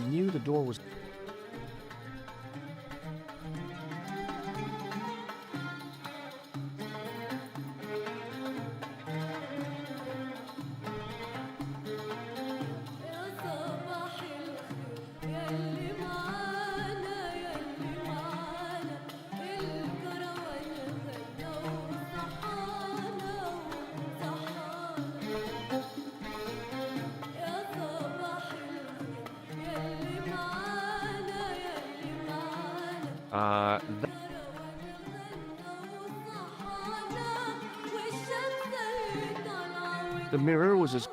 knew the door was... th- the mirror was as...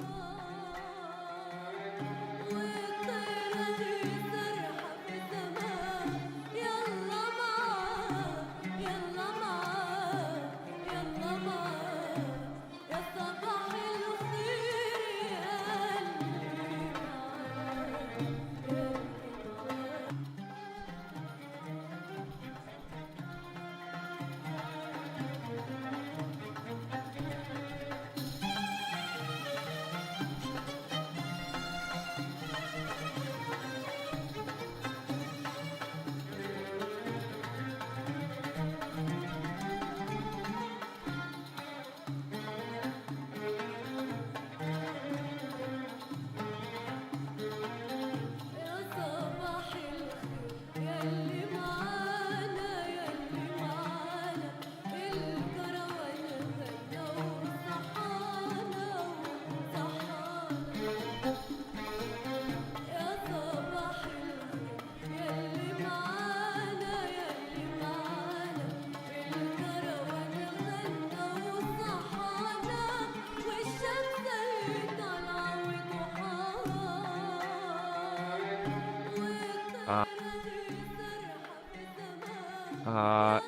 Uh...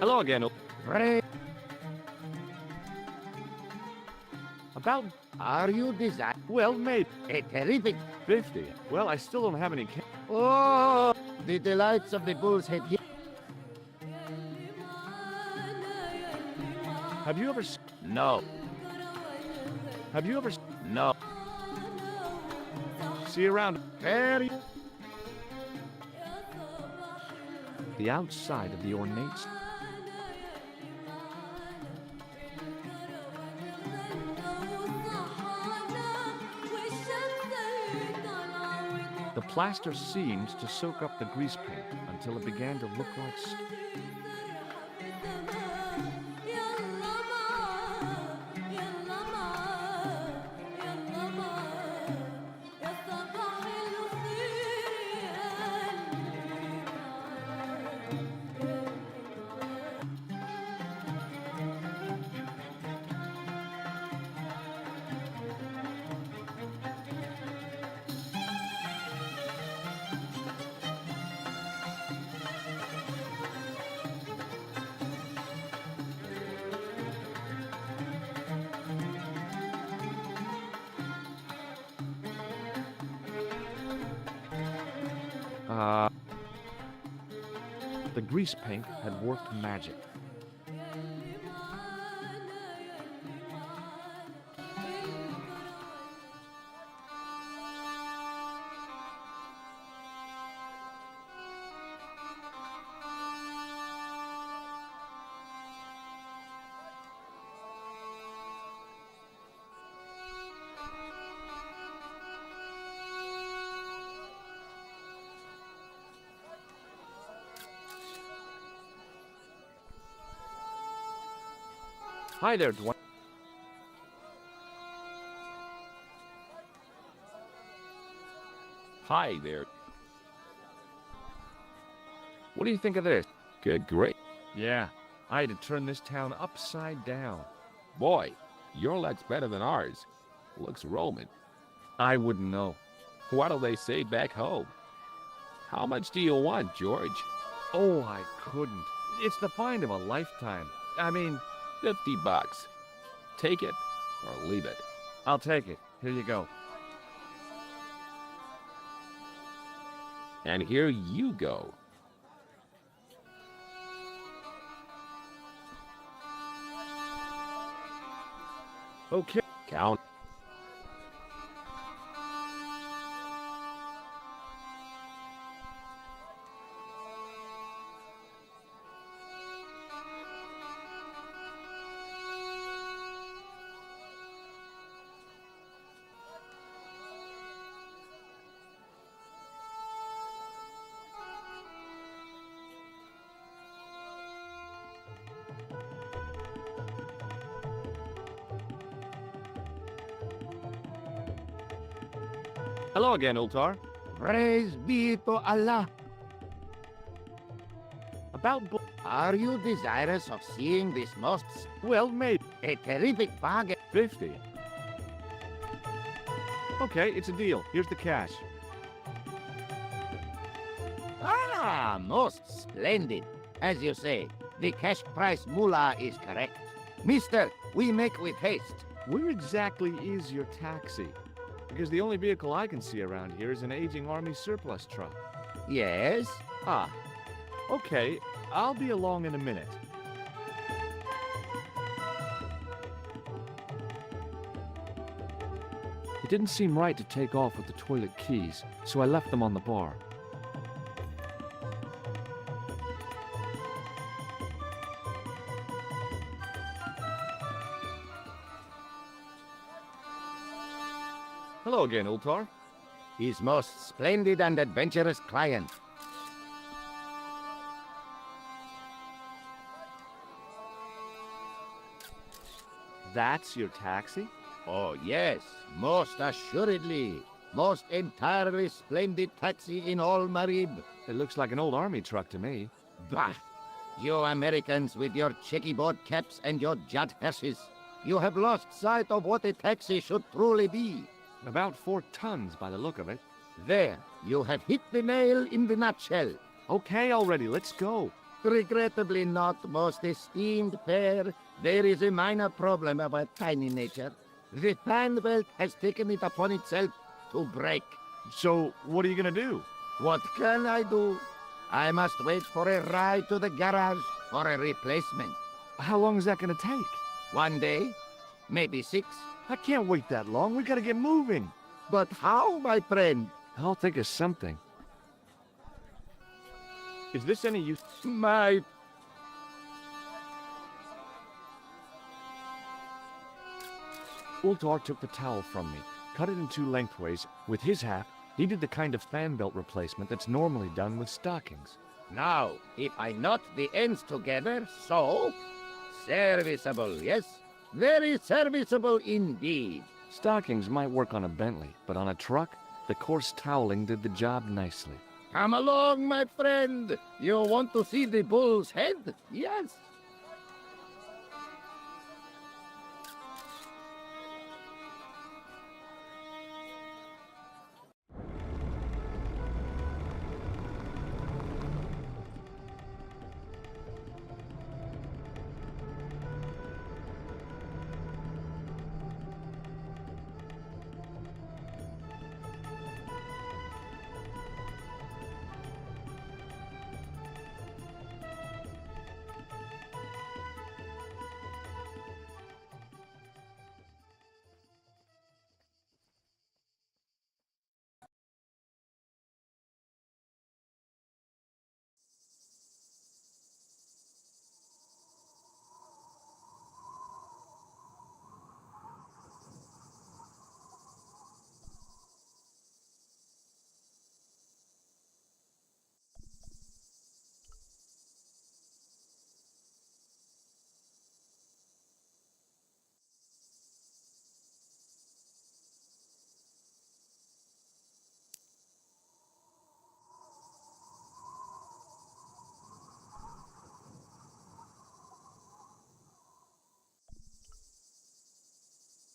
Hello again. Right. About... Are you designed? Well, maybe A terrific. 50. Well, I still don't have any... Oh, the delights of the bull's head here. Have you ever... No, Have you ever... no. See you around... Very. The outside of the ornate... The plaster seemed to soak up the grease paint until it began to look like... The grease paint had worked magic. Hi there, Dwayne. Hi there. What do you think of this? Good, great. Yeah, I had to turn this town upside down. Boy, your leg's better than ours. Looks Roman. I wouldn't know. What'll they say back home? How much do you want, George? Oh, I couldn't. It's the find of a lifetime. I mean, 50 bucks. Take it or leave it. I'll take it. Here you go. And here you go. Okay. Count. Hello again, Ultar. Praise be to Allah. About Are you desirous of seeing this most well, maybe a terrific bargain? 50. Okay, it's a deal. Here's the cash. Ah, most splendid. As you say, the cash price mullah is correct. Mister, we make with haste. Where exactly is your taxi? Because the only vehicle I can see around here is an aging army surplus truck. Yes? Ah, okay. I'll be along in a minute. It didn't seem right to take off with the toilet keys, so I left them on the bar. Hello again, Ultar. His most splendid and adventurous client. That's your taxi? Oh, yes, most assuredly. Most entirely splendid taxi in all Marib. It looks like an old army truck to me. Bah! You Americans with your checkerboard caps and your jet hearses. You have lost sight of what a taxi should truly be. About 4 tons by the look of it. There, you have hit the nail in the nutshell. Okay, already, let's go. Regrettably not, most esteemed pair. There is a minor problem of a tiny nature. The fan belt has taken it upon itself to break. So, what are you gonna do? What can I do? I must wait for a ride to the garage for a replacement. How long is that gonna take? 1 day, maybe 6. I can't wait that long. We gotta get moving. But how, my friend? I'll think of something. Is this any use? My... Ultar took the towel from me, cut it in 2 lengthways. With his half, he did the kind of fan belt replacement that's normally done with stockings. Now, if I knot the ends together, so... Serviceable, yes? Very serviceable indeed. Stockings might work on a Bentley, but on a truck, the coarse toweling did the job nicely. Come along, my friend. You want to see the bull's head? Yes.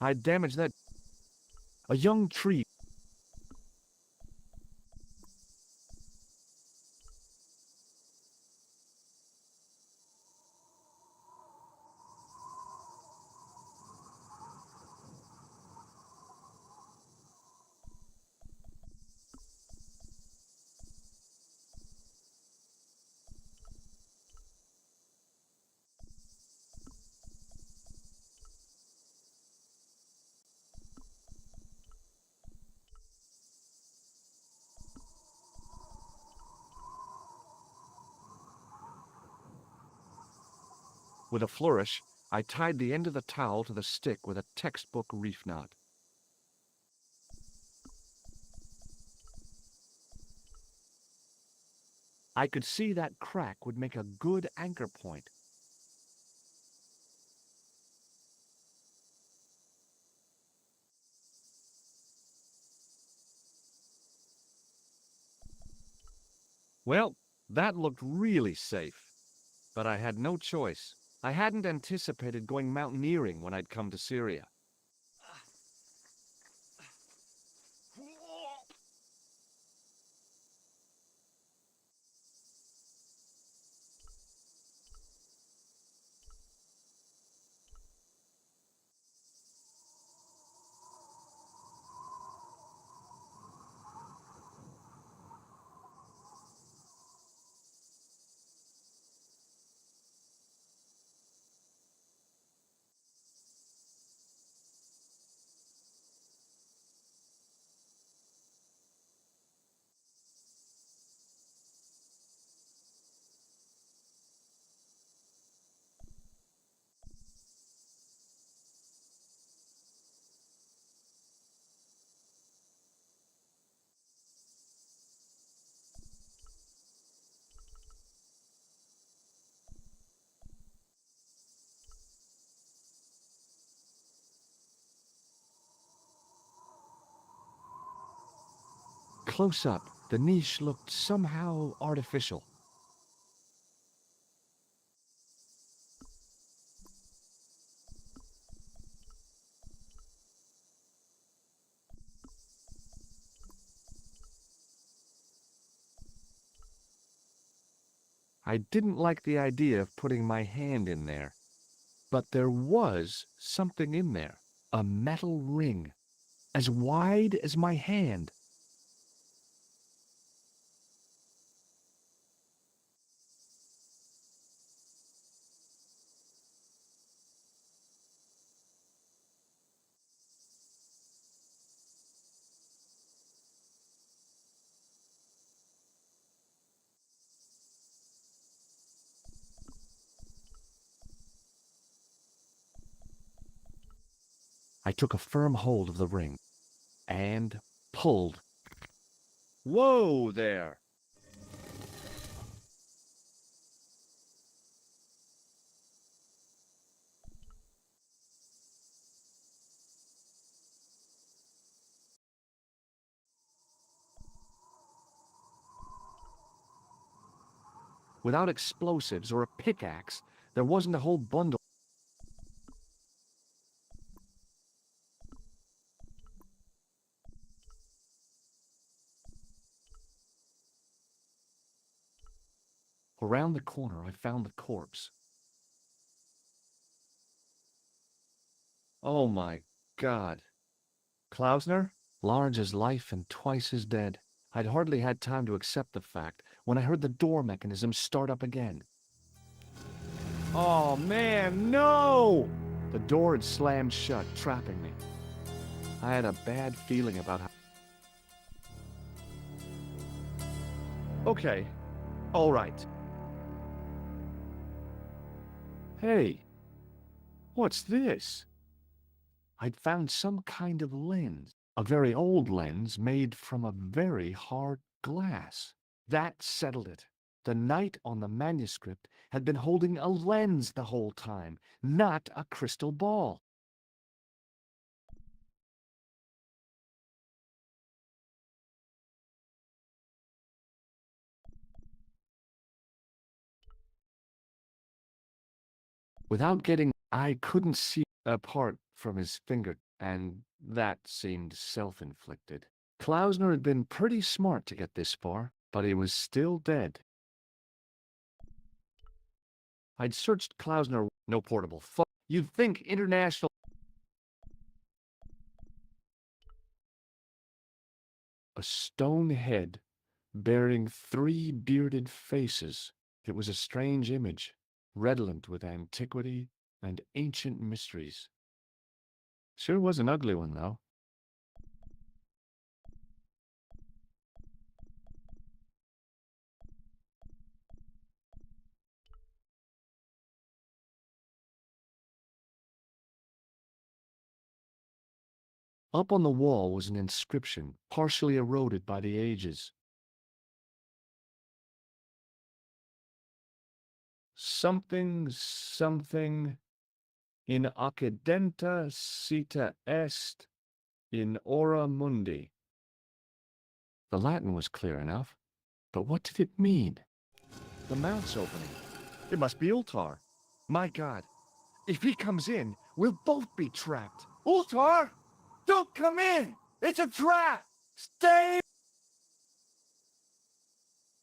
I damaged that. A young tree. With a flourish, I tied the end of the towel to the stick with a textbook reef knot. I could see that crack would make a good anchor point. Well, that looked really safe. But I had no choice. I hadn't anticipated going mountaineering when I'd come to Syria. Close up, the niche looked somehow artificial. I didn't like the idea of putting my hand in there. But there was something in there. A metal ring, as wide as my hand. I took a firm hold of the ring and pulled. Whoa there! Without explosives or a pickaxe, there wasn't a whole bundle. Around the corner, I found the corpse. Oh my God. Klausner? Large as life and twice as dead. I'd hardly had time to accept the fact when I heard the door mechanism start up again. Oh man, no! The door had slammed shut, trapping me. I had a bad feeling about how... Okay, all right. Hey, what's this? I'd found some kind of lens, a very old lens made from a very hard glass. That settled it. The knight on the manuscript had been holding a lens the whole time, not a crystal ball. Without getting, I couldn't see apart from his finger, and that seemed self-inflicted. Klausner had been pretty smart to get this far, but he was still dead. I'd searched Klausner, no portable phone. You'd think international... A stone head bearing three bearded faces. It was a strange image, redolent with antiquity and ancient mysteries. Sure was an ugly one, though. Up on the wall was an inscription, partially eroded by the ages. Something, something, in accidenta cita est, in ora mundi. The Latin was clear enough, but what did it mean? The mouth's opening. It must be Ultar. My God, if he comes in, we'll both be trapped. Ultar! Don't come in! It's a trap! Stay!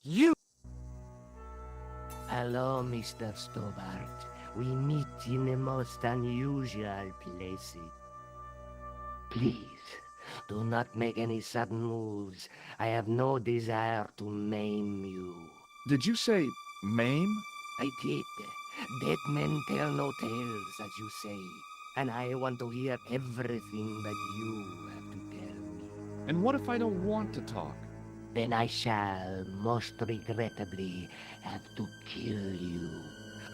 You! Hello, Mr. Stobart. We meet in the most unusual places. Please, do not make any sudden moves. I have no desire to maim you. Did you say maim? I did. Dead men tell no tales, as you say. And I want to hear everything that you have to tell me. And what if I don't want to talk? Then I shall, most regrettably, have to kill you.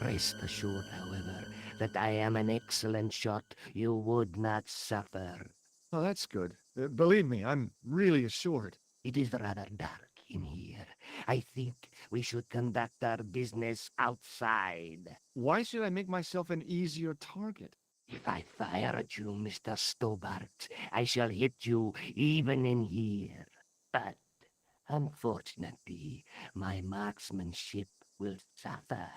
Rest assured, however, that I am an excellent shot you would not suffer. Oh, that's good. Believe me, I'm really assured. It is rather dark in here. I think we should conduct our business outside. Why should I make myself an easier target? If I fire at you, Mr. Stobart, I shall hit you even in here. But unfortunately, my marksmanship will suffer.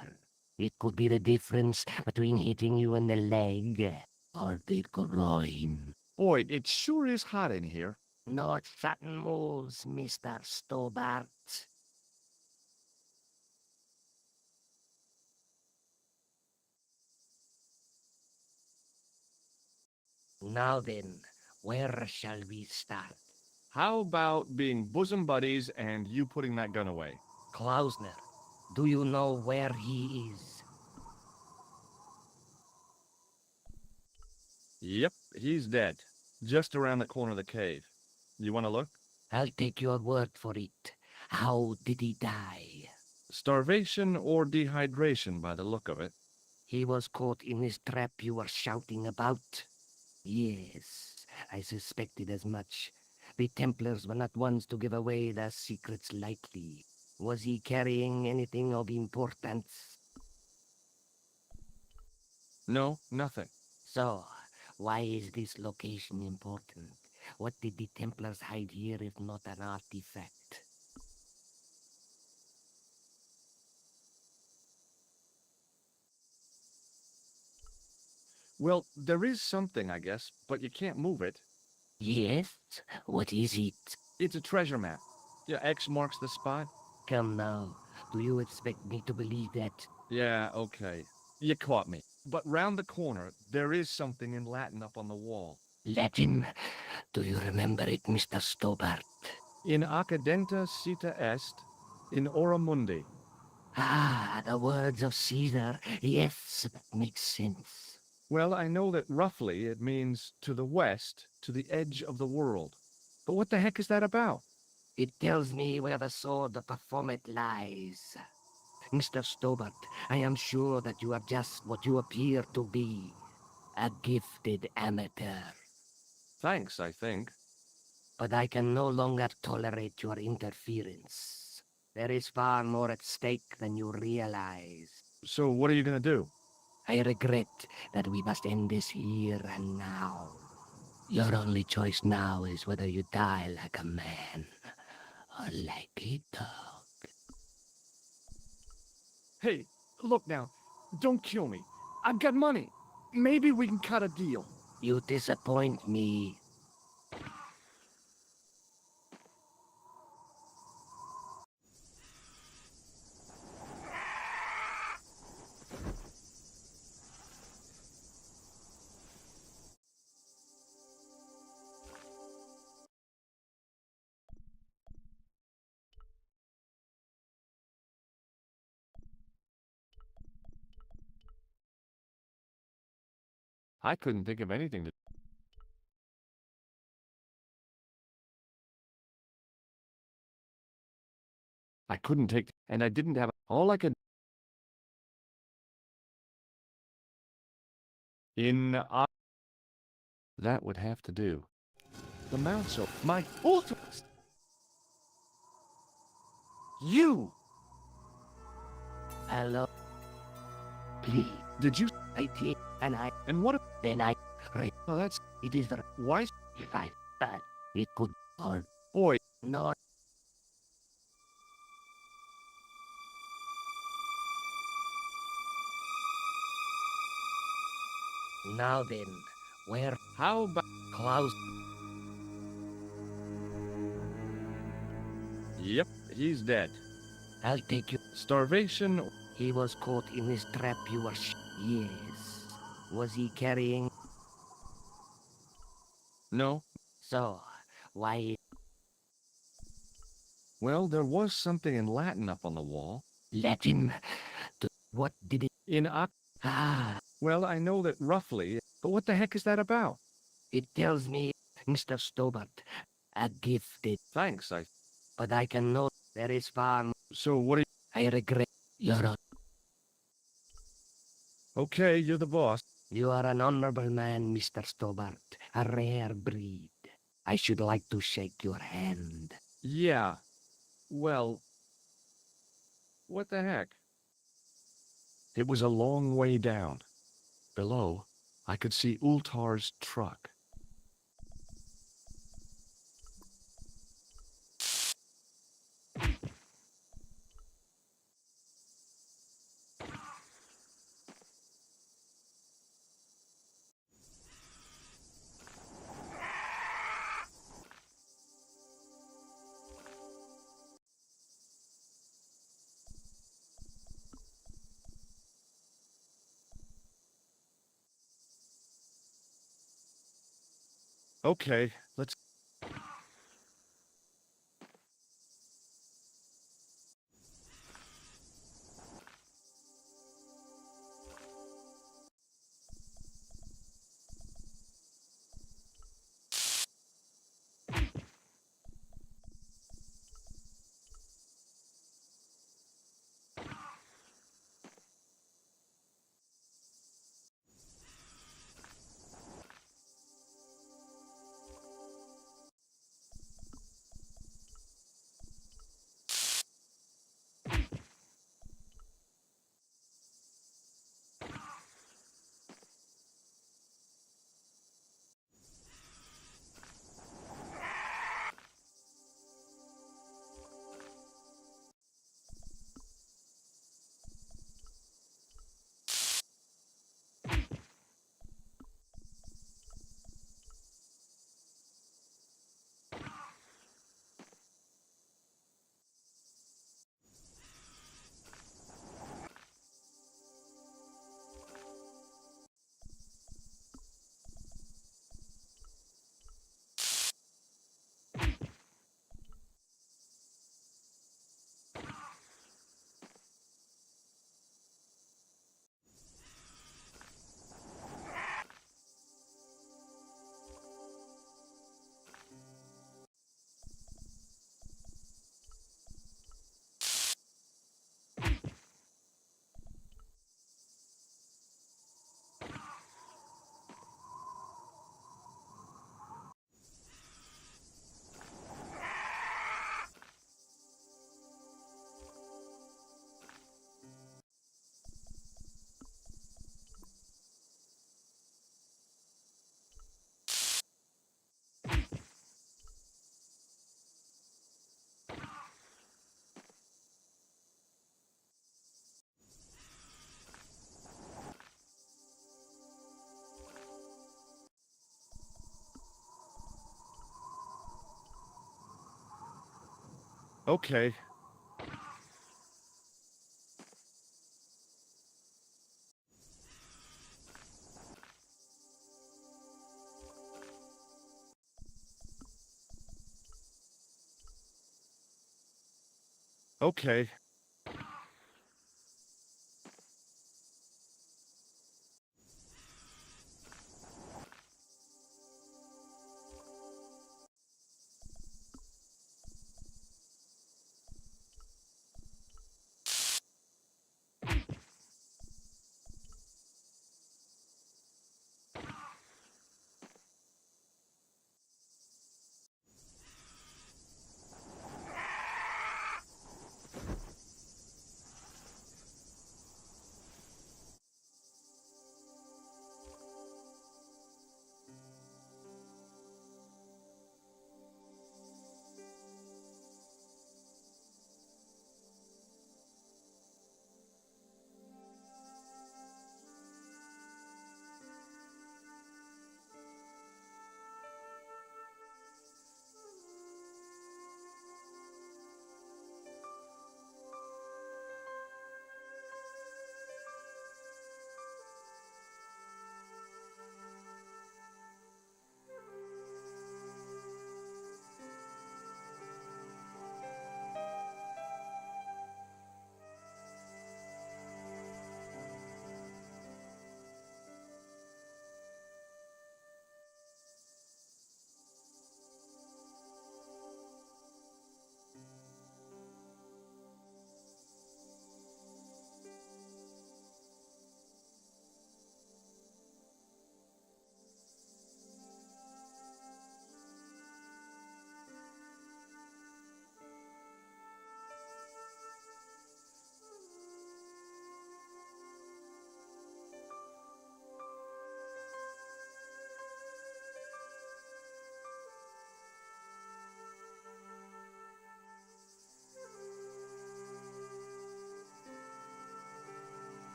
It could be the difference between hitting you in the leg or the groin. Boy, it sure is hot in here. No sudden moves, Mr. Stobart. Now then, where shall we start? How about being bosom buddies and you putting that gun away? Klausner, do you know where he is? Yep, he's dead. Just around the corner of the cave. You want to look? I'll take your word for it. How did he die? Starvation or dehydration by the look of it. He was caught in this trap you were shouting about? Yes, I suspected as much. The Templars were not ones to give away their secrets lightly. Was he carrying anything of importance? No, nothing. So, why is this location important? What did the Templars hide here if not an artifact? Well, there is something, I guess, but you can't move it. Yes? What is it? It's a treasure map. Yeah, X marks the spot. Come now, do you expect me to believe that? Yeah, okay. You caught me. But round the corner, there is something in Latin up on the wall. Latin? Do you remember it, Mr. Stobart? In accidenta cita est, in ora mundi. Ah, the words of Caesar. Yes, that makes sense. Well, I know that roughly it means to the west, to the edge of the world. But what the heck is that about? It tells me where the sword of Baphomet lies. Mr. Stobart, I am sure that you are just what you appear to be. A gifted amateur. Thanks, I think. But I can no longer tolerate your interference. There is far more at stake than you realize. So what are you gonna do? I regret that we must end this here and now. Your only choice now is whether you die like a man or like a dog. Hey, look now. Don't kill me. I've got money. Maybe we can cut a deal. You disappoint me. I couldn't think of anything to... I couldn't take... And I didn't have... All I could... In... That would have to do. The mounts are my ultra. You! Hello? Please, Did you? I take, and I, And what? then I, right, Oh, that's it is the, why, if I, but it could, or, boy. not. Now then, where, How about... Klaus, Yep, he's dead. I'll take you. Starvation... He was caught in this trap you were yes. Was he carrying? No. So, why? Well, there was something in Latin up on the wall. Let him. What did it? In Oc. Ah, Well, I know that roughly, but what the heck is that about? it tells me, Mr. Stobart, a gifted, Thanks. but I can know there is far. So what? I regret. Okay, you're the boss. You are an honorable man, Mr. Stobart, a rare breed. I should like to shake your hand. Yeah. Well, what the heck? It was a long way down. Below, I could see Ultar's truck. Okay, let's... Okay. Okay.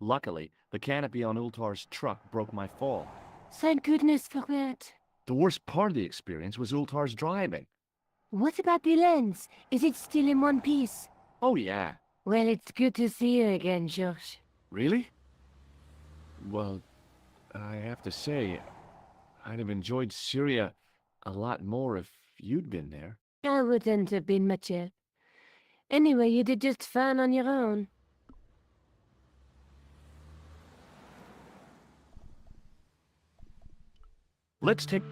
Luckily, the canopy on Ultar's truck broke my fall. Thank goodness for that. The worst part of the experience was Ultar's driving. What about the lens? Is it still in one piece? Oh yeah. Well, it's good to see you again, George. Really? Well, I have to say, I'd have enjoyed Syria a lot more if you'd been there. I wouldn't have been much help. Anyway, you did just fine on your own. Let's take...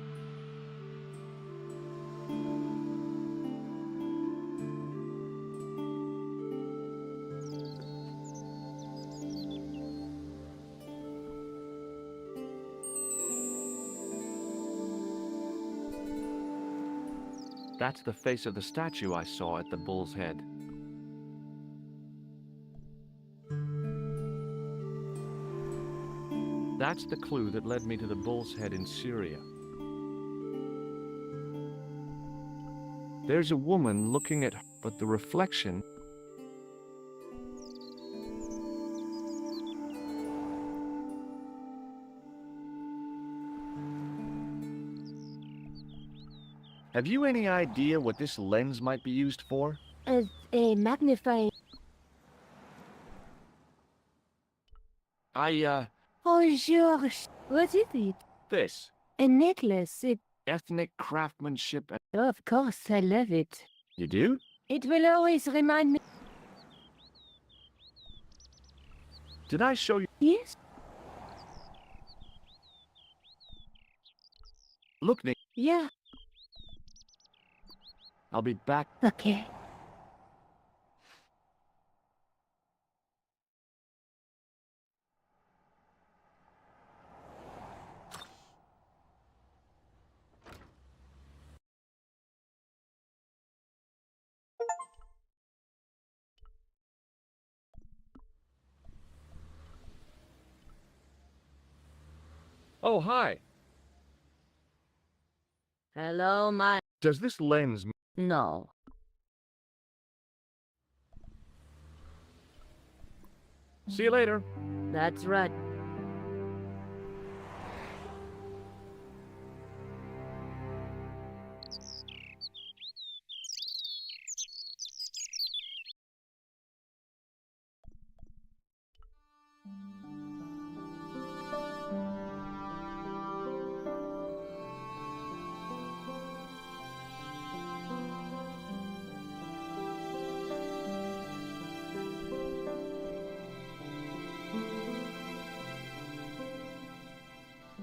That's the face of the statue I saw at the bull's head. That's the clue that led me to the bull's head in Syria. There's a woman looking at her, but the reflection... Have you any idea what this lens might be used for? As a magnifying... Oh, George, what is it? This. A necklace. Ethnic craftsmanship and... Oh, of course, I love it. You do? It will always remind me... Did I show you? Yes? Look, Nick, Yeah, I'll be back. okay. Oh, hi. Hello, my... Does this lens... No. See you later. That's right.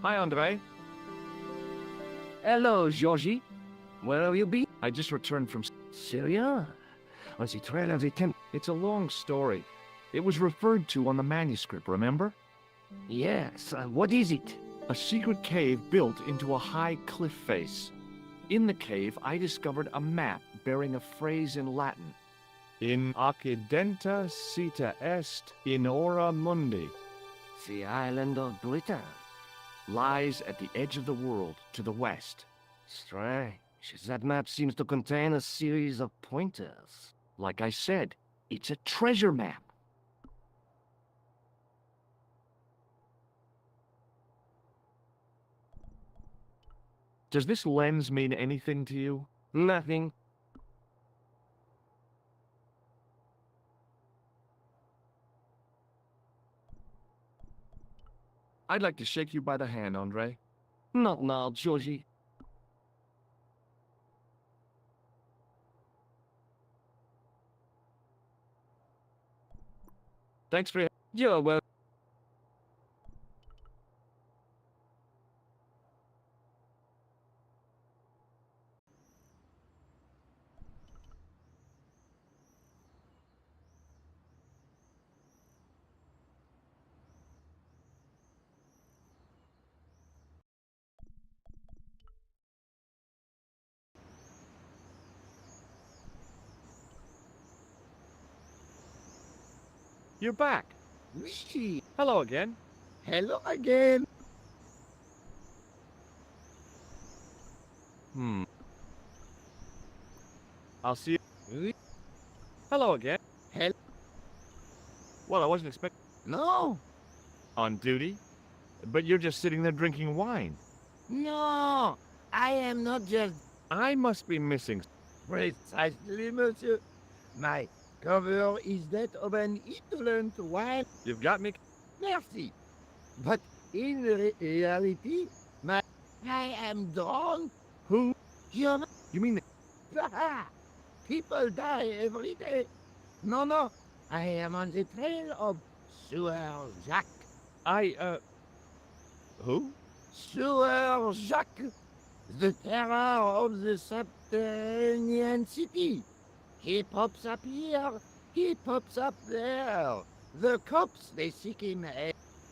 Hi, Andre. Hello, Georgie. Where have you been? I just returned from... Syria? On the trail of the Temp... It's a long story. It was referred to on the manuscript, remember? Yes, what is it? A secret cave built into a high cliff face. In the cave, I discovered a map bearing a phrase in Latin. In accidenta sita est in ora mundi. The island of Britain. Lies at the edge of the world, to the west. Strange. That map seems to contain a series of pointers. Like I said, it's a treasure map. Does this lens mean anything to you? Nothing. I'd like to shake you by the hand, Andre. Not now, Georgie. Thanks for your... You're welcome. You're back. Whee! Hello again. Hello again. I'll see you... Whee! Hello again. Hel- Well, I wasn't expecting... No, On duty? But you're just sitting there drinking wine. No, I am not just I must be missing. precisely, monsieur. My cover is that of an indolent wine. You've got me. Merci. But in reality, I am drawn Who? human. You mean People die every day. No, no, I am on the trail of Sewer Jacques. who? Sewer Jacques, the terror of the subterranean city. He pops up here, he pops up there. The cops, they seek him.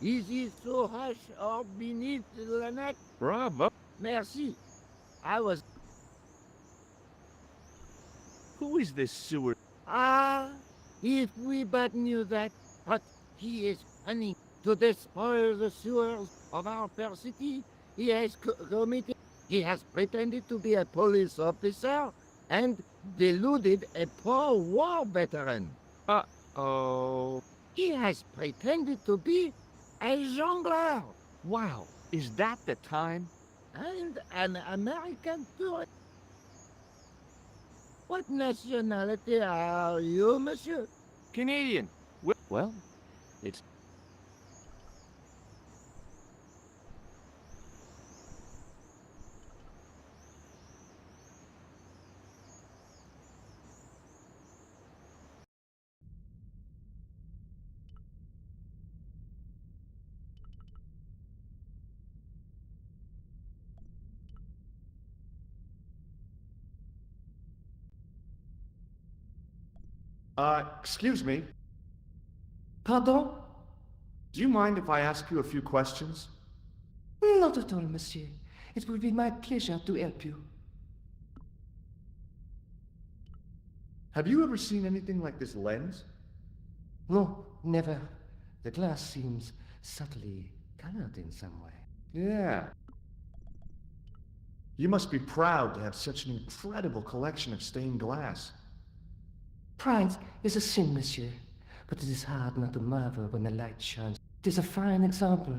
Is he so hush or beneath the neck? Bravo. Merci. I was. Who is this sewer? Ah, if we but knew that. But he is cunning to despoil the sewers of our fair city. He has committed. He has pretended to be a police officer and deluded a poor war veteran. Oh. He has pretended to be a jongleur Wow. Is that the time? and an American tourist. What nationality are you, monsieur? Canadian. Well, it's. Excuse me. Pardon? Do you mind if I ask you a few questions? Not at all, monsieur. It will be my pleasure to help you. Have you ever seen anything like this lens? No, never. The glass seems subtly colored in some way. Yeah. You must be proud to have such an incredible collection of stained glass. Pride is a sin, monsieur, but it is hard not to marvel when the light shines. It is a fine example.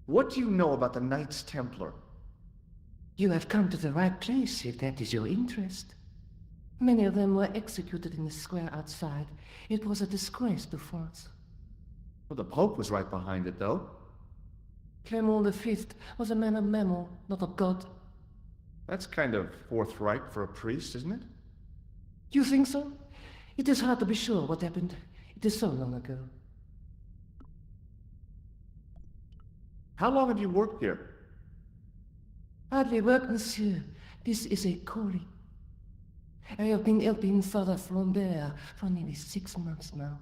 What do you know about the Knights Templar? You have come to the right place if that is your interest. Many of them were executed in the square outside. It was a disgrace to France. Well, the Pope was right behind it, though. Clement V was a man of memory, not of God. That's kind of forthright for a priest, isn't it? You think so? It is hard to be sure what happened. It is so long ago. How long have you worked here? Hardly work, monsieur. This is a calling. I have been helping Father Flambert for nearly 6 months now.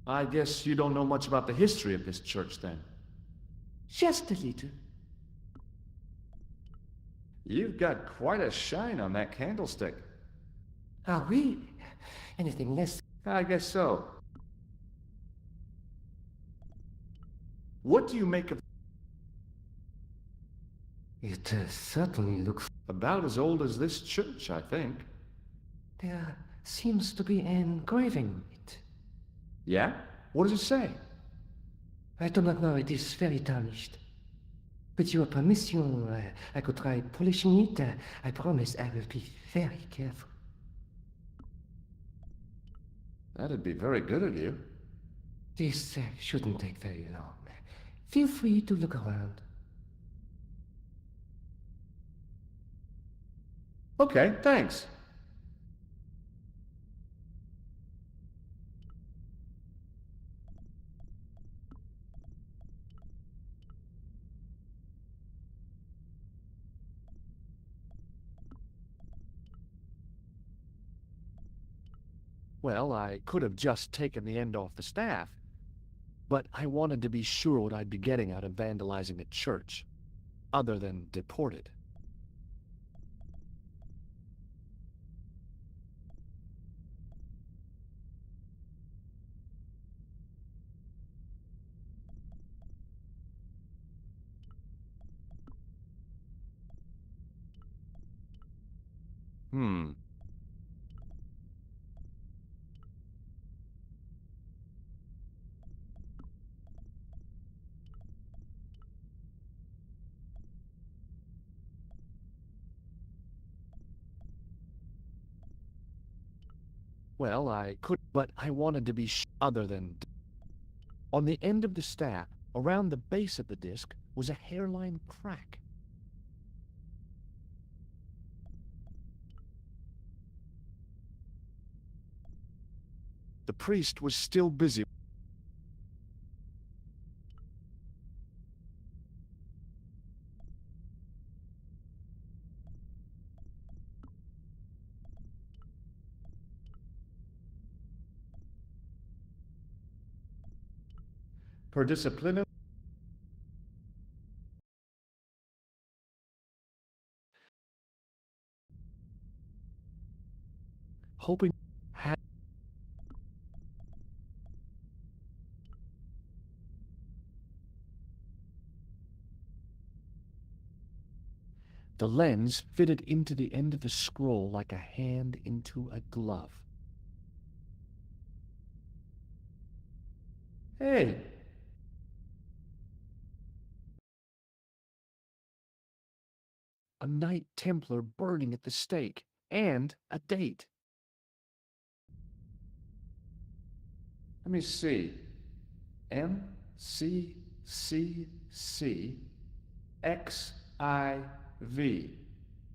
I guess you don't know much about the history of this church, then. Just a little. You've got quite a shine on that candlestick. Ah, oui? Anything less? I guess so. What do you make of... It certainly looks... About as old as this church, I think. There seems to be an engraving on it. Yeah? What does it say? I do not know, it is very tarnished. With your permission, I could try polishing it. I promise I will be very careful. That'd be very good of you. This shouldn't take very long. Feel free to look around. Okay, thanks. Well, I could have just taken the end off the staff, but I wanted to be sure what I'd be getting out of vandalizing a church, other than deported. Hmm. Well, I could, but I wanted to be other than. On the end of the staff, around the base of the disc, was a hairline crack. The priest was still busy. Per discipline, hoping had the lens fitted into the end of the scroll like a hand into a glove. Hey! A Knight Templar burning at the stake, and a date. Let me see. MCCCXIV.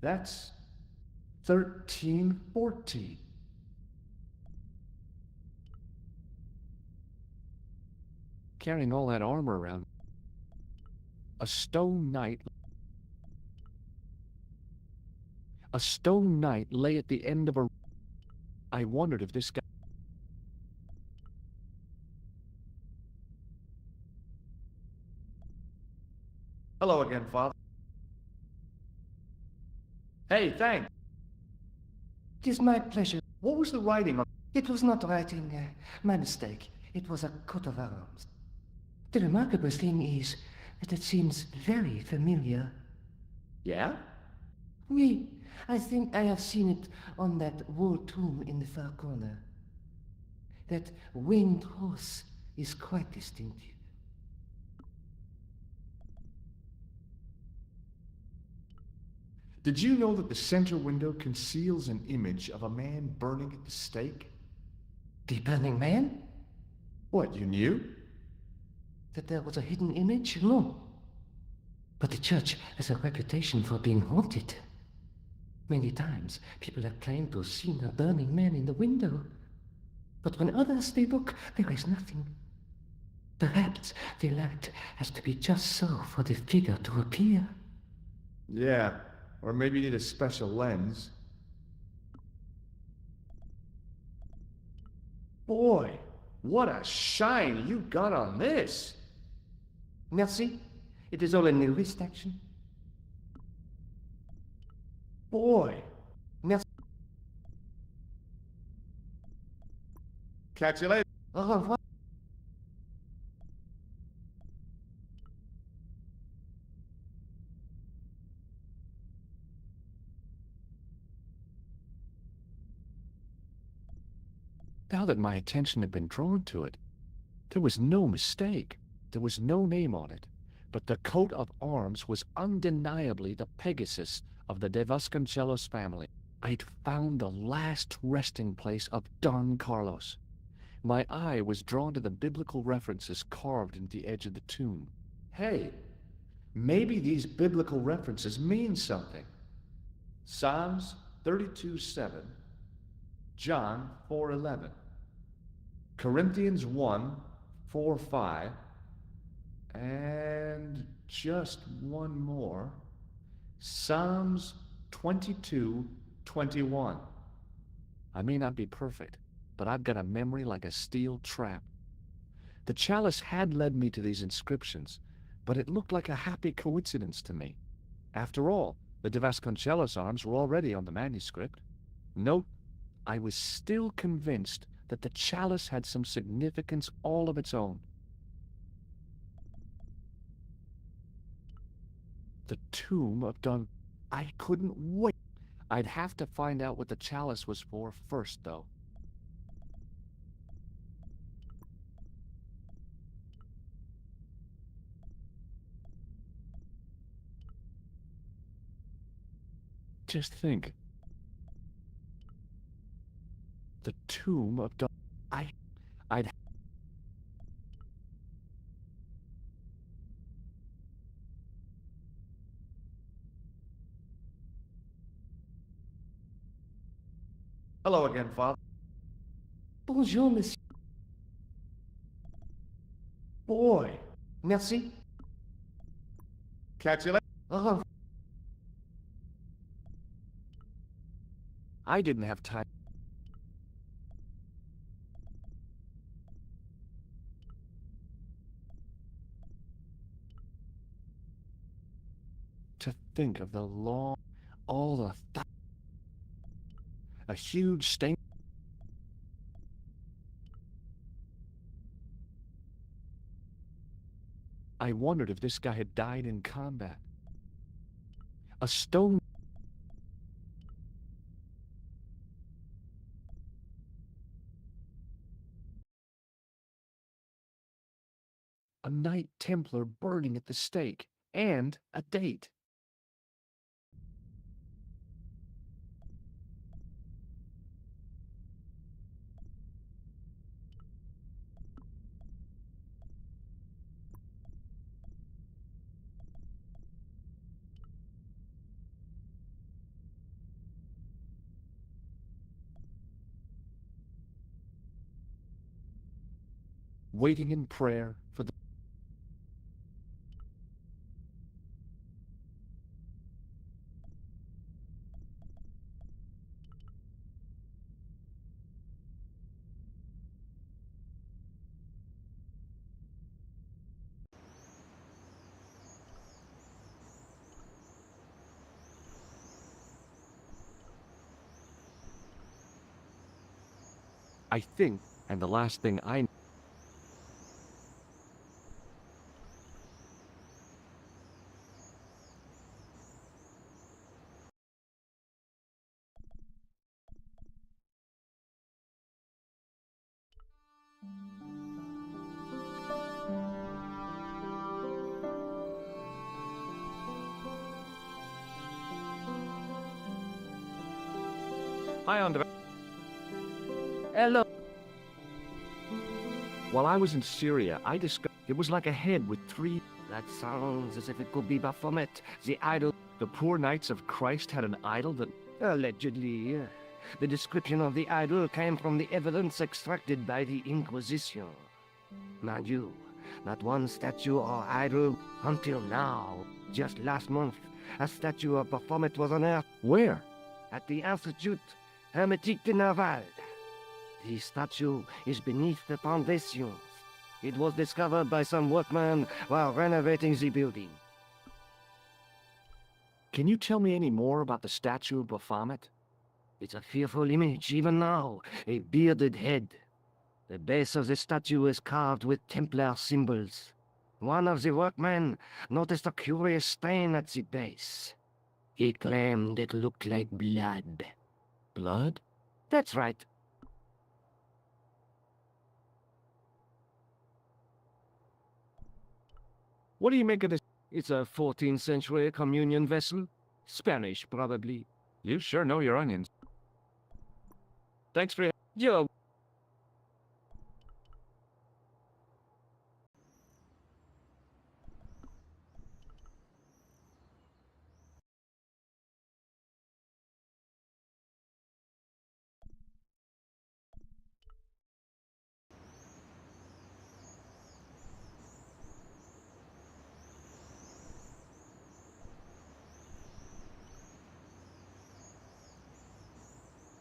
That's 1314. Carrying all that armor around. A stone knight. A stone knight lay at the end of a. I wondered if this guy. Hello again, Father. Hey, thanks. It is my pleasure. What was the writing on? It was not writing, my mistake. It was a coat of arms. The remarkable thing is that it seems very familiar. Yeah? Oui, I think I have seen it on that wall tomb in the far corner. That winged horse is quite distinctive. Did you know that the center window conceals an image of a man burning at the stake? The Burning Man? What, you knew? That there was a hidden image? No. But the church has a reputation for being haunted. Many times, people have claimed to have seen a burning man in the window. But when others they look, there is nothing. Perhaps the light has to be just so for the figure to appear. Yeah, or maybe you need a special lens. Boy, what a shine you got on this! Merci. It is all in the wrist action. Boy, Merci. catch you later. Au revoir. Now that my attention had been drawn to it, there was no mistake. There was no name on it, but the coat of arms was undeniably the Pegasus of the De Vasconcelos family. I'd found the last resting place of Don Carlos. My eye was drawn to the biblical references carved into the edge of the tomb. Hey, maybe these biblical references mean something. Psalms 32:7, John 4:11, Corinthians 1:4-5, and just one more, Psalms 22:21. I may not be perfect, but I've got a memory like a steel trap. The chalice had led me to these inscriptions, but it looked like a happy coincidence to me. After all, the De Vasconcelos arms were already on the manuscript. Note, I was still convinced that the chalice had some significance all of its own. The tomb of Don... I couldn't wait. I'd have to find out what the chalice was for first, though. Just think. The tomb of Don... I'd... Hello again, Father. Bonjour, monsieur. Boy, Merci. catch you later. Au revoir. I didn't have time. To think of the long... all the... a huge stain... I wondered if this guy had died in combat. A stone... a Knight Templar burning at the stake, and a date. Waiting in prayer for the... I think, and the last thing I... Hi, on the... Hello. While I was in Syria, I discovered it was like a head with three... That sounds as if it could be Baphomet, the idol. The poor Knights of Christ had an idol that... Allegedly. The description of the idol came from the evidence extracted by the Inquisition. Mind you, not one statue or idol until now. Just last month, a statue of Baphomet was unearthed Where? at the Institut Hermétique de Naval. The statue is beneath the foundations. It was discovered by some workmen while renovating the building. Can you tell me any more about the statue of Baphomet? It's a fearful image, even now. A bearded head. The base of the statue is carved with Templar symbols. One of the workmen noticed a curious stain at the base. He claimed it looked like blood. Blood? That's right. What do you make of this? It's a 14th century communion vessel. Spanish, probably. You sure know your onions. Thanks for your... Yo,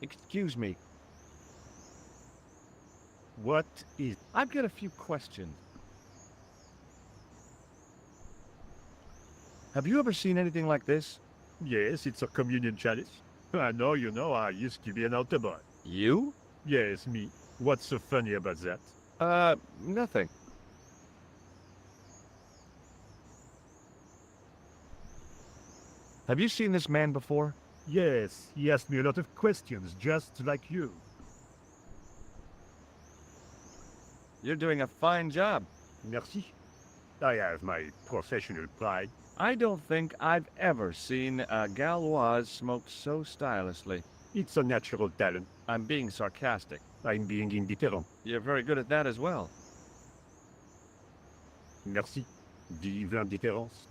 Excuse me. What is... I've got a few questions. Have you ever seen anything like this? Yes, it's a communion chalice. I know, I used to be an altar boy. You? Yes, me. What's so funny about that? Nothing. Have you seen this man before? Yes, he asked me a lot of questions, just like you. You're doing a fine job. Merci. I have my professional pride. I don't think I've ever seen a Gauloise smoke so stylishly. It's a natural talent. I'm being sarcastic. I'm being indifferent. You're very good at that as well. Merci. Vive l'indifférence.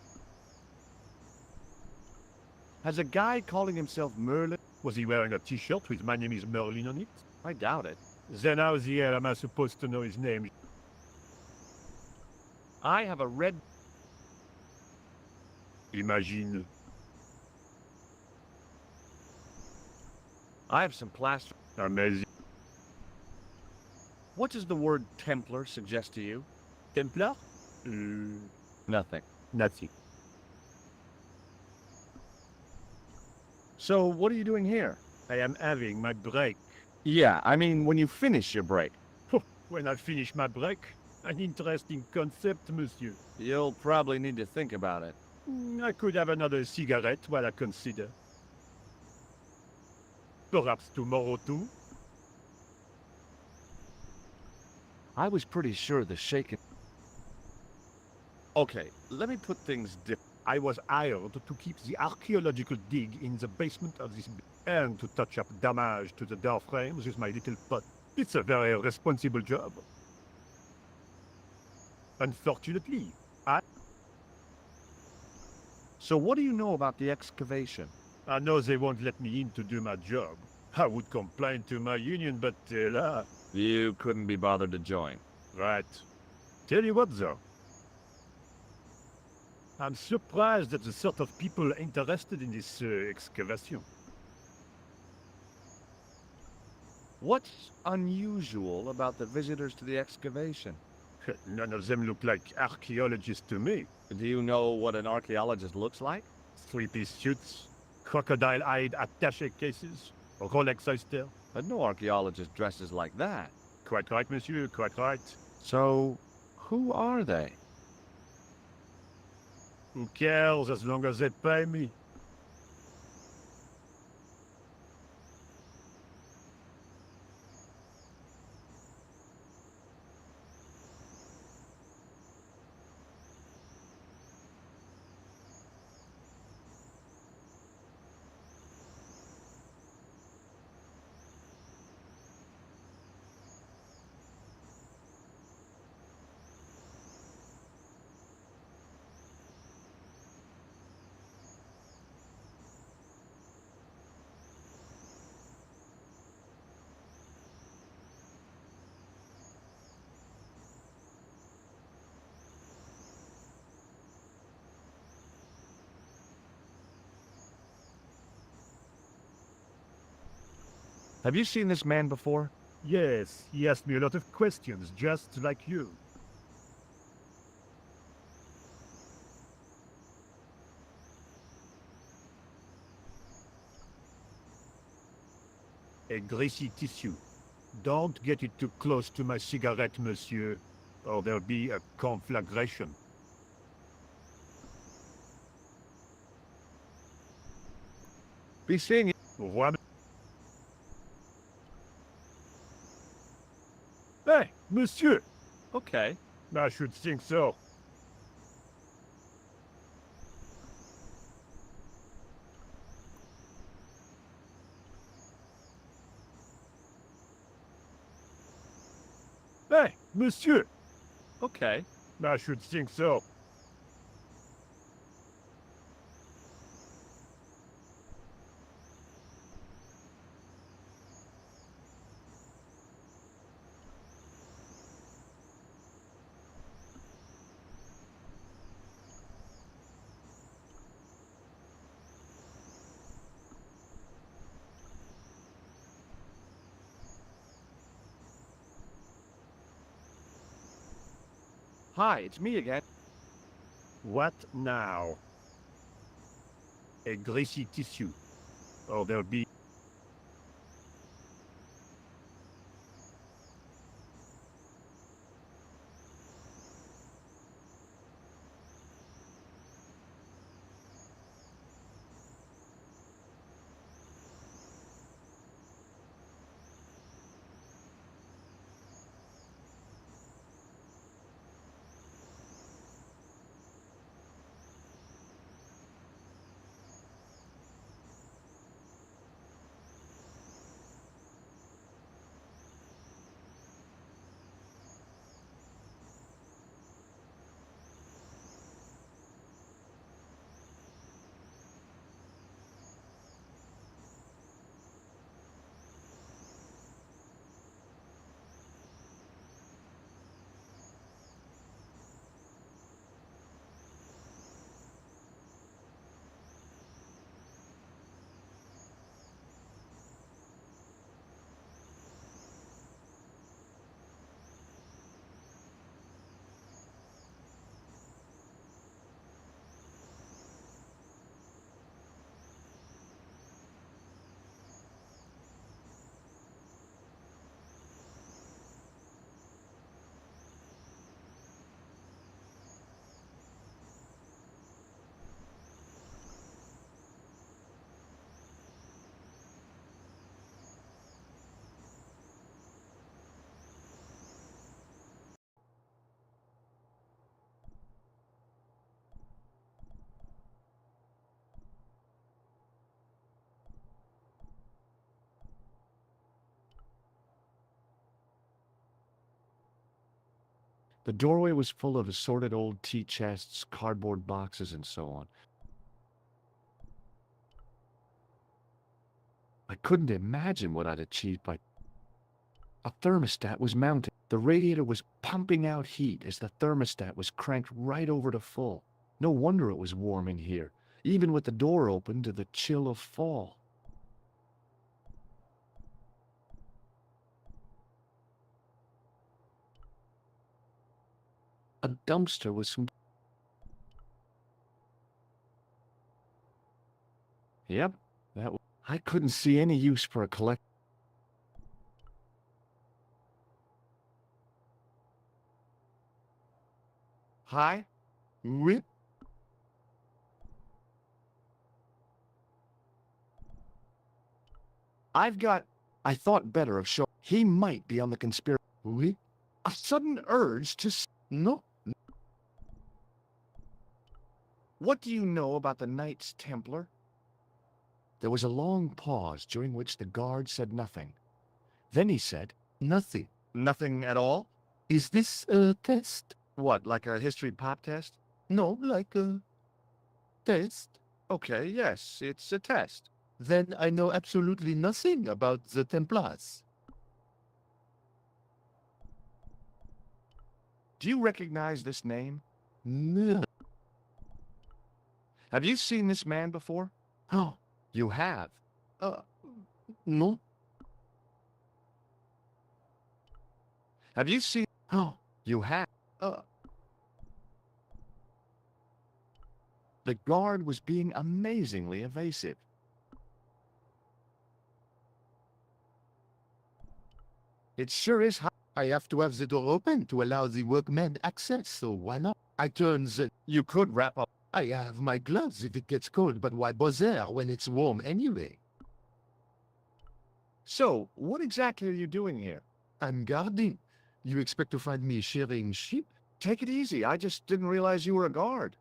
Has a guy calling himself Merlin? Was he wearing a t-shirt with "My name is Merlin" on it? I doubt it. Then how the hell am I supposed to know his name? I have a red... Imagine. I have some plaster... Amazing. What does the word Templar suggest to you? Templar? Nothing. Nothing. So, what are you doing here? I am having my break. Yeah, I mean, when you finish your break. When I finish my break, an interesting concept, monsieur. You'll probably need to think about it. I could have another cigarette while I consider. Perhaps tomorrow too? I was pretty sure the shaken... Okay, let me put things different. I was hired to keep the archaeological dig in the basement of this and to touch up damage to the door frames with my little pot. It's a very responsible job. Unfortunately, So what do you know about the excavation? I know they won't let me in to do my job. I would complain to my union, but You couldn't be bothered to join. right. Tell you what, though. I'm surprised at the sort of people interested in this excavation. What's unusual about the visitors to the excavation? None of them look like archaeologists to me. Do you know what an archaeologist looks like? Three-piece suits, crocodile-eyed attaché cases, Rolex oyster. But no archaeologist dresses like that. Quite right, monsieur, quite right. So, who are they? Who cares as long as they pay me? Have you seen this man before? Yes, he asked me a lot of questions, just like you. A greasy tissue. Don't get it too close to my cigarette, monsieur, or there'll be a conflagration. Be seeing you. Au revoir. Hey, monsieur! Okay. I should think so. Hey, monsieur! Okay. I should think so. Hi, it's me again. What now? A greasy tissue. Or there'll be... The doorway was full of assorted old tea chests, cardboard boxes, and so on. I couldn't imagine what I'd achieved by... A thermostat was mounted. The radiator was pumping out heat as the thermostat was cranked right over to full. No wonder it was warm in here, even with the door open to the chill of fall. A dumpster with some... Yep, I couldn't see any use for a collect... Hi? Oui? I thought better of showing... He might be on the conspiracy. Oui? A sudden urge to... No? What do you know about the Knights Templar? There was a long pause during which the guard said nothing. Then he said, Nothing. Nothing at all? Is this a test? What, like a history pop test? No, like a test. Okay, yes, it's a test. Then I know absolutely nothing about the Templars. Do you recognize this name? No. Have you seen this man before? Oh, You have. no. Have you seen... Oh, You have. The guard was being amazingly evasive. It sure is hot. I have to have the door open to allow the workmen access, so why not? I turn the... You could wrap up. I have my gloves if it gets cold, but why bother when it's warm anyway? So, what exactly are you doing here? I'm guarding. You expect to find me shearing sheep? Take it easy. I just didn't realize you were a guard.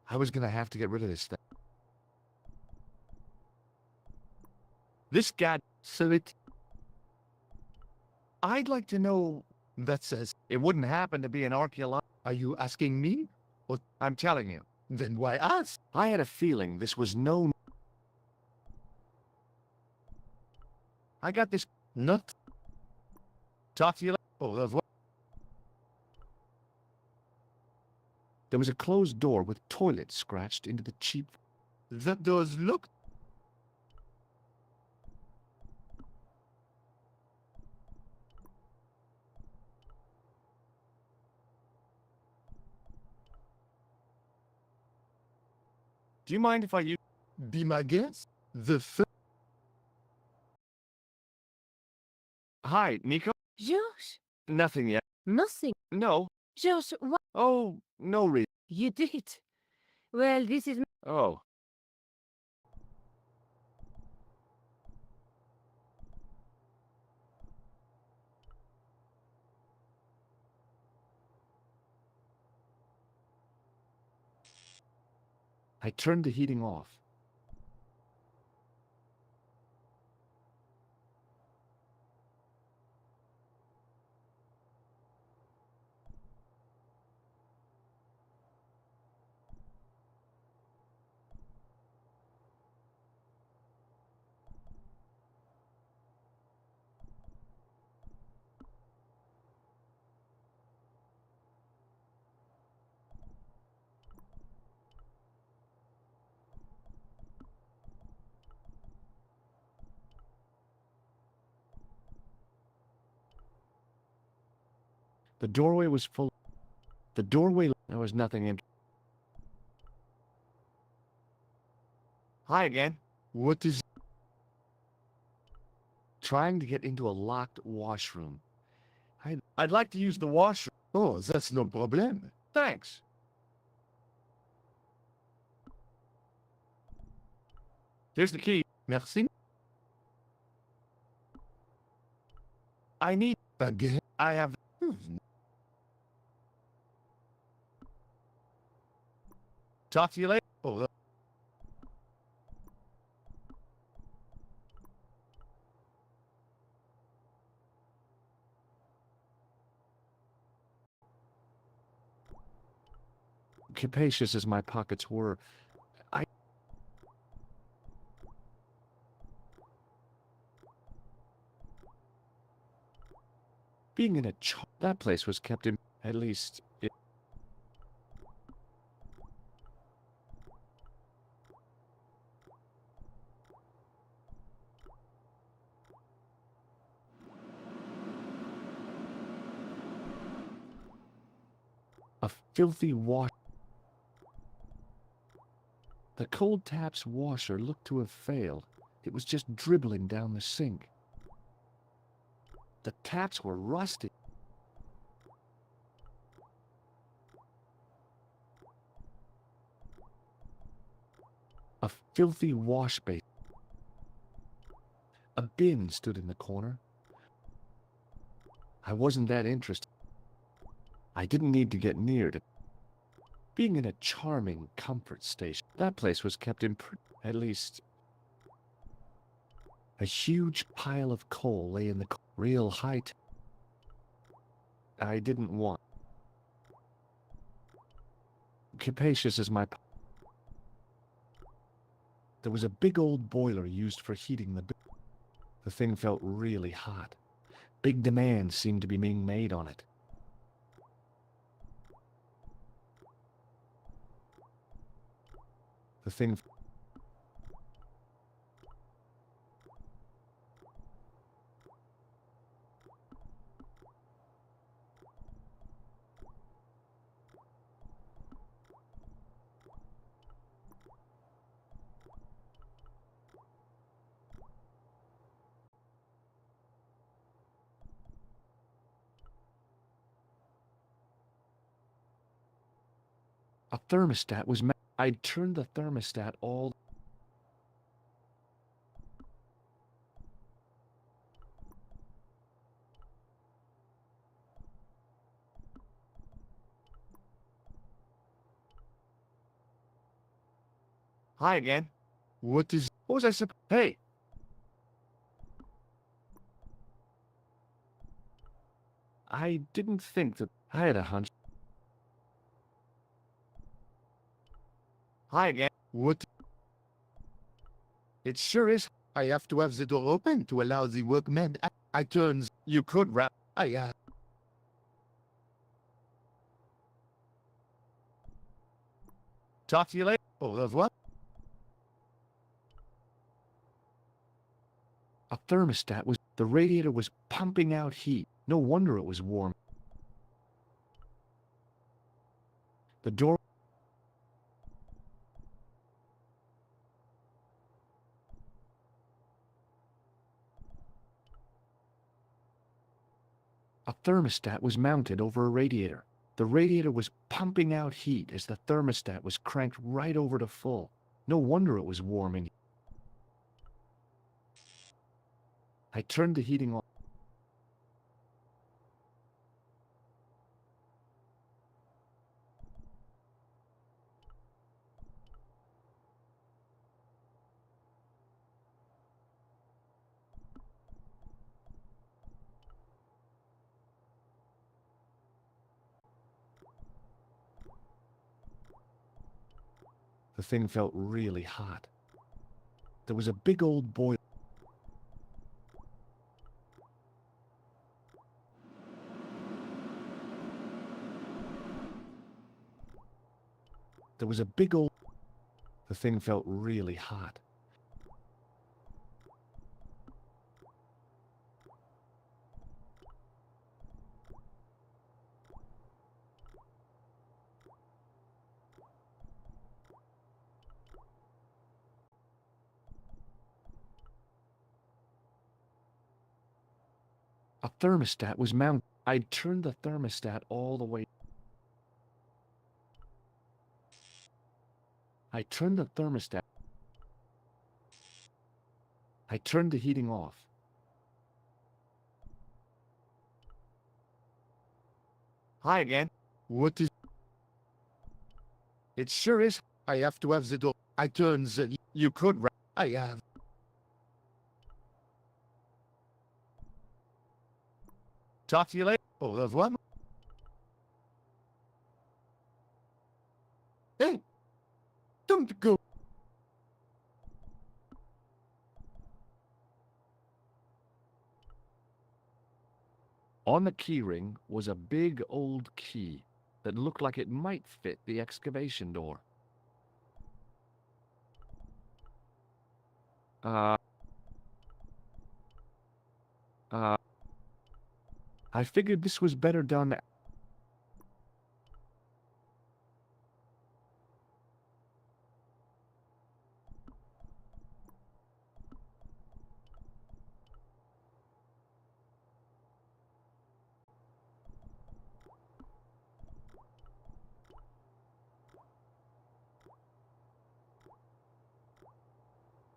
I was gonna have to get rid of this thing. This guy... So it... I'd like to know... That says... It wouldn't happen to be an archaeologist. Are you asking me? Or I'm telling you. then why ask? I had a feeling this was no... I got this... Not... Talk to you later. Au revoir. There was a closed door with toilet scratched into the cheap... That door's locked. Do you mind if I use... Be my guest. The Hi, Nico? George? Nothing yet. Nothing. No. George, what? Oh, no reason. You did it. Well, this is... Oh. I turned the heating off. The doorway was full. The doorway... There was nothing in... Hi again. What is... Trying to get into a locked washroom. I'd like to use the washroom. Oh, that's no problem. Thanks. Here's the key. Merci. I need... Again? I have... Talk to you later. Oh, Capacious as my pockets were, I... Being in a that place was kept in... At least, a filthy wash... The cold tap's washer looked to have failed. It was just dribbling down the sink. The taps were rusty. A filthy wash basin. A bin stood in the corner. I wasn't that interested. I didn't need to get near to... Being in a charming comfort station, that place was kept in... At least... A huge pile of coal lay in the real height. I didn't want... Capacious as my... There was a big old boiler used for heating the... The thing felt really hot. Big demands seemed to be being made on it. The thing... A thermostat was... I'd turned the thermostat all... Hi again. What was I supposed... Hey! I didn't think that... I had a hunch. Hi again. What? It sure is... I have to have the door open to allow the workmen. I turns. You could wrap... I Talk to you later. Au revoir. A thermostat was... The radiator was pumping out heat. No wonder it was warm. The door... A thermostat was mounted over a radiator. The radiator was pumping out heat as the thermostat was cranked right over to full. No wonder it was warm in... I turned the heating on. The thing felt really hot. There was a big old boiler. There was a big old... The thing felt really hot. A thermostat was mounted. I'd turned the thermostat all the way. I turned the thermostat. I turned the heating off. Hi again. What is? It sure is. I have to have the door. I turns. You could... I have. Talk to you later. Au revoir. Hey, don't go. On the keyring was a big old key that looked like it might fit the excavation door. Uh, I figured this was better done.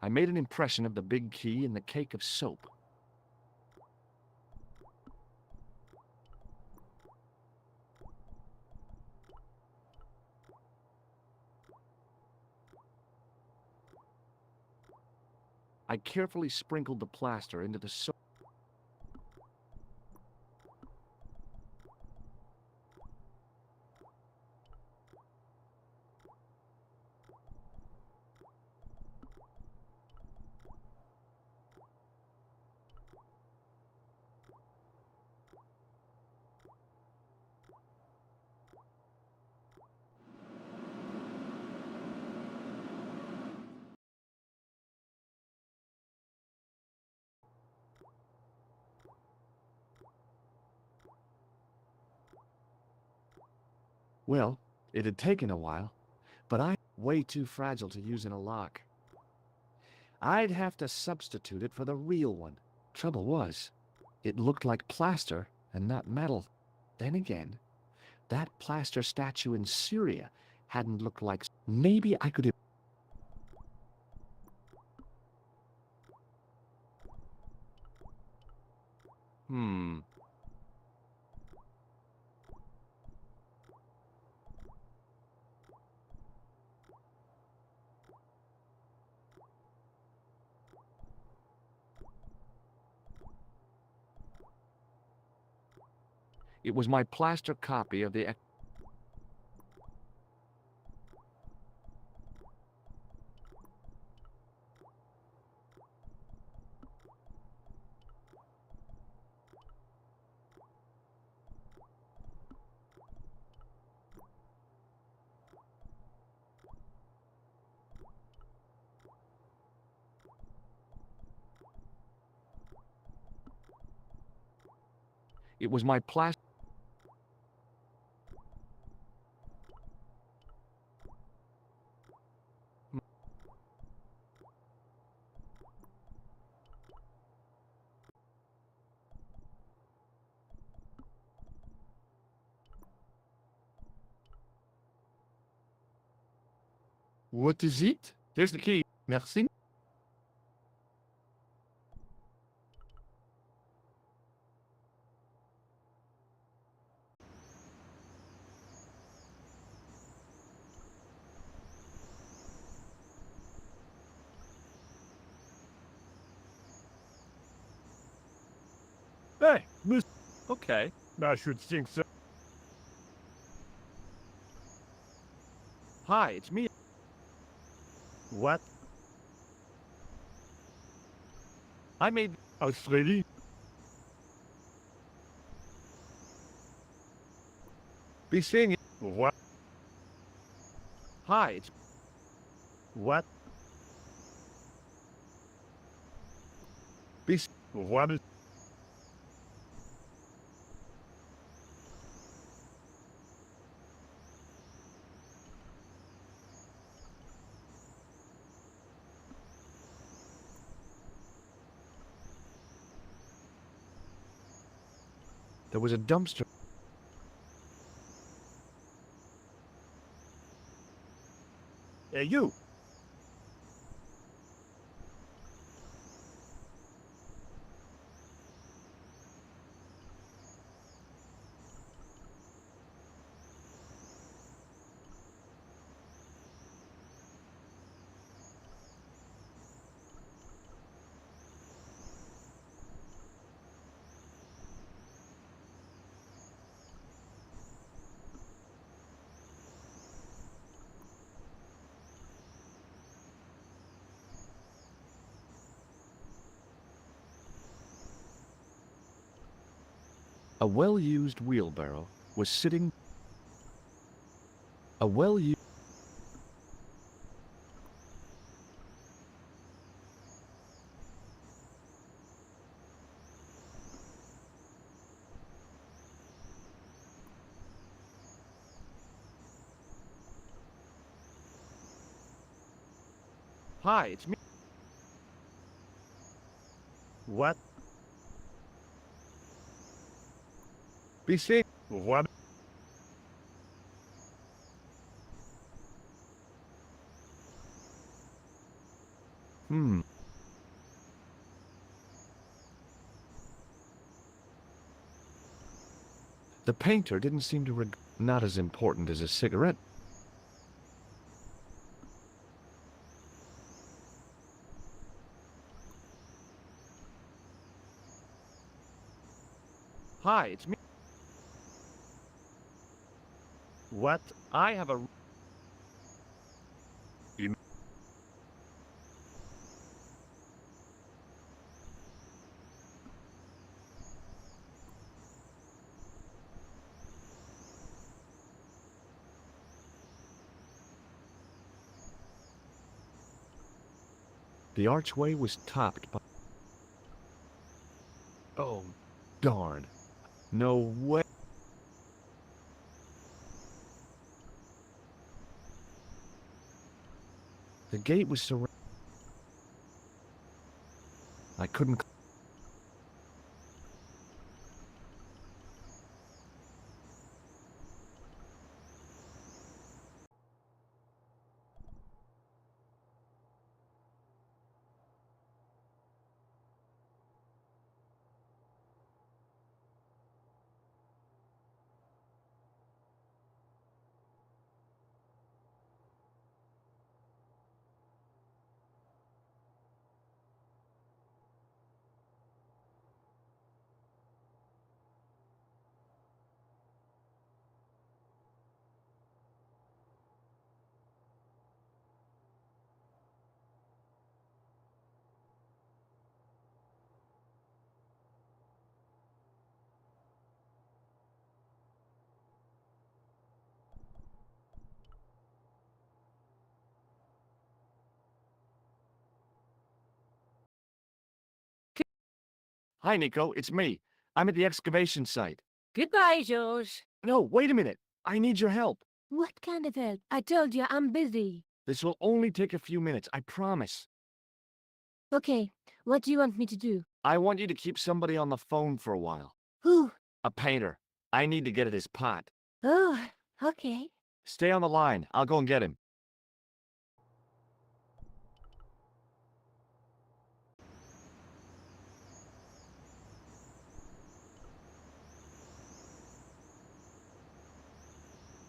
I made an impression of the big key in the cake of soap. I carefully sprinkled the plaster into the soap. Well, it had taken a while, but I'm way too fragile to use in a lock. I'd have to substitute it for the real one. Trouble was, it looked like plaster and not metal. Then again, that plaster statue in Syria hadn't looked like... Maybe I could... Hmm. It was my plaster copy of the... It was my plaster... What is it? Here's the key. Merci. Hey, Miss. Okay, I should think so. Hi, it's me. What? I made... Australie? Be seeing you. What? Hi, it's... What? Be... What is... There was a dumpster. Hey, you! A well-used wheelbarrow was sitting... A well-used... Hi, it's me. What? Be seeing. What? Hmm. The painter didn't seem to not as important as a cigarette. Hi, it's me. What? I have a... The archway was topped by... Oh, darn. No way. The gate was surrounded. I couldn't... Hi, Nico. It's me. I'm at the excavation site. Goodbye, George. No, wait a minute. I need your help. What kind of help? I told you I'm busy. This will only take a few minutes, I promise. Okay, what do you want me to do? I want you to keep somebody on the phone for a while. Who? A painter. I need to get at his pot. Oh, okay. Stay on the line. I'll go and get him.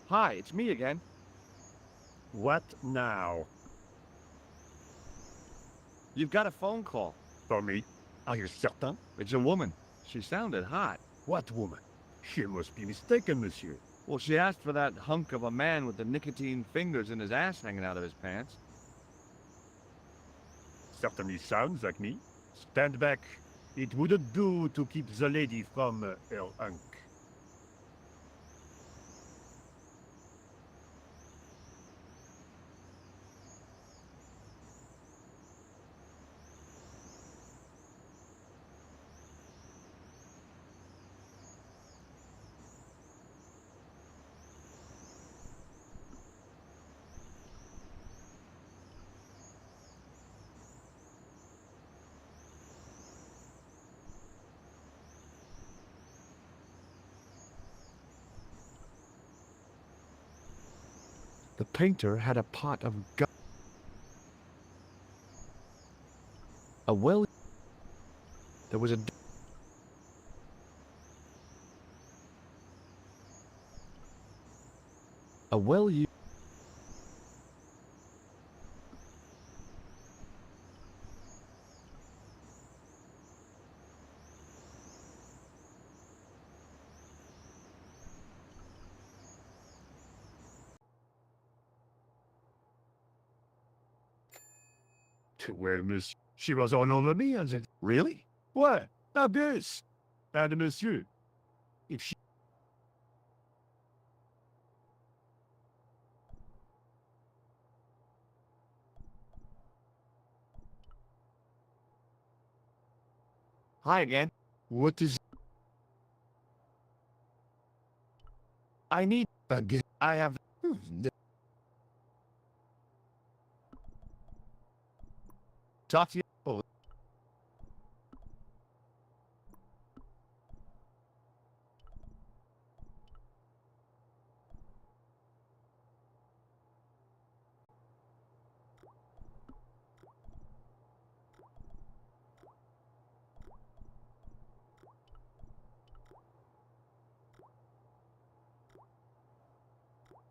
Hi, it's me again. What now? You've got a phone call. For me? Are you certain? It's a woman. She sounded hot. What woman? You must be mistaken, monsieur. Well, she asked for that hunk of a man with the nicotine fingers and his ass hanging out of his pants. Certainly sounds like me. Stand back. It wouldn't do to keep the lady from her hunk. The painter had a pot of gu- A well... There was a... A well-used... Well, monsieur, she was all over me, and it... Really? Ouais, abyss! And monsieur, Hi again. What is I need... again? I have... Talk to you... Oh.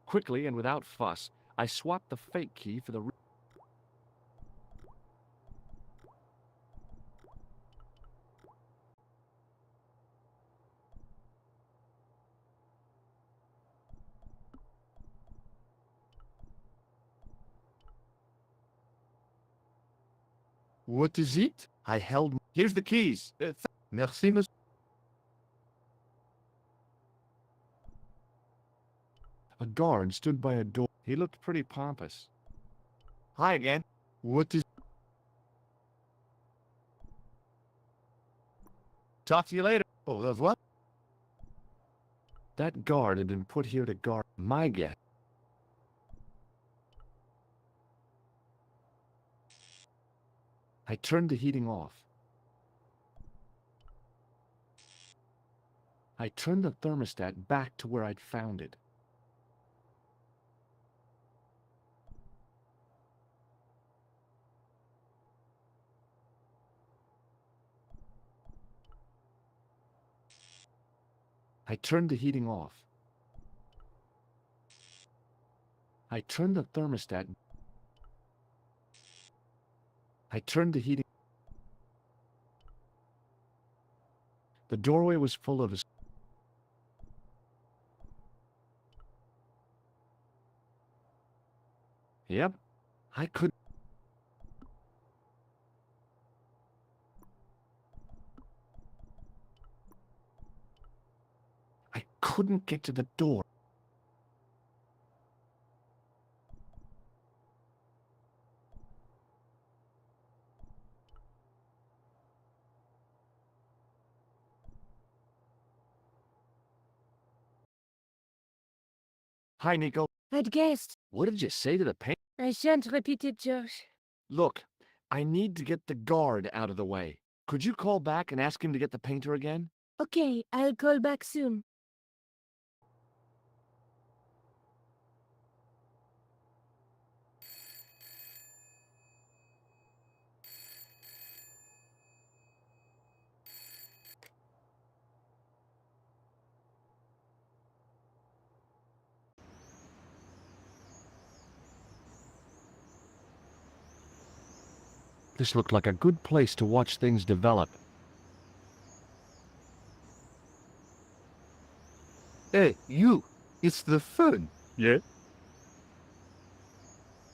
Quickly and without fuss, I swapped the fake key for the... What is it? I held... Here's the keys. Merci, monsieur. A guard stood by a door. He looked pretty pompous. Hi again. What is... Talk to you later. Au revoir. That guard had been put here to guard my guest. I turned the heating off. I turned the thermostat back to where I'd found it. I turned the heating off. I turned the thermostat. I turned the heating. The doorway was full of... Yep, I could... I couldn't get to the door. Hi, Nico. I'd guessed. What did you say to the paint? I shan't repeat it, Josh. Look, I need to get the guard out of the way. Could you call back and ask him to get the painter again? Okay, I'll call back soon. This looked like a good place to watch things develop. Hey, you! It's the fun. Yeah?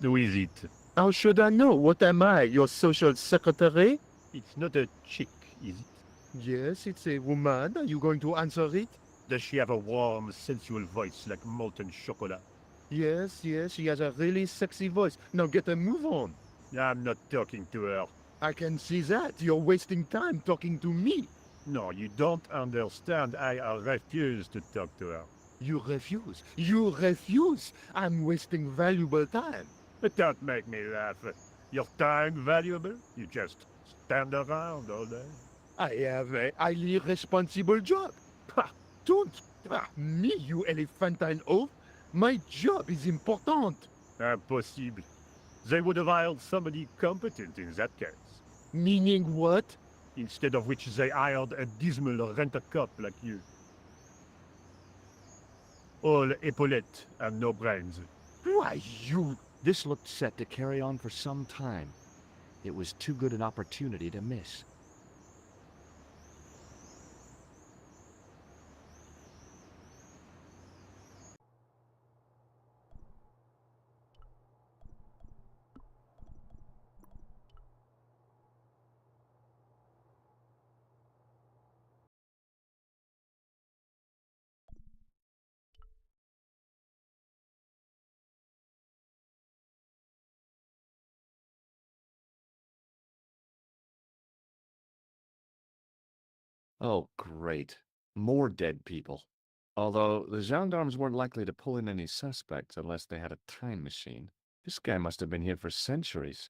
Who is it? How should I know? What am I, your social secretary? It's not a chick, is it? Yes, it's a woman. Are you going to answer it? Does she have a warm, sensual voice like molten chocolate? Yes, yes, she has a really sexy voice. Now get a move on. I'm not talking to her. I can see that. You're wasting time talking to me. No, you don't understand. I refuse to talk to her. You refuse. You refuse. I'm wasting valuable time. But don't make me laugh. Your time valuable? You just stand around all day. I have a highly responsible job. Ha! Don't. Me, you elephantine oaf. My job is important. Impossible. They would have hired somebody competent in that case. Meaning what? Instead of which they hired a dismal rent-a-cop like you. All epaulettes and no brains. Why, you... This looked set to carry on for some time. It was too good an opportunity to miss. Oh, great. More dead people. Although the gendarmes weren't likely to pull in any suspects unless they had a time machine. This guy must have been here for centuries.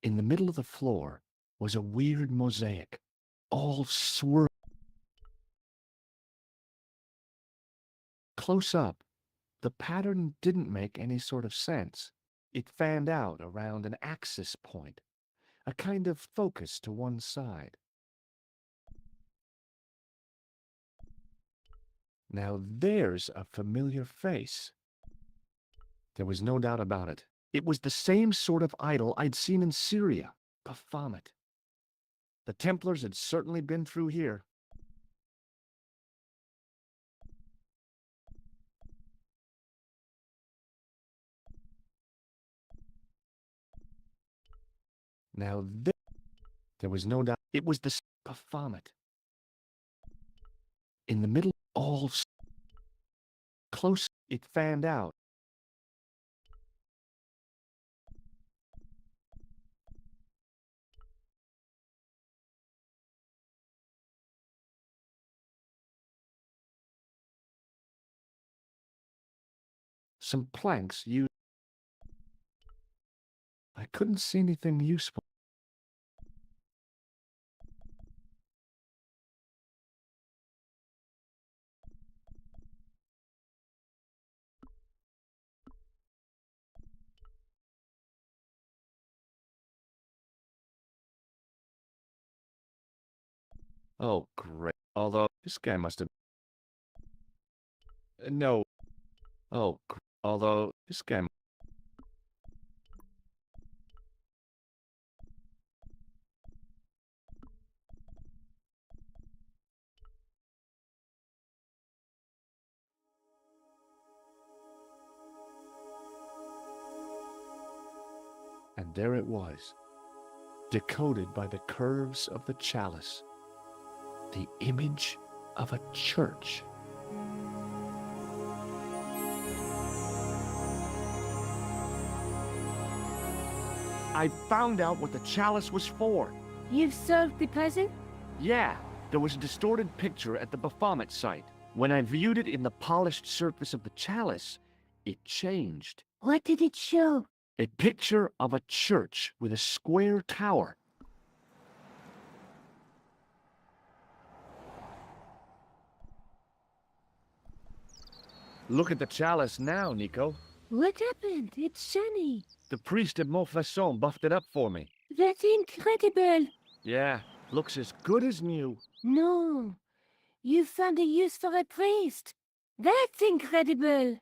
In the middle of the floor was a weird mosaic, all swirl. Close up, the pattern didn't make any sort of sense. It fanned out around an axis point, a kind of focus to one side. Now there's a familiar face. There was no doubt about it. It was the same sort of idol I'd seen in Syria, Baphomet. The Templars had certainly been through here. Now there was no doubt. It was the Baphomet. In the middle, all close, it fanned out. Some planks used. I couldn't see anything useful. Oh, great. Although, this guy must have... No. Oh, although, this guy... And there it was, decoded by the curves of the chalice. The image of a church. I found out what the chalice was for. You've solved the puzzle? Yeah, there was a distorted picture at the Baphomet site. When I viewed it in the polished surface of the chalice, it changed. What did it show? A picture of a church with a square tower. Look at the chalice now, Nico. What happened? It's shiny. The priest at Montfaucon buffed it up for me. That's incredible. Yeah, looks as good as new. No, you found a use for a priest. That's incredible.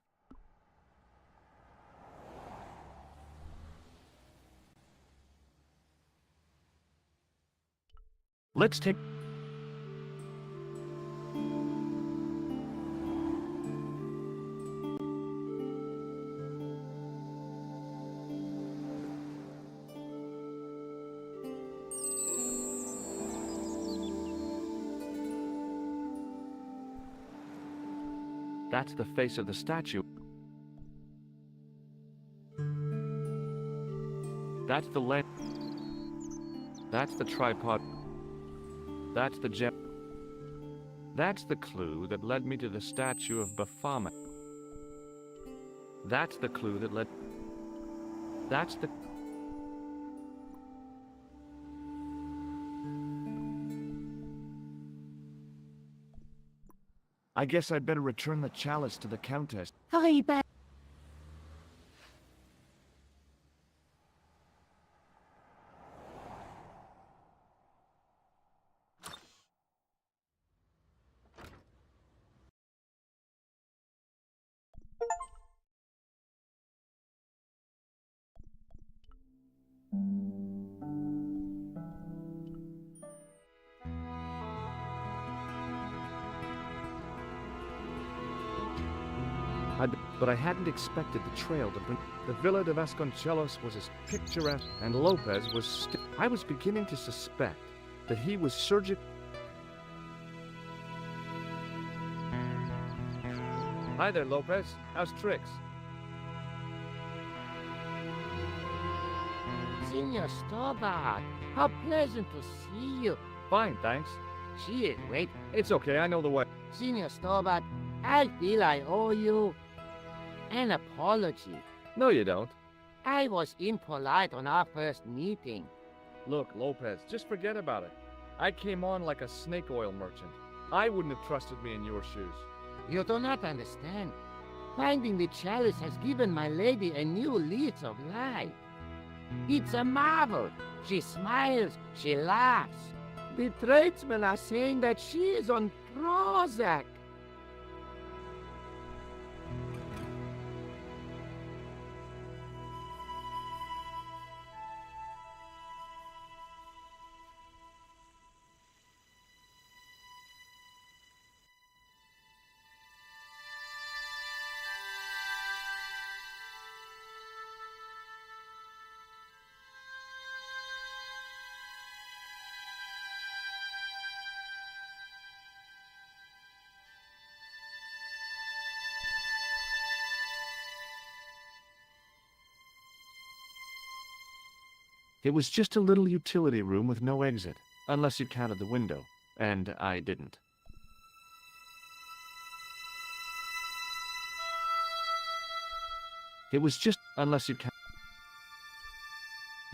Let's take... That's the face of the statue. That's the lens. That's the tripod. That's the gem. That's the clue that led me to the statue of Baphomet. That's the clue that led... That's the... I guess I'd better return the chalice to the Countess. Hurry back. But I hadn't expected the trail to bring... The Villa de Vasconcelos was as picturesque, and Lopez was I was beginning to suspect that he was surgical... Hi there, Lopez. How's tricks? Senor Stobart, how pleasant to see you. Fine, thanks. Shit, wait. It's okay, I know the way. Senior Stobart, I feel I owe you an apology. No, you don't. I was impolite on our first meeting. Look, Lopez, just forget about it. I came on like a snake oil merchant. I wouldn't have trusted me in your shoes. You do not understand. Finding the chalice has given my lady a new lease of life. It's a marvel. She smiles, she laughs. The tradesmen are saying that she is on Prozac. It was just a little utility room with no exit, unless you counted the window, and I didn't. It was just, unless you count.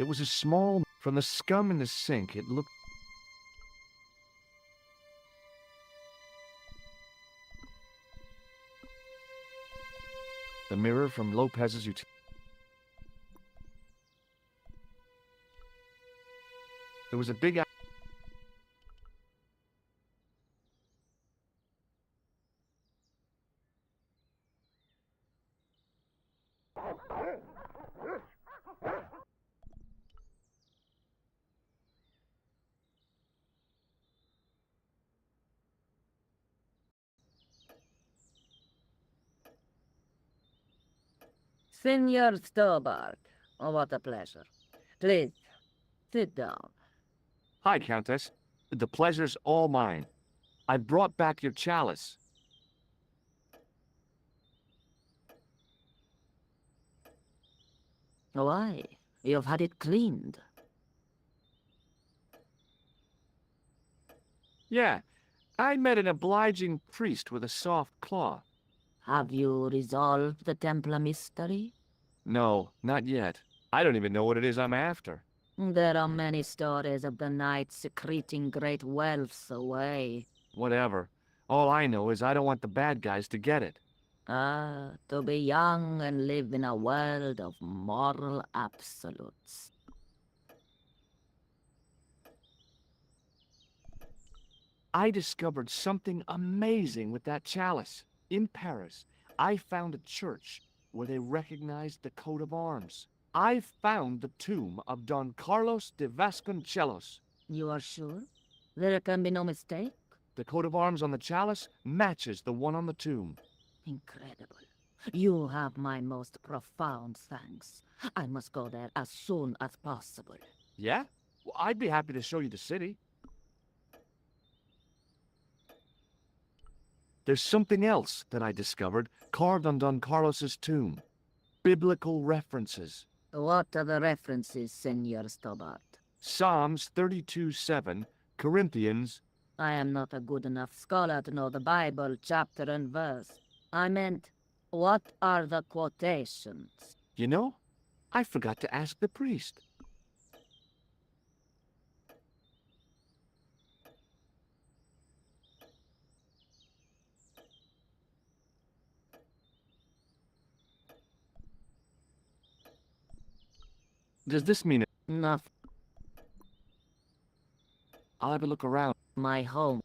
It was a small, from the scum in the sink, it looked. The mirror from Lopez's utility. There was a big. Senor Stobart, oh, what a pleasure. Please, sit down. Hi, Countess. The pleasure's all mine. I brought back your chalice. Why? You've had it cleaned. Yeah, I met an obliging priest with a soft claw. Have you resolved the Templar mystery? No, not yet. I don't even know what it is I'm after. There are many stories of the knight secreting great wealths away. Whatever. All I know is I don't want the bad guys to get it. Ah, to be young and live in a world of moral absolutes. I discovered something amazing with that chalice. In Paris, I found a church where they recognized the coat of arms. I found the tomb of Don Carlos de Vasconcelos. You are sure? There can be no mistake? The coat of arms on the chalice matches the one on the tomb. Incredible. You have my most profound thanks. I must go there as soon as possible. Yeah? Well, I'd be happy to show you the city. There's something else that I discovered carved on Don Carlos's tomb. Biblical references. What are the references, Senor Stobart? Psalms 32:7, Corinthians. I am not a good enough scholar to know the Bible chapter and verse. I meant, what are the quotations? You know, I forgot to ask the priest. Does this mean it? Nothing. I'll have a look around. My home.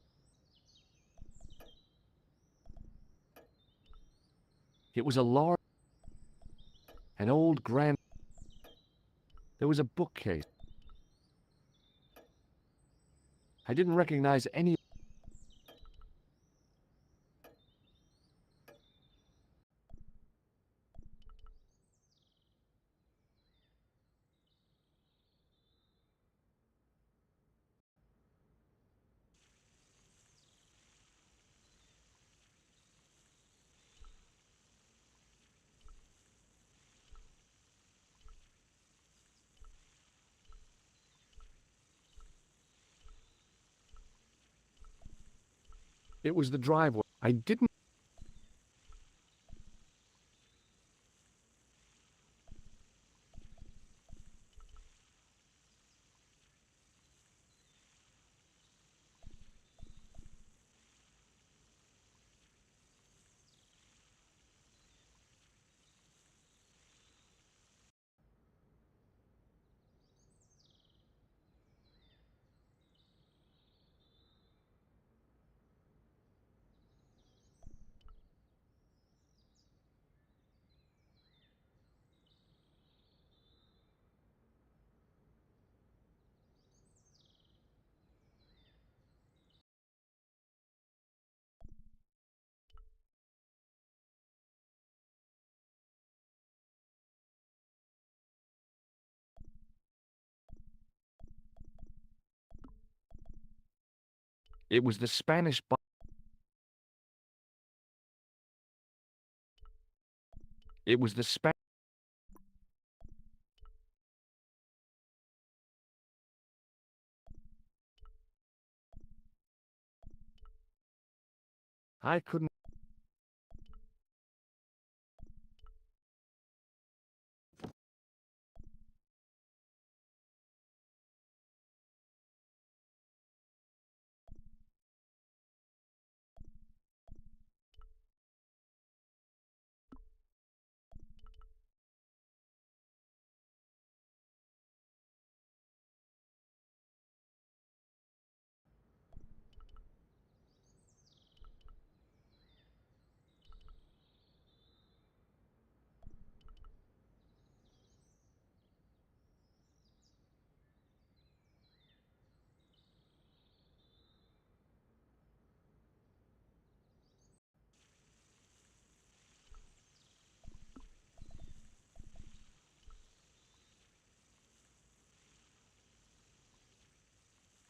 It was a large, an old grand. There was a bookcase. I didn't recognize any. It was the driveway. I didn't. It was the Spanish. It was the Spanish. I couldn't.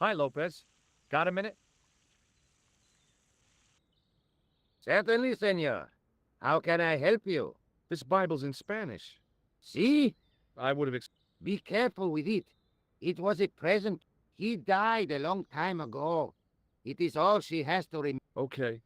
Hi, Lopez. Got a minute? Certainly, senor. How can I help you? This Bible's in Spanish. See? I would have Be careful with it. It was a present. He died a long time ago. It is all she has to remember. Okay.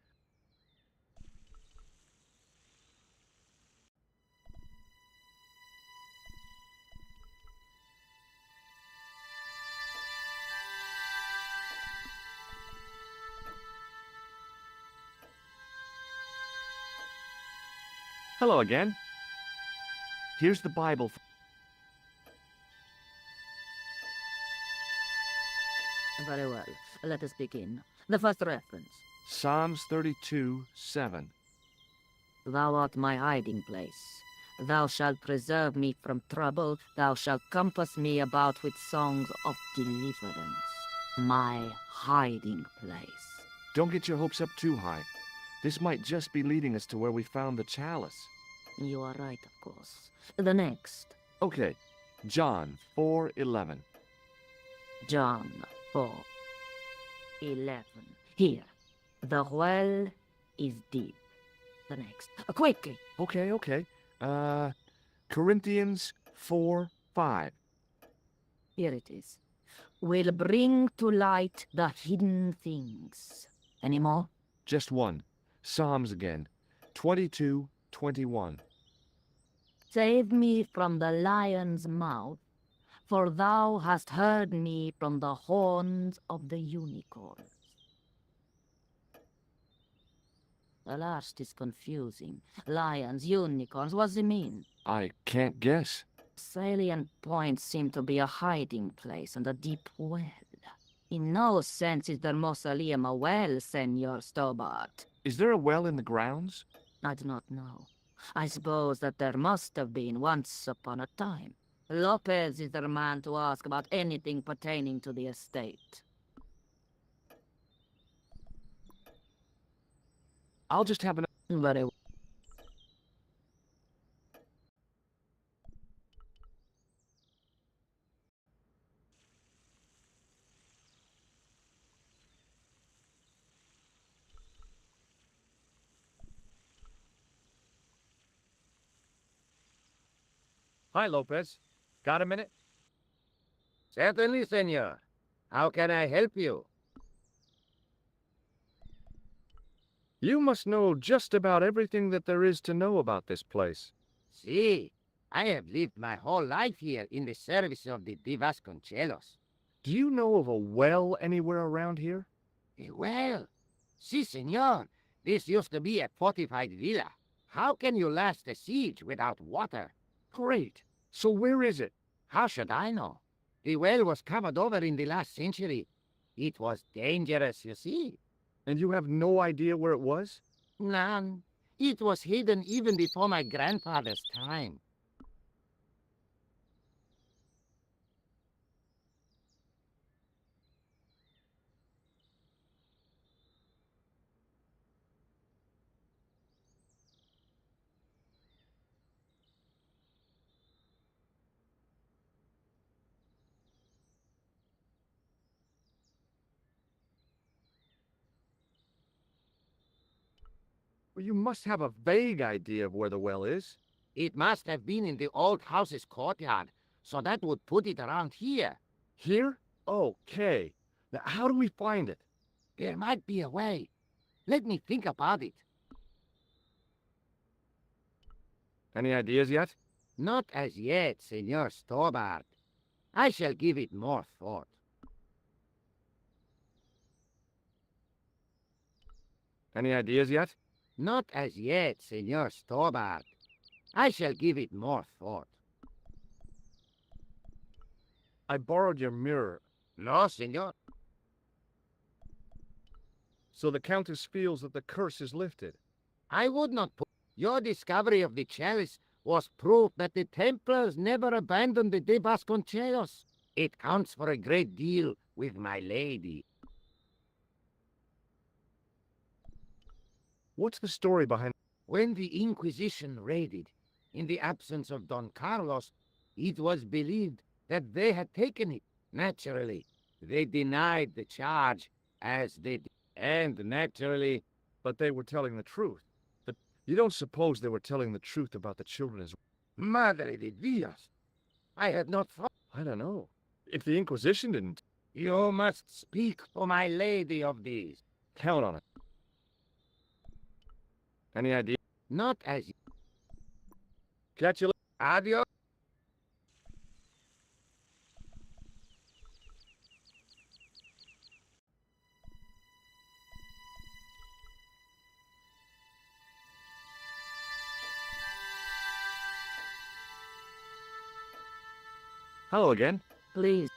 Hello again. Here's the Bible. Very well. Let us begin. The first reference. Psalms 32:7. Thou art my hiding place. Thou shalt preserve me from trouble. Thou shalt compass me about with songs of deliverance. My hiding place. Don't get your hopes up too high. This might just be leading us to where we found the chalice. You are right, of course. The next. Okay, John 4:11. John 4:11. Here. The well is deep. The next. Quickly. Okay. Corinthians 4:5. Here it is. Will bring to light the hidden things. Any more? Just one. Psalms again. 22:21. Save me from the lion's mouth, for thou hast heard me from the horns of the unicorns. The last is confusing. Lions, unicorns, what does it mean? I can't guess. Salient points seem to be a hiding place and a deep well. In no sense is their mausoleum a well, Senor Stobart. Is there a well in the grounds? I do not know. I suppose that there must have been once upon a time. Lopez is the man to ask about anything pertaining to the estate. I'll just have an... Very well. Hi, Lopez. Got a minute? Certainly, senor. How can I help you? You must know just about everything that there is to know about this place. See, I have lived my whole life here in the service of the Vasconcelos. Do you know of a well anywhere around here? Well, si, senor. This used to be a fortified villa. How can you last a siege without water? Great. So where is it? How should I know? The well was covered over in the last century. It was dangerous, you see. And you have no idea where it was? None. It was hidden even before my grandfather's time. Well, you must have a vague idea of where the well is. It must have been in the old house's courtyard, so that would put it around here. Here? Okay. Now, how do we find it? There might be a way. Let me think about it. Any ideas yet? Not as yet, Senor Stobart. I shall give it more thought. Any ideas yet? Not as yet, Senor Stobart. I shall give it more thought. I borrowed your mirror, No, senor. so the Countess feels that the curse is lifted. I would not put... Your discovery of the chalice was proof that the Templars never abandoned the de Vasconcelos. It counts for a great deal with my lady. What's the story behind... When the Inquisition raided, in the absence of Don Carlos, it was believed that they had taken it. Naturally, they denied the charge, as they did. And naturally, But they were telling the truth. But you don't suppose they were telling the truth about the children as... Madre de Dios, I had not thought. I don't know. If the Inquisition didn't... You must speak to my lady of this. Count on it. Any idea? Not as... Catch you later. Adios. Hello again. Please,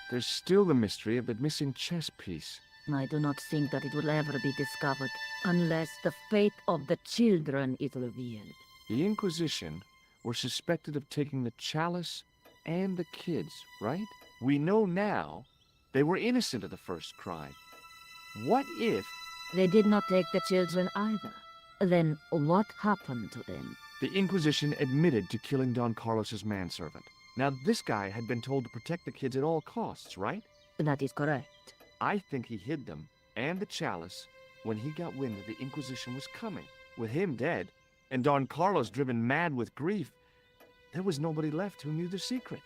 There's still the mystery of the missing chess piece. I do not think that it will ever be discovered unless the fate of the children is revealed. The Inquisition were suspected of taking the chalice and the kids, right? We know now they were innocent of the first crime. What if They did not take the children either. Then what happened to them? the Inquisition admitted to killing Don Carlos's manservant? Now, this guy had been told to protect the kids at all costs, right? That is correct. I think he hid them and the chalice when he got wind that the Inquisition was coming. With him dead, and Don Carlos driven mad with grief, there was nobody left who knew the secret.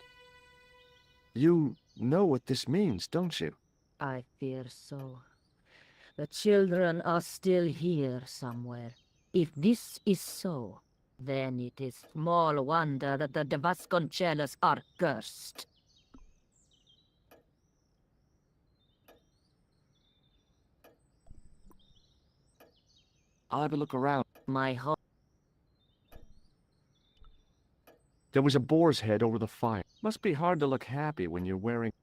You know what this means, don't you? I fear so. The children are still here somewhere. If this is so, then it is small wonder that the Vasconcelos are cursed. I'll have a look around. My home. There was a boar's head over the fire. Must be hard to look happy when you're wearing...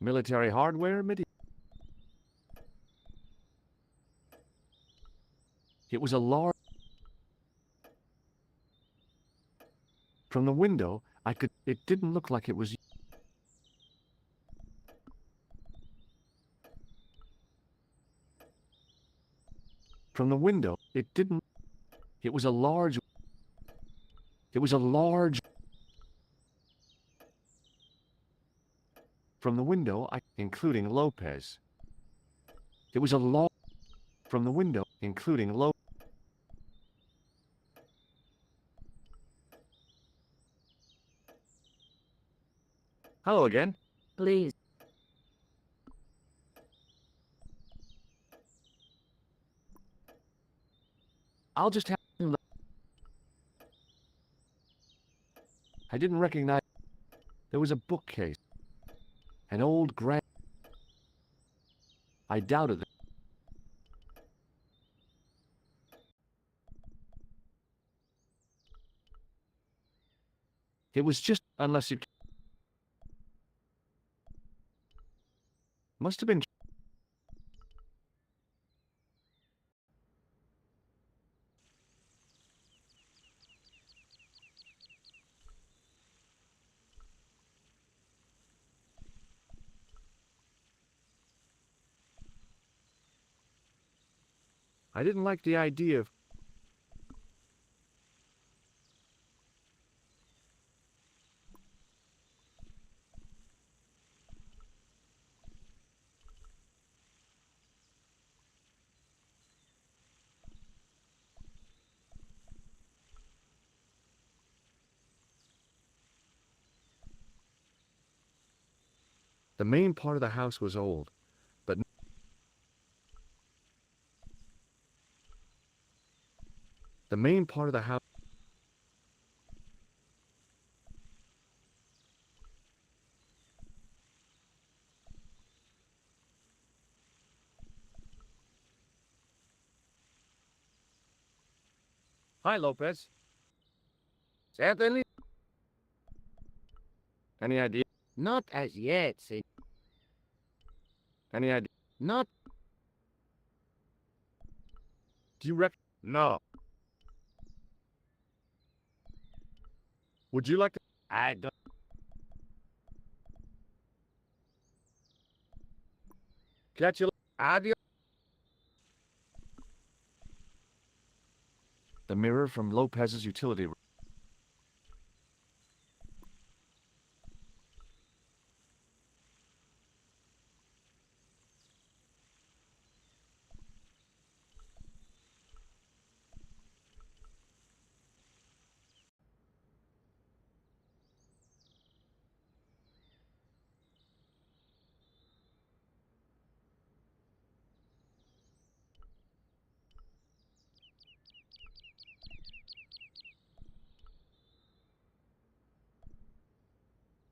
Military hardware, It was a large... From the window, I could... It didn't look like it was... From the window, it didn't... It was a large... It was a large... From the window, including Lopez. It was a large... From the window, including Lopez. Hello again. Please. I'll just have... I didn't recognize... There was a bookcase. An old grand... I doubted it. It was just... Unless you... Must have been... I didn't like the idea of... The main part of the house was old, but... The main part of the house... Hi, Lopez. Certainly Any idea? not as yet, Any idea? not... Do you reckon... No. Would you like to... I don't... Catch you... Adios. The mirror from Lopez's utility room.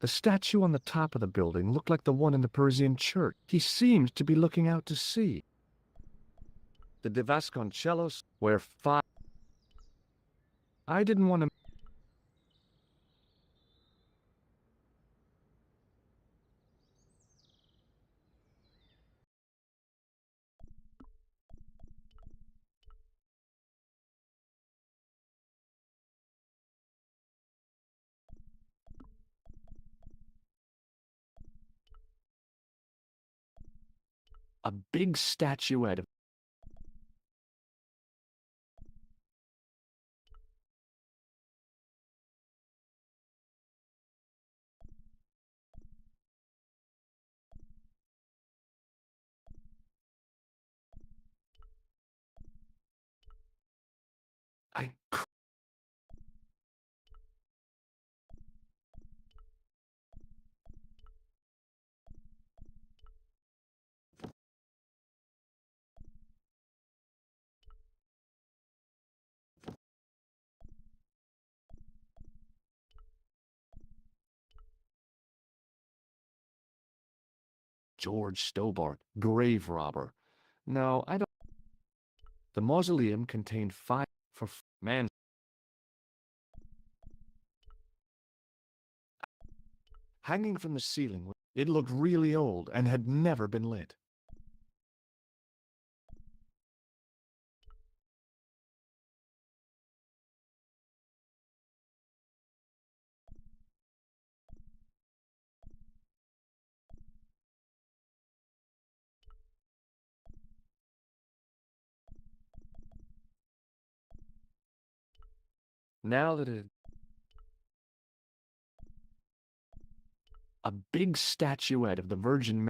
The statue on the top of the building looked like the one in the Parisian church. He seemed to be looking out to sea. The De Vasconcellos were five. I didn't want to... A big statuette of... I... George Stobart, grave robber. No, I don't... The mausoleum contained five... For... Man... Hanging from the ceiling... It looked really old and had never been lit. Now that it... A big statuette of the Virgin Mary.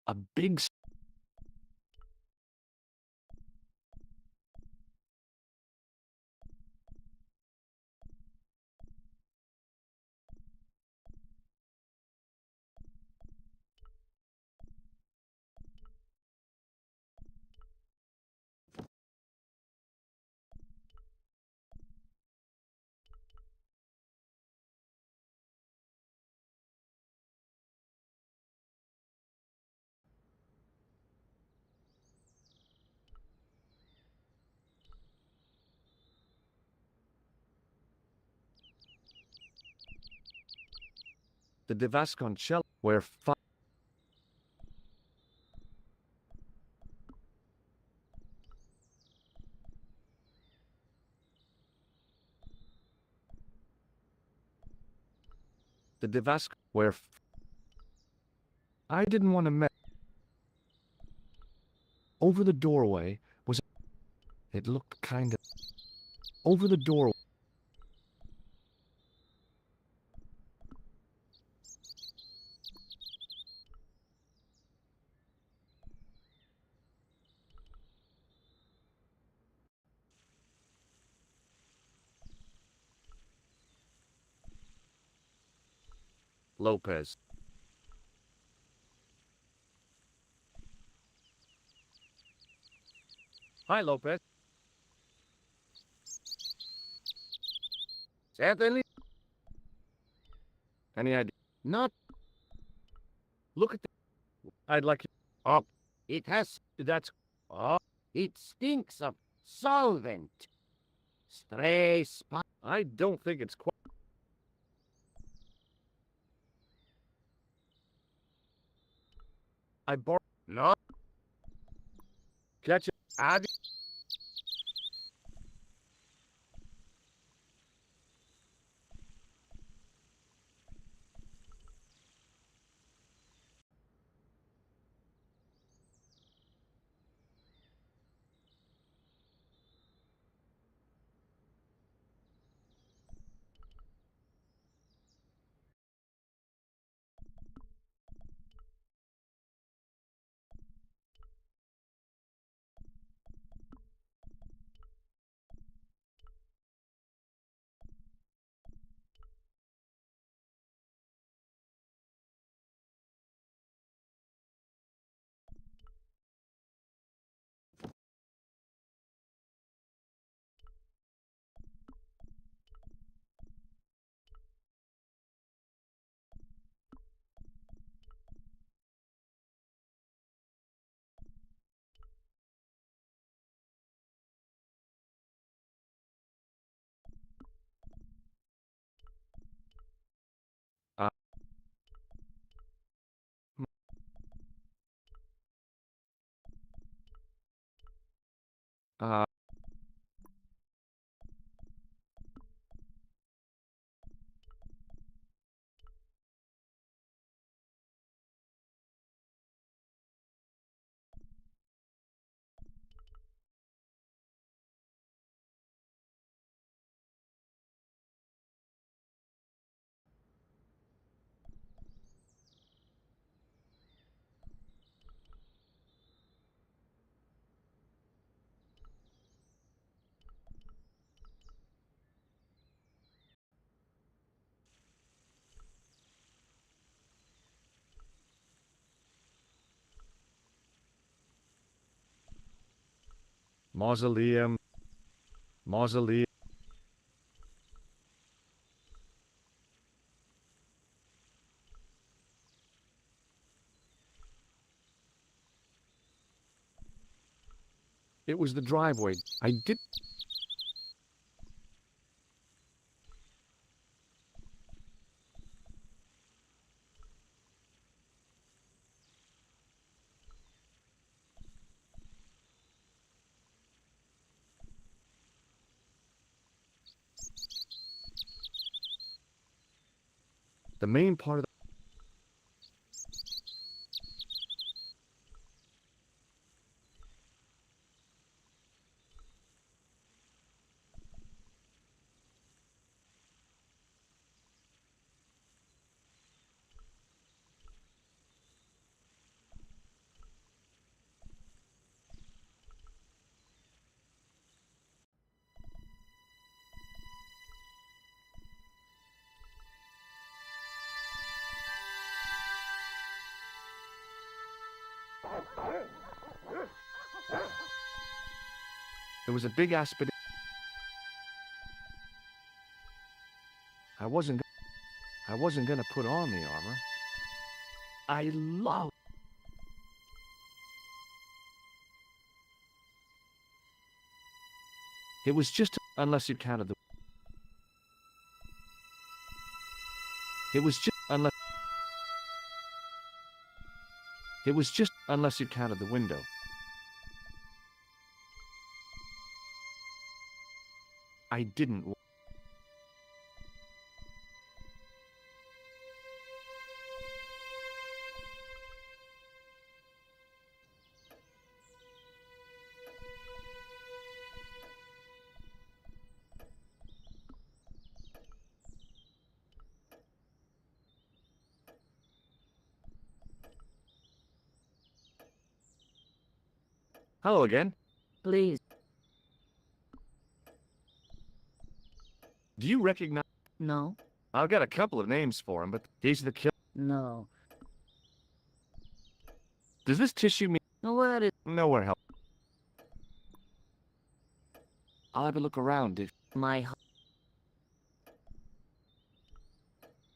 A big The Devasconcello, where the Devasc... where... I didn't want to mess. Over the doorway was... It looked kind of... Over the doorway. Lopez. Hi, Lopez. Certainly Any idea? not. Look at the... I'd like... Oh, it has. That's... Oh, It stinks of solvent. Stray spot. I don't think it's quite... I borrowed... No. Catch it. Add. Uh, uh, Mausoleum. Mausoleum. It was the driveway. I did. The main part of there was a big aspid. I wasn't gonna put on the armor. I love. It was just unless you counted the. It was just unless. It was just unless you counted the window. I didn't. Hello again. Please, Do you recognize? no, I've got a couple of names for him, but he's the killer. no. Does this tissue mean Where is nowhere help? I'll have a look around. my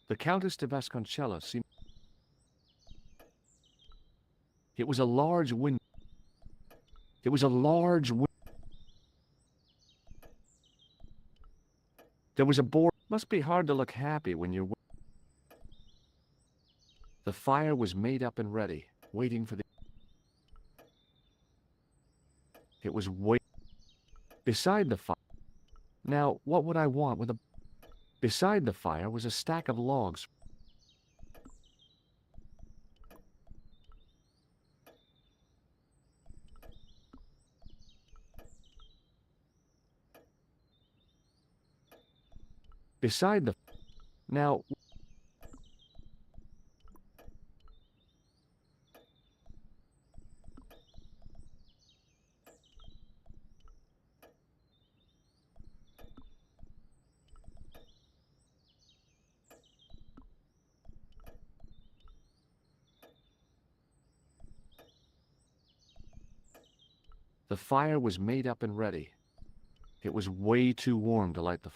The Countess de Vasconcellos seemed. It was a large window. It was a large window. There was a board. Must be hard to look happy when you're. The fire was made up and ready, waiting for the. It was beside the fire. Now, what would I want with a. Beside the fire was a stack of logs. Beside the. Now. The fire was made up and ready. It was way too warm to light the.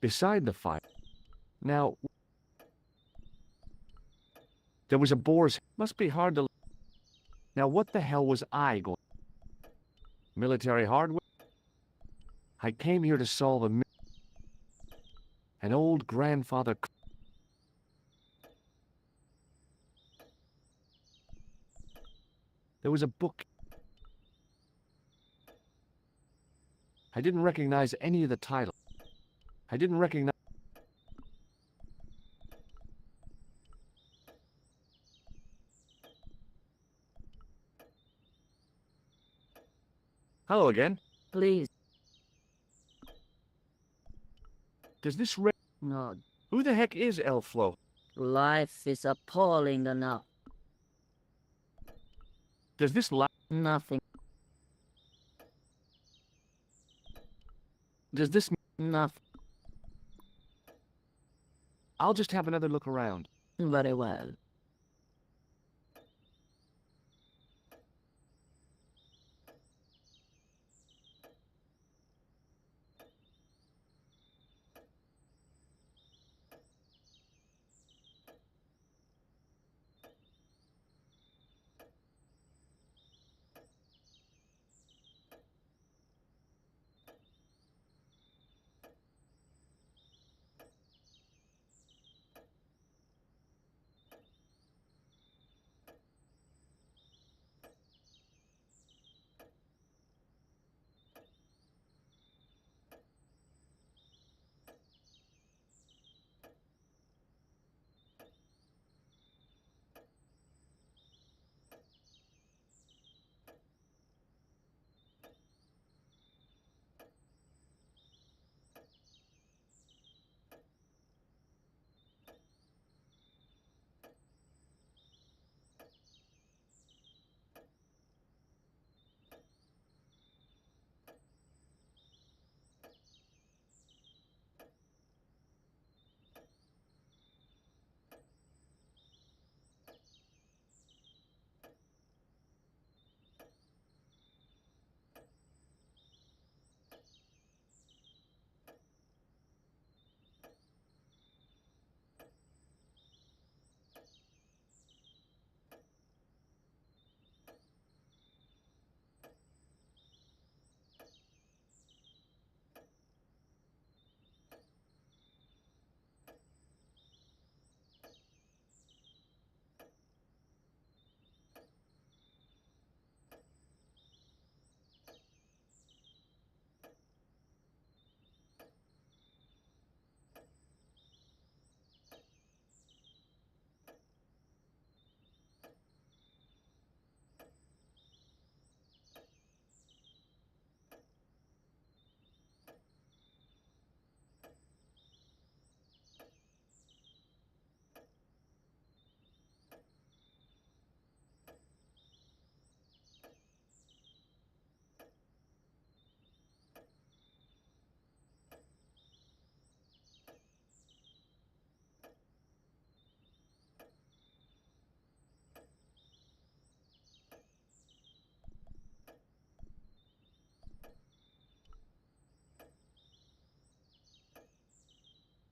Beside the fire. Now. There was a boar's. Must be hard to. Now, what the hell was I going? Military hardware? I came here to solve an old grandfather. There was a book. I didn't recognize any of the title. I didn't recognize. Hello again. please, Does this no. Who the heck is Elflo? Life is appalling enough. Does this Nothing, Does this nothing. I'll just have another look around. Very well.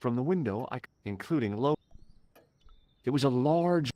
From the window, including low. It was a large.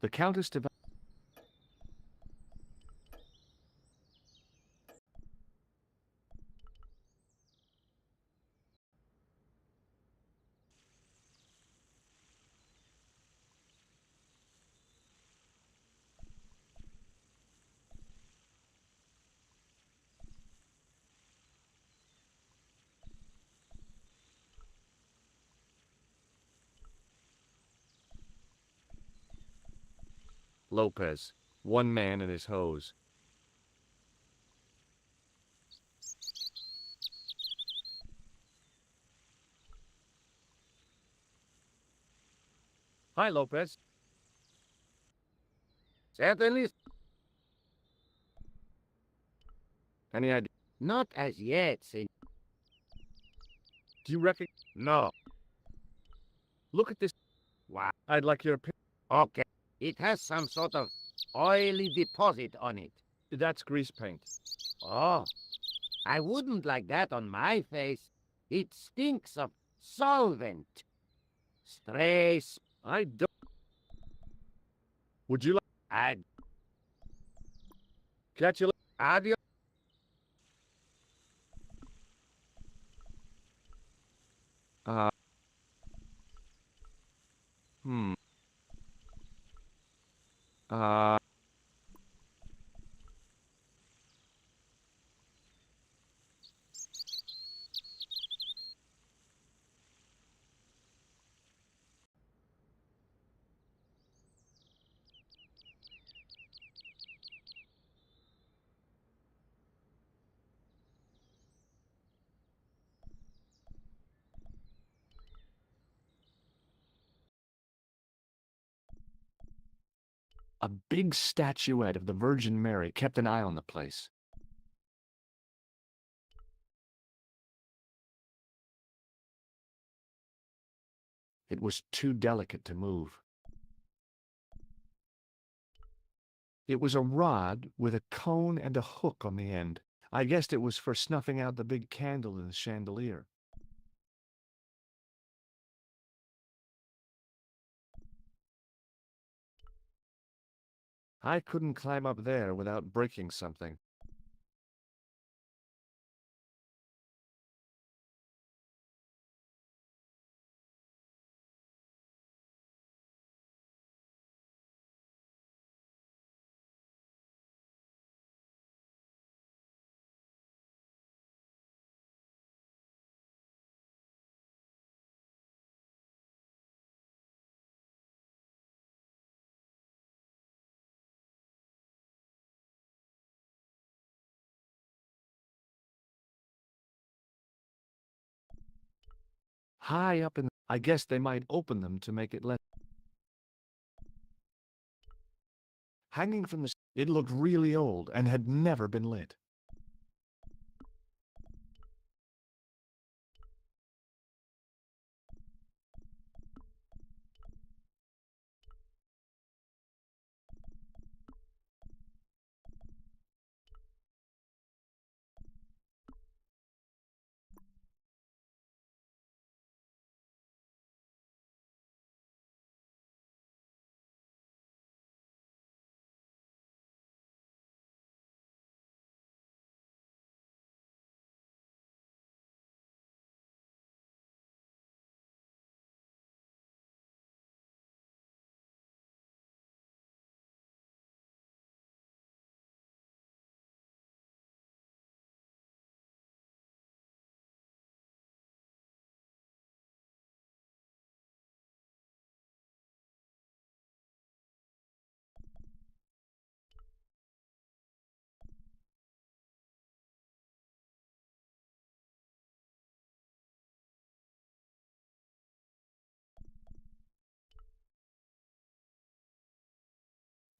The Countess de. Lopez, one man and his hose. Hi, Lopez. Certainly Any idea? not as yet, senor. Do you reckon? No. Look at this. Wow. I'd like your opinion. Okay. It has some sort of oily deposit on it. That's grease paint. Oh, I wouldn't like that on my face. It stinks of solvent. Strays. I don't. Would you like? Ad. Catch you later. Adios. Uh. Hmm. Uh. A big statuette of the Virgin Mary kept an eye on the place. It was too delicate to move. It was a rod with a cone and a hook on the end. I guessed it was for snuffing out the big candle in the chandelier. I couldn't climb up there without breaking something. High up in, I guess they might open them to make it less. Hanging from the, it looked really old and had never been lit.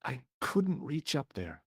I couldn't reach up there.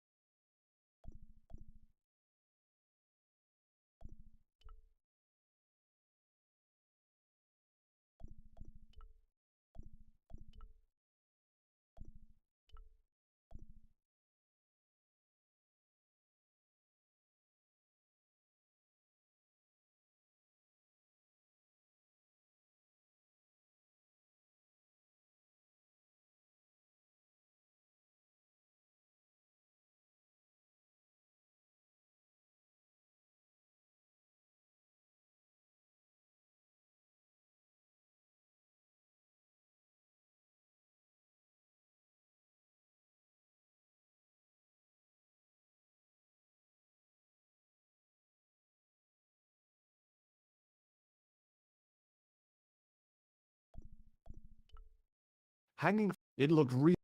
Hanging, it looked real.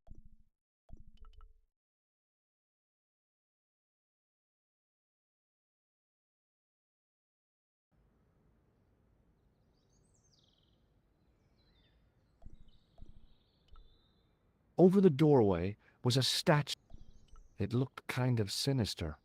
Over the doorway was a statue. It looked kind of sinister.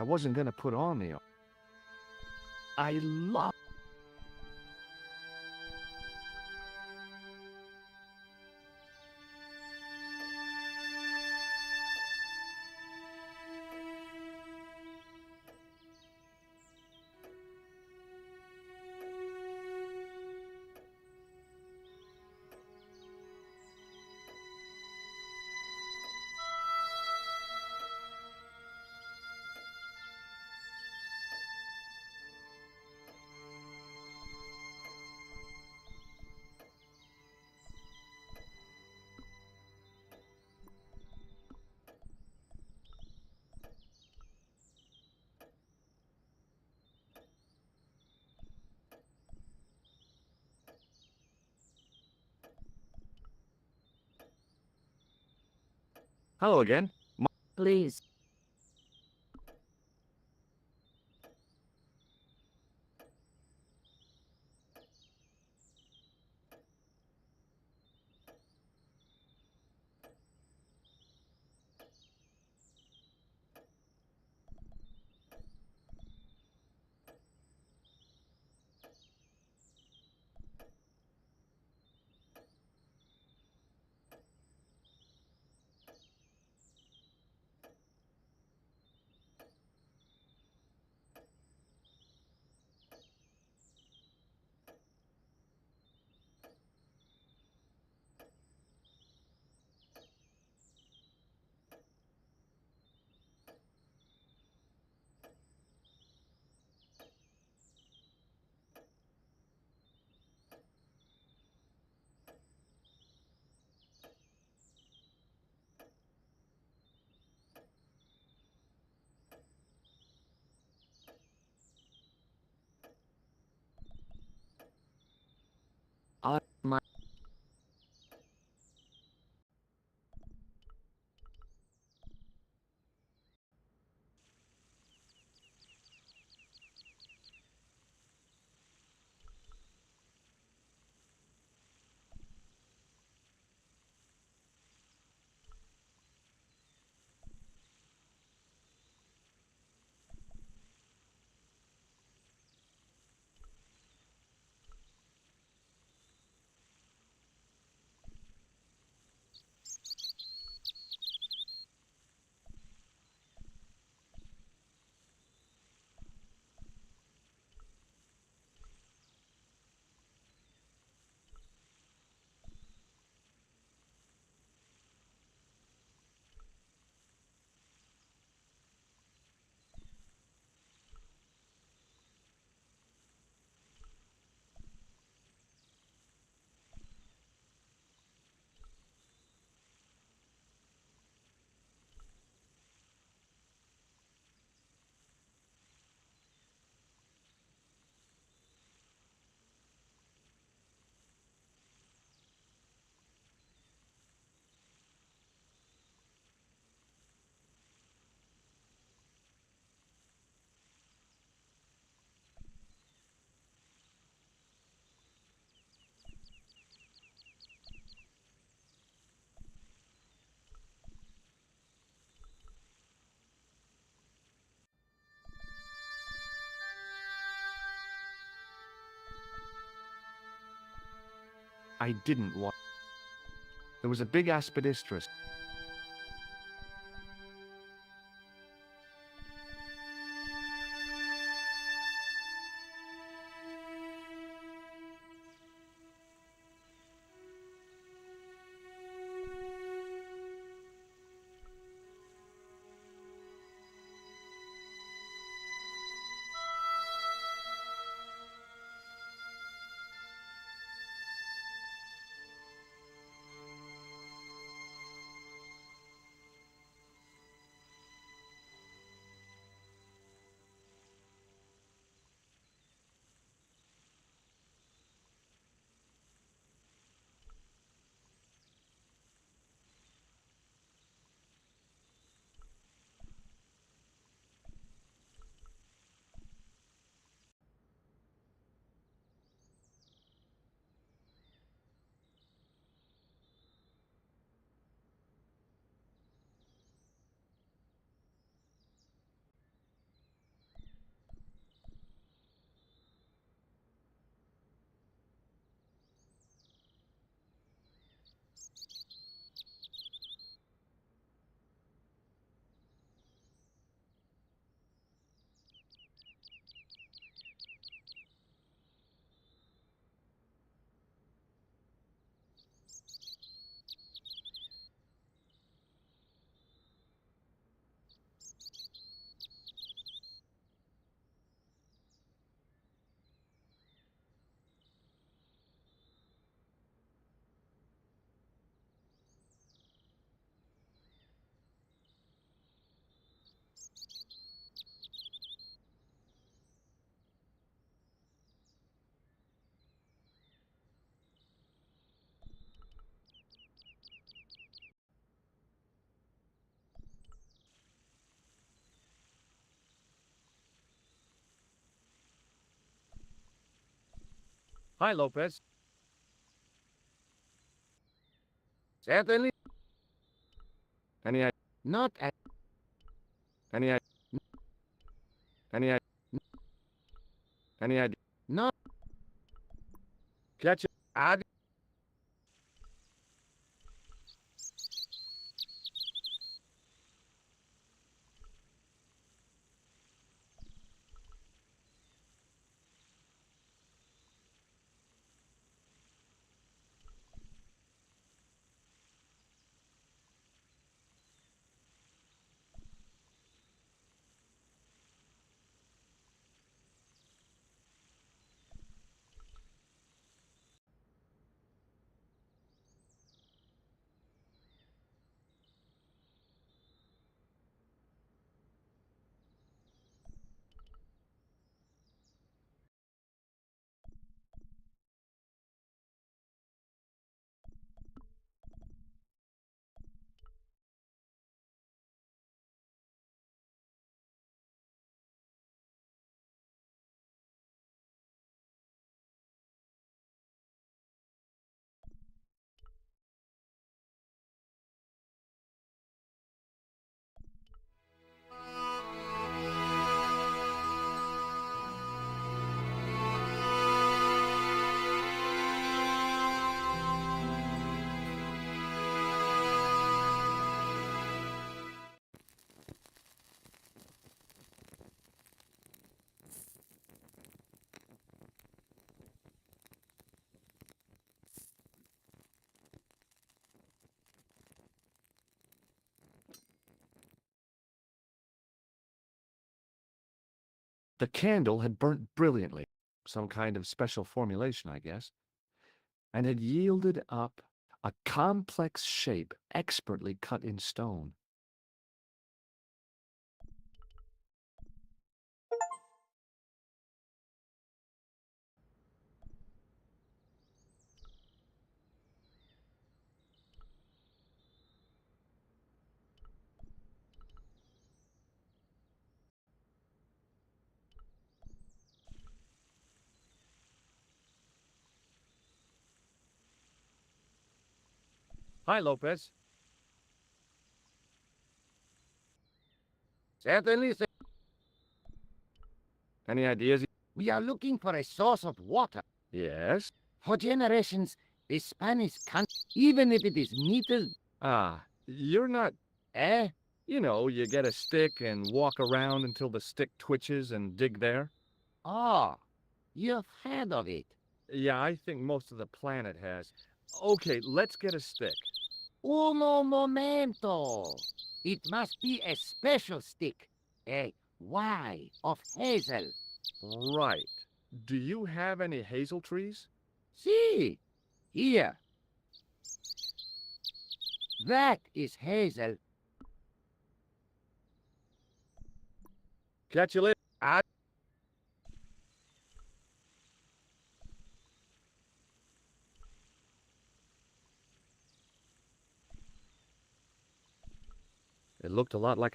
I wasn't gonna put on the. I love. Hello again. Please. My I didn't want. There was a big aspidistris. Hi, Lopez. Certainly Any, i- not at any, i- any, i- any idea? not Catch it. at The candle had burnt brilliantly, some kind of special formulation, I guess, and had yielded up a complex shape expertly cut in stone. Hi, Lopez. Certainly, sir. Any ideas? We are looking for a source of water. Yes. For generations, the Spanish country, even if it is meters, Ah, you're not. eh? You know, you get a stick and walk around until the stick twitches and dig there. Oh, you've heard of it. Yeah, I think most of the planet has. Okay, let's get a stick. Uno momento. It must be a special stick. A Y of hazel. Right. Do you have any hazel trees? See, here. That is hazel. Catch you later. It looked a lot like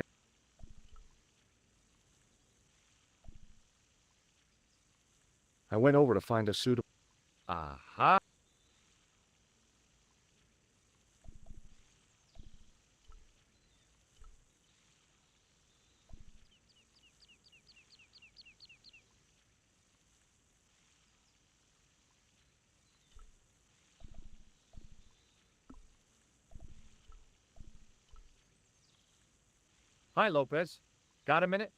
I went over to find a suitable. Aha! Hi, Lopez. Got a minute?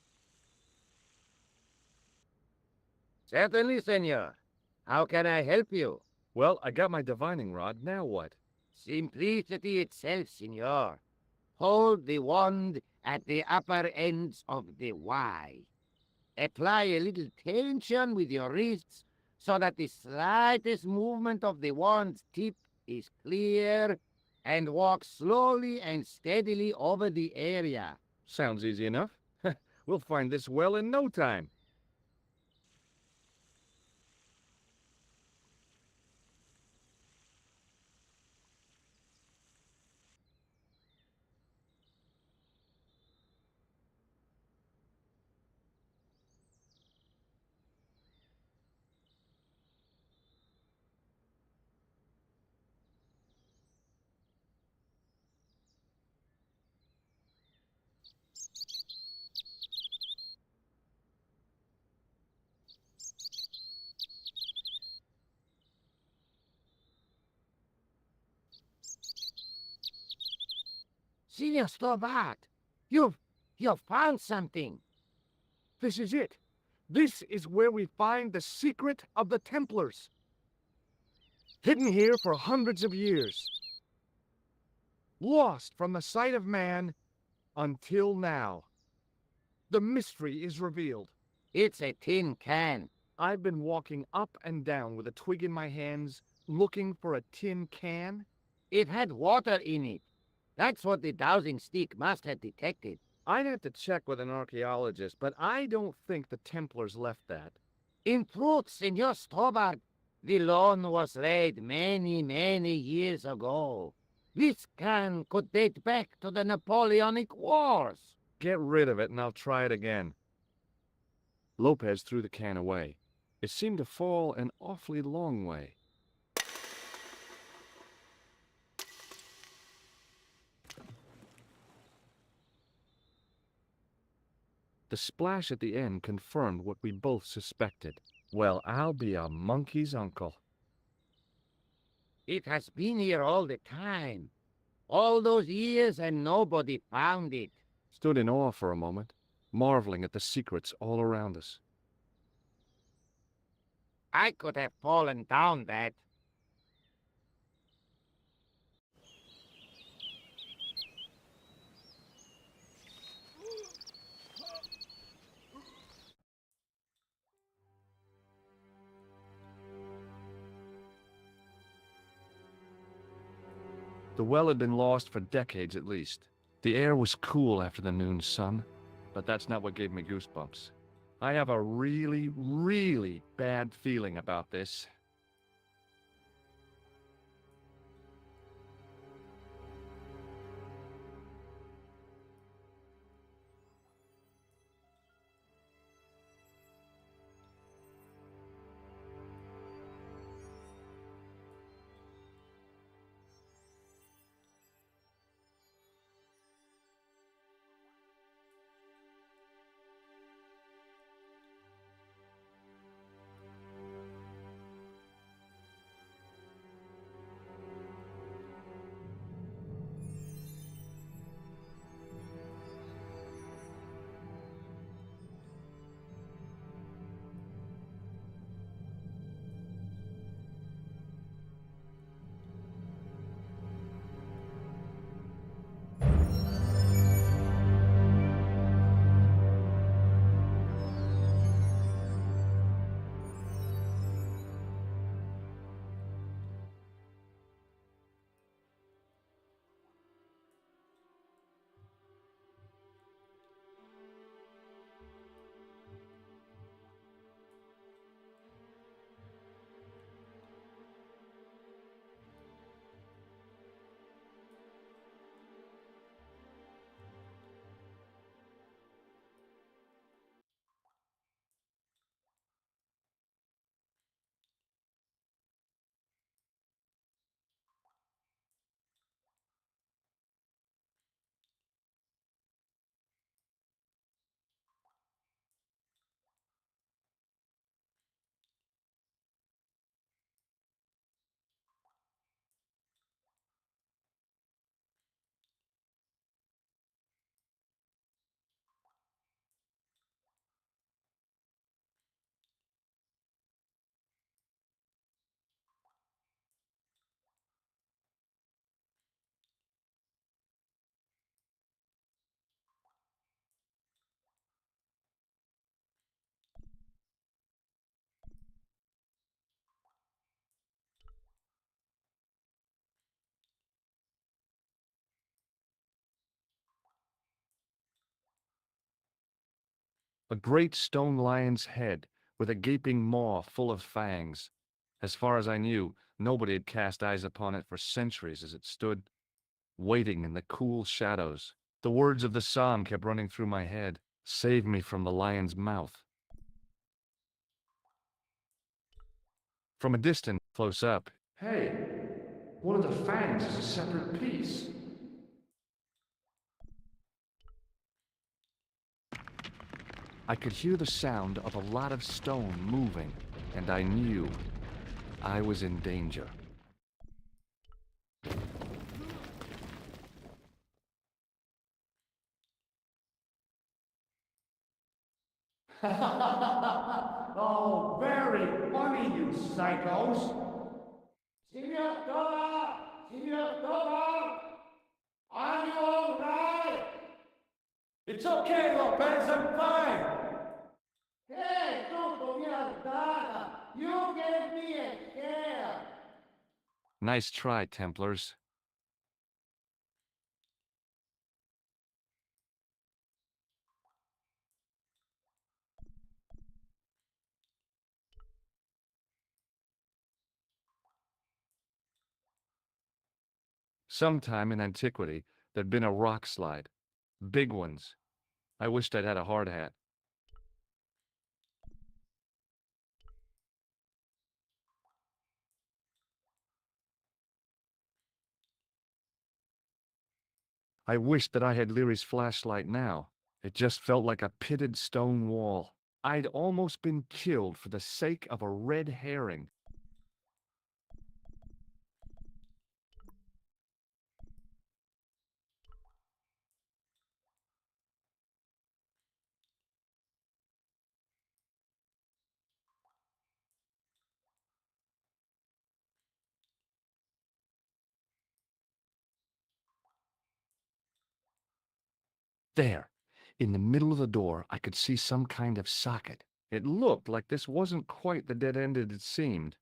Certainly, senor. How can I help you? Well, I got my divining rod. Now what? Simplicity itself, senor. Hold the wand at the upper ends of the Y. Apply a little tension with your wrists so that the slightest movement of the wand's tip is clear, and walk slowly and steadily over the area. Sounds easy enough. We'll find this well in no time. Senor Stobart, you've found something. This is it. This is where we find the secret of the Templars. Hidden here for hundreds of years. Lost from the sight of man until now. The mystery is revealed. It's a tin can. I've been walking up and down with a twig in my hands, looking for a tin can. It had water in it. That's what the dowsing stick must have detected. I'd have to check with an archaeologist, but I don't think the Templars left that. In truth, Senor Stobart, the loan was laid many, many years ago. This can could date back to the Napoleonic Wars. Get rid of it and I'll try it again. Lopez threw the can away. It seemed to fall an awfully long way. The splash at the end confirmed what we both suspected. Well, I'll be a monkey's uncle. It has been here all the time. All those years and nobody found it. Stood in awe for a moment, marveling at the secrets all around us. I could have fallen down that. The well had been lost for decades at least. The air was cool after the noon sun, but that's not what gave me goosebumps. I have a really, really bad feeling about this. A great stone lion's head, with a gaping maw full of fangs. As far as I knew, nobody had cast eyes upon it for centuries as it stood, waiting in the cool shadows. The words of the psalm kept running through my head. Save me from the lion's mouth. From a distance, close up. Hey, one of the fangs is a separate piece. I could hear the sound of a lot of stone moving, and I knew I was in danger. Oh, very funny, you psychos. Signor Dora! Signor Dora! Are you all right? It's okay, Lopez, I'm fine. Hey, tutto mia data! You gave me a scare! Nice try, Templars. Sometime in antiquity, there'd been a rock slide. Big ones. I wished I'd had a hard hat. I wished that I had Leary's flashlight now. It just felt like a pitted stone wall. I'd almost been killed for the sake of a red herring. There, in the middle of the door, I could see some kind of socket. It looked like this wasn't quite the dead end it had seemed.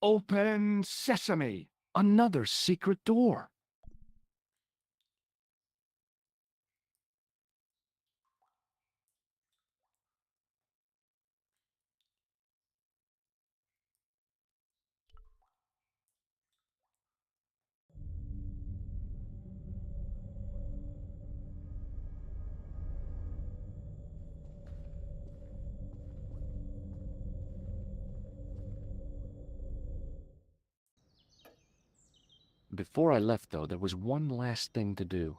Open sesame! Another secret door. Before I left, though, there was one last thing to do.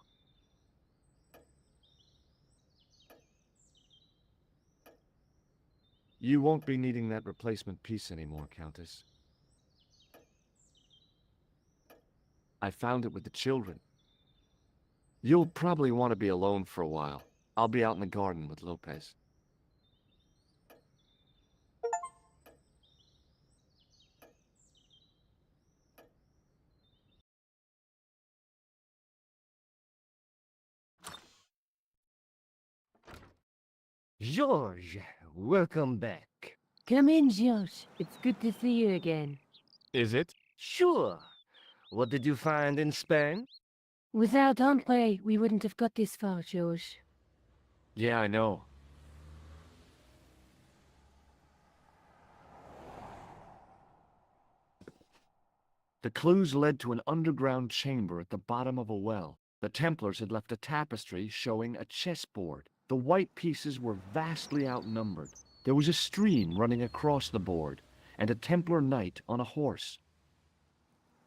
You won't be needing that replacement piece anymore, Countess. I found it with the children. You'll probably want to be alone for a while. I'll be out in the garden with Lopez. George, welcome back. Come in, George. It's good to see you again. Is it? Sure. What did you find in Spain? Without Andre, we wouldn't have got this far, George. Yeah, I know. The clues led to an underground chamber at the bottom of a well. The Templars had left a tapestry showing a chessboard. The white pieces were vastly outnumbered. There was a stream running across the board, and a Templar knight on a horse.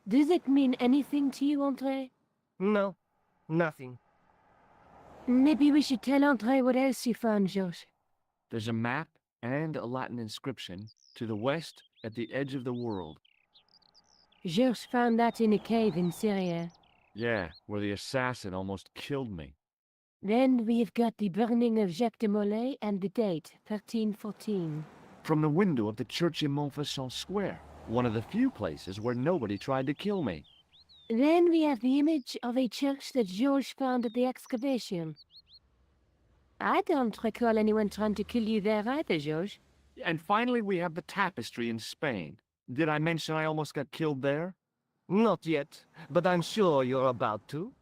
Does it mean anything to you, Andre? No, nothing. Maybe we should tell Andre what else you found, George. There's a map and a Latin inscription to the west at the edge of the world. George found that in a cave in Syria. Yeah, where the assassin almost killed me. Then we've got the burning of Jacques de Molay and the date, 1314. From the window of the church in Montfaucon Square, one of the few places where nobody tried to kill me. Then we have the image of a church that George found at the excavation. I don't recall anyone trying to kill you there either, George. And finally we have the tapestry in Spain. Did I mention I almost got killed there? Not yet, but I'm sure you're about to.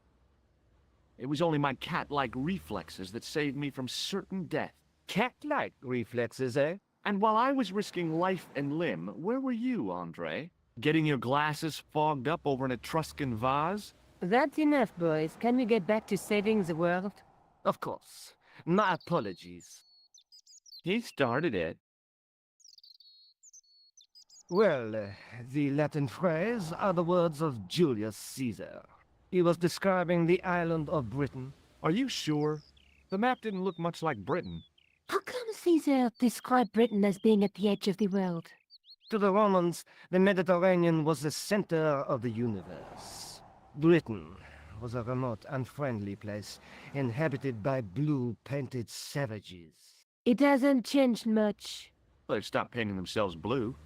It was only my cat-like reflexes that saved me from certain death. Cat-like reflexes, eh? And while I was risking life and limb, where were you, Andre? Getting your glasses fogged up over an Etruscan vase? That's enough, boys. Can we get back to saving the world? Of course. My apologies. He started it. Well, the Latin phrase are the words of Julius Caesar. He was describing the island of Britain. Are you sure? The map didn't look much like Britain. How come Caesar described Britain as being at the edge of the world? To the Romans, the Mediterranean was the center of the universe. Britain was a remote, unfriendly place, inhabited by blue-painted savages. It hasn't changed much, They've stopped painting themselves blue.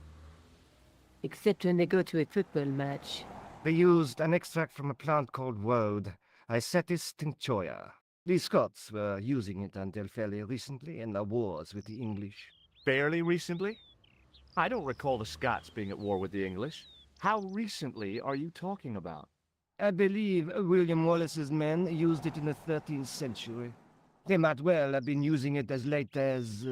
except when they go to a football match. They used an extract from a plant called woad, Isetis tinctoria. The Scots were using it until fairly recently in the wars with the English. Fairly recently? I don't recall the Scots being at war with the English. How recently are you talking about? I believe William Wallace's men used it in the 13th century. They might well have been using it as late as...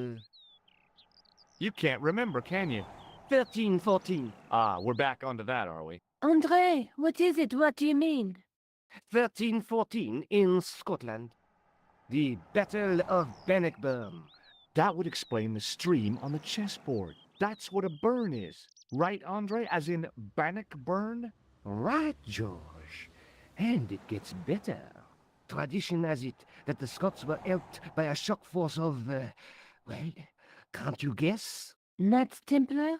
You can't remember, can you? 1314. Ah, we're back onto that, are we? Andre, what is it? What do you mean? 1314 in Scotland. The Battle of Bannockburn. That would explain the stream on the chessboard. That's what a burn is. Right, Andre? As in Bannockburn? Right, George. And it gets better. Tradition has it that the Scots were helped by a shock force of, well, can't you guess? Knights Templar?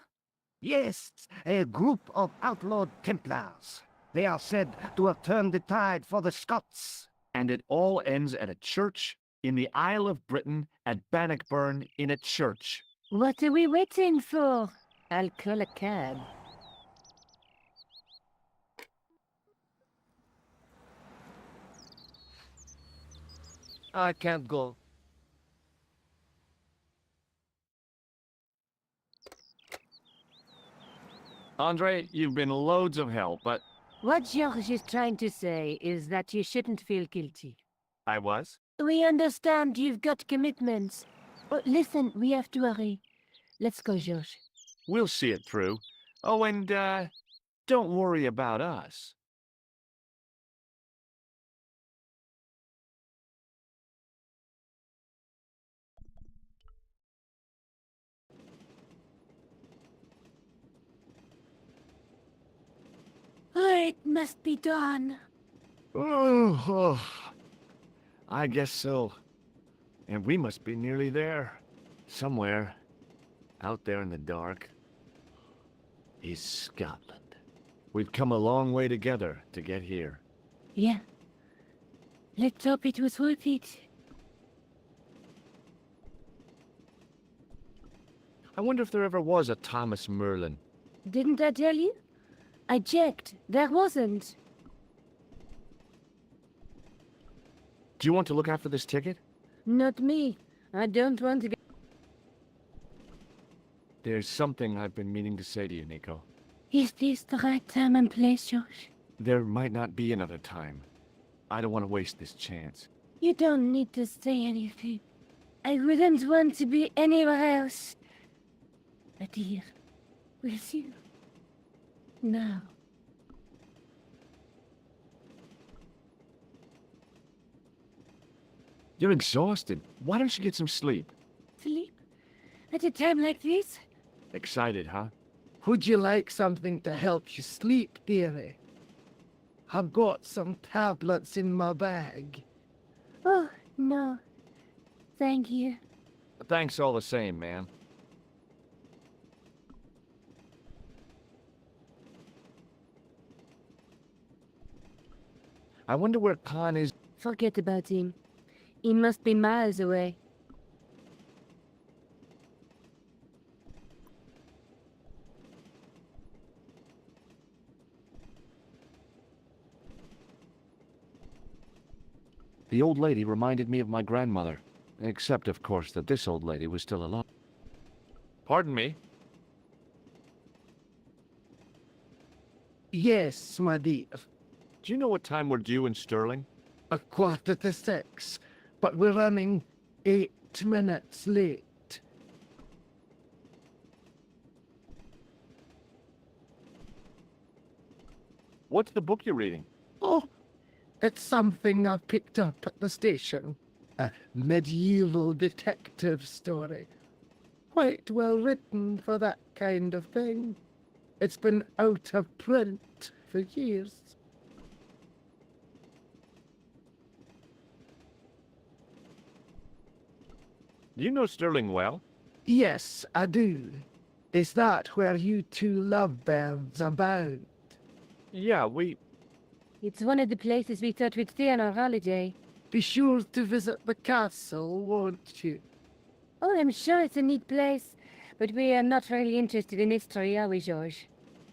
Yes, a group of outlawed Templars. They are said to have turned the tide for the Scots. And it all ends at a church in the Isle of Britain at Bannockburn in a church. What are we waiting for? I'll call a cab. I can't go. Andre, you've been loads of help, but What George is trying to say is that you shouldn't feel guilty. I was? We understand you've got commitments. But listen, we have to hurry. Let's go, George. We'll see it through. Oh, and, don't worry about us. It must be done. Oh, I guess so. And we must be nearly there. Somewhere, out there in the dark, is Scotland. We've come a long way together to get here. Yeah. Let's hope it was worth it. I wonder if there ever was a Thomas Merlin. Didn't I tell you? I checked. There wasn't. Do you want to look after this ticket? Not me. I don't want to get... There's something I've been meaning to say to you, Nico. Is this the right time and place, George? There might not be another time. I don't want to waste this chance. You don't need to say anything. I wouldn't want to be anywhere else. But here, with you. Now. You're exhausted. Why don't you get some sleep? Sleep? At a time like this? Excited, huh? Would you like something to help you sleep, dearie? I've got some tablets in my bag. Oh, no. Thank you. Thanks all the same, man. I wonder where Khan is. Forget about him. He must be miles away. The old lady reminded me of my grandmother. Except, of course, that this old lady was still alive. Pardon me? Yes, my dear. Do you know what time we're due in Stirling? 6:15, but we're running 8 minutes late. What's the book you're reading? Oh, it's something I picked up at the station. A medieval detective story. Quite well written for that kind of thing. It's been out of print for years. Do you know Stirling well? Yes, I do. Is that where you two lovebirds abound? Yeah, It's one of the places we thought we'd stay on our holiday. Be sure to visit the castle, won't you? Oh, I'm sure it's a neat place. But we are not really interested in history, are we, George?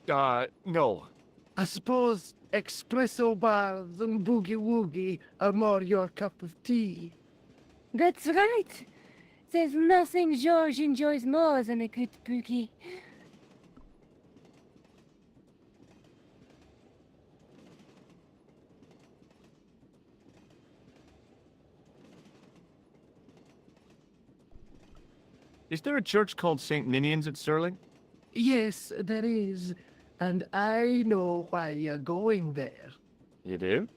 no. I suppose espresso bars and boogie-woogie are more your cup of tea. That's right. There's nothing George enjoys more than a good boogie. Is there a church called St. Ninian's at Stirling? Yes, there is. And I know why you're going there. You do?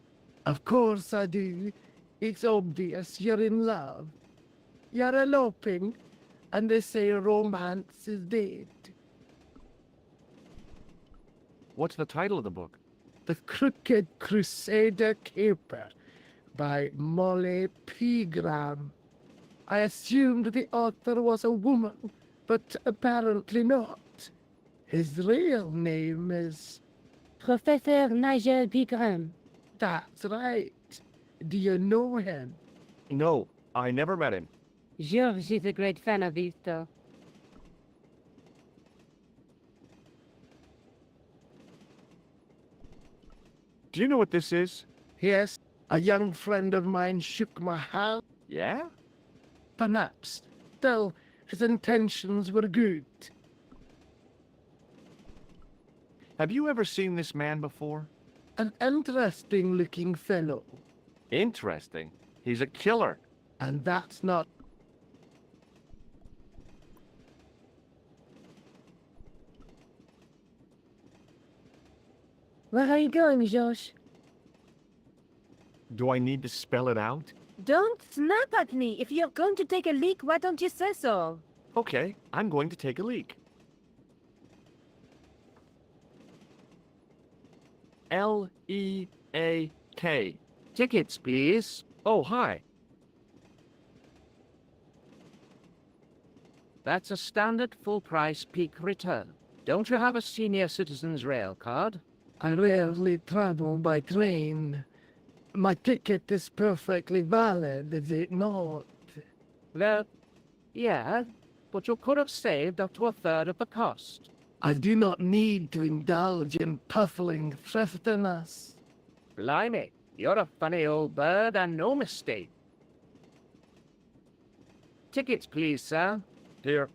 Of course I do. It's obvious you're in love. You're eloping, and they say romance is dead. What's the title of the book? The Crooked Crusader Caper by Molly Pegram. I assumed the author was a woman, but apparently not. His real name is... Professor Nigel Pegram. That's right. Do you know him? No, I never met him. George is a great fan of these, though. Do you know what this is? Yes, a young friend of mine shook my hand. Yeah? Perhaps. Still, his intentions were good. Have you ever seen this man before? An interesting-looking fellow. Interesting. He's a killer. And that's not... Where are you going, Josh? Do I need to spell it out? Don't snap at me. If you're going to take a leak, why don't you say so? Okay, I'm going to take a leak. L-E-A-K. Tickets, please. Oh, hi. That's a standard full-price peak return. Don't you have a senior citizen's rail card? I rarely travel by train. My ticket is perfectly valid, is it not? Well, yeah, but you could have saved up to a third of the cost. I do not need to indulge in puffling thriftiness. Blimey, you're a funny old bird and no mistake. Tickets, please, sir. Here.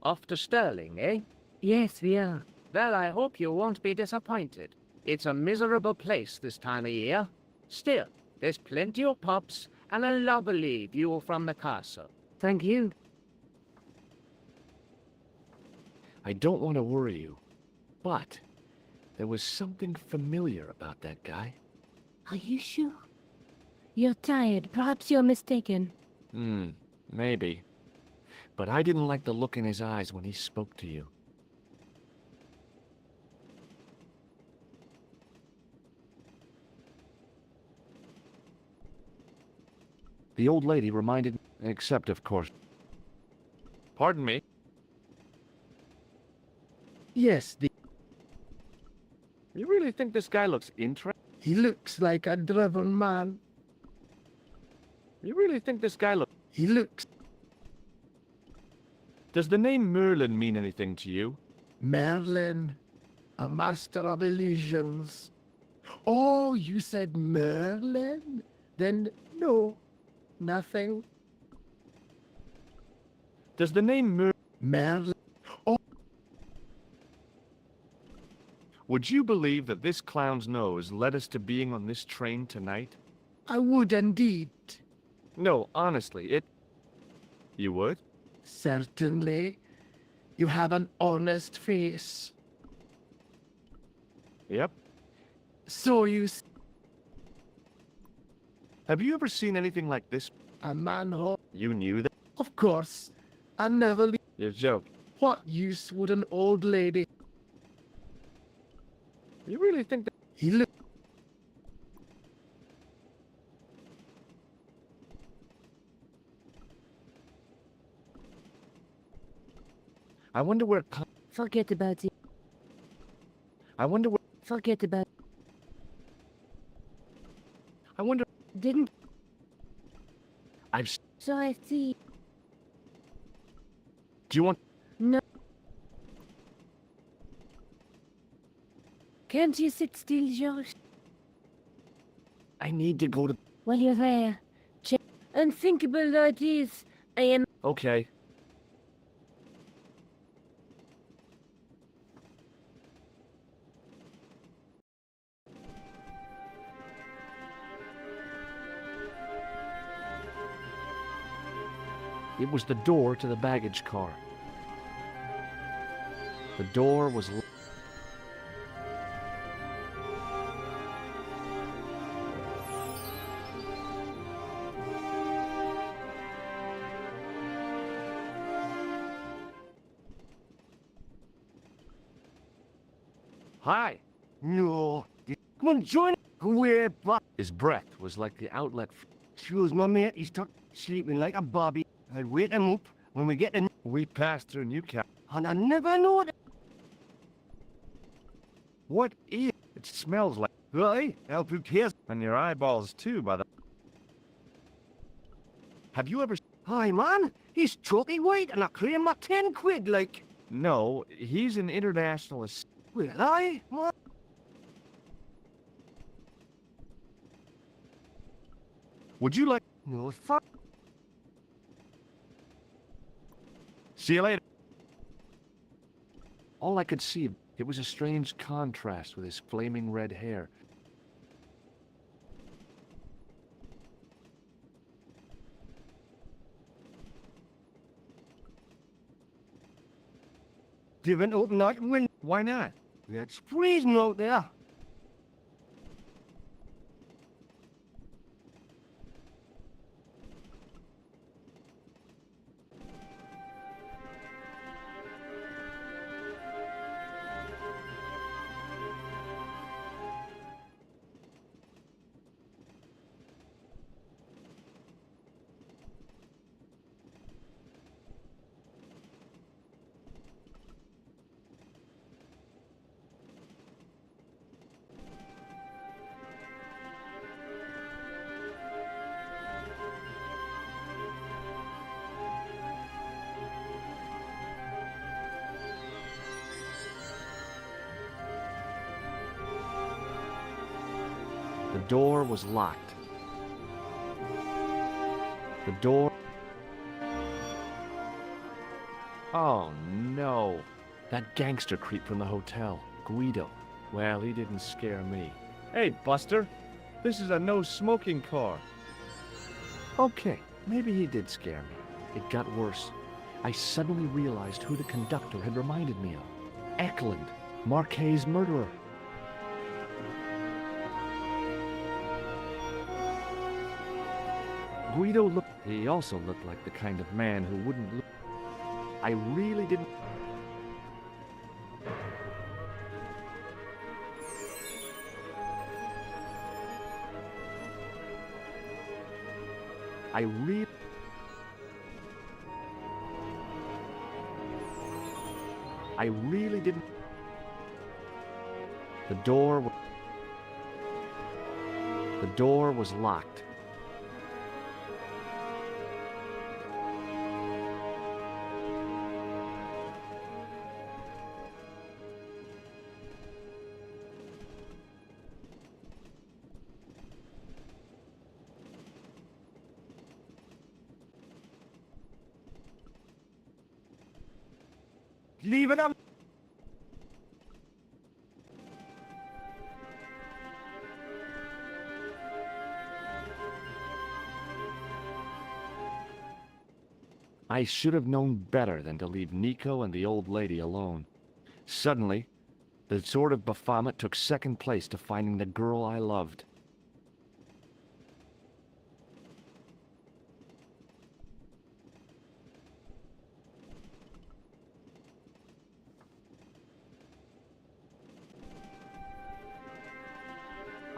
Off to Stirling, eh? Yes, we are. Well, I hope you won't be disappointed. It's a miserable place this time of year. Still, there's plenty of pubs and a lovely view from the castle. Thank you. I don't want to worry you, but there was something familiar about that guy. Are you sure? You're tired. Perhaps you're mistaken. Maybe. But I didn't like the look in his eyes when he spoke to you. The old lady reminded me, except of course. Pardon me? Yes, You really think this guy looks interesting? he looks like a driven man. You really think this guy looks... He looks... Does the name Merlin mean anything to you? Merlin, a master of illusions. Oh, you said Merlin? Then no, nothing. Does the name Merlin. Would you believe that this clown's nose led us to being on this train tonight? I would indeed. No, honestly, it... You would? Certainly. You have an honest face. Yep. So you... Have you ever seen anything like this? A manhole? You knew that? Of course. I never... You're joking. What use would an old lady... You really think that... He looked... I wonder where... Forget about it. I wonder where... Forget about it. I wonder... Didn't... I've... So I see. Do you want... No. Can't you sit still, George? I need to go to... While you're there, check unthinkable ideas. I am... Okay. It was the door to the baggage car. The door was... Hi. No. Come on, join. Where, but His breath was like the outlet. excuse my mate. He's stuck sleeping like a bobby. I'd wake him up when we get in. We passed through Newcastle. And I never know it. What is... It smells like... Right? I'll put here. And your eyeballs too, by the... Have you ever... Hi, man. He's chalky white and I claim my 10 quid, like. No, he's an internationalist. Will I? What? Would you like... No, fuck. See you later. All I could see, it was a strange contrast with his flaming red hair. Didn't open that window. Why not? It's freezing out there. The door was locked. The door... Oh, no. That gangster creep from the hotel, Guido. Well, he didn't scare me. Hey, Buster. This is a no-smoking car. Okay, maybe he did scare me. It got worse. I suddenly realized who the conductor had reminded me of. Eklund, Marquet's murderer. Guido looked... He also looked like the kind of man who wouldn't look... I really didn't... I really... I really didn't... The door was locked. Leave it up. I should have known better than to leave Nico and the old lady alone. Suddenly, the sword of Baphomet took second place to finding the girl I loved.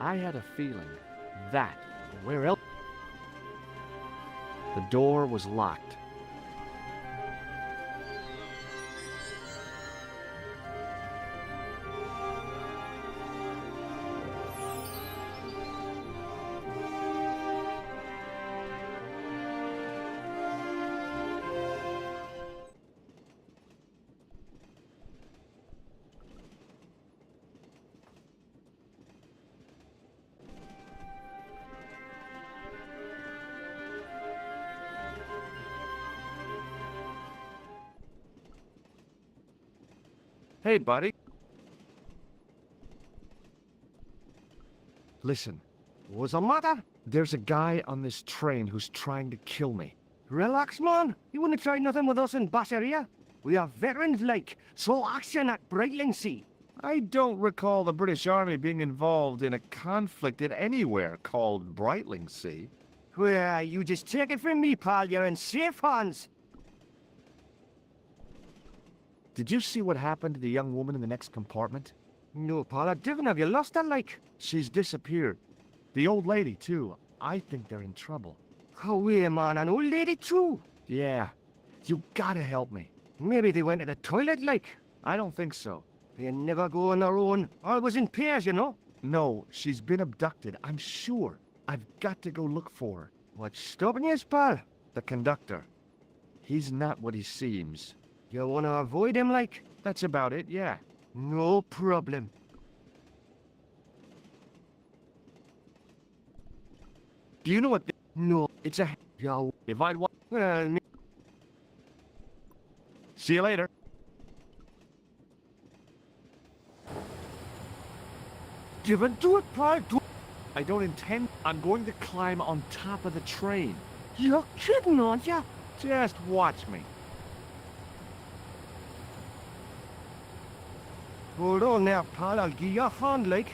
I had a feeling that, where else? The door was locked. Hey, buddy. Listen, What's the matter? there's a guy on this train who's trying to kill me. Relax, man. You wouldn't try nothing with us in Basseria. We are veterans like, so action at Brightlingsea. I don't recall the British Army being involved in a conflict at anywhere called Brightlingsea. Well, you just take it from me, pal. You're in safe hands. Did you see what happened to the young woman in the next compartment? No, pal, I didn't. Have you lost her, like? She's disappeared. The old lady, too. I think they're in trouble. Oh, wait, man. An old lady, too. Yeah. You gotta help me. Maybe they went to the toilet, like. I don't think so. They never go on their own. Always in pairs, you know. No, she's been abducted, I'm sure. I've got to go look for her. What's stopping you, pal? The conductor. He's not what he seems. You want to avoid him, like? That's about it, yeah. No problem. Do you know what... No. It's a... Yo. If I'd want... Well, See you later. Given to it prior to... I don't intend. I'm going to climb on top of the train. You're kidding, aren't ya? Just watch me. Hold on now, pal. I'll give you a hand, like.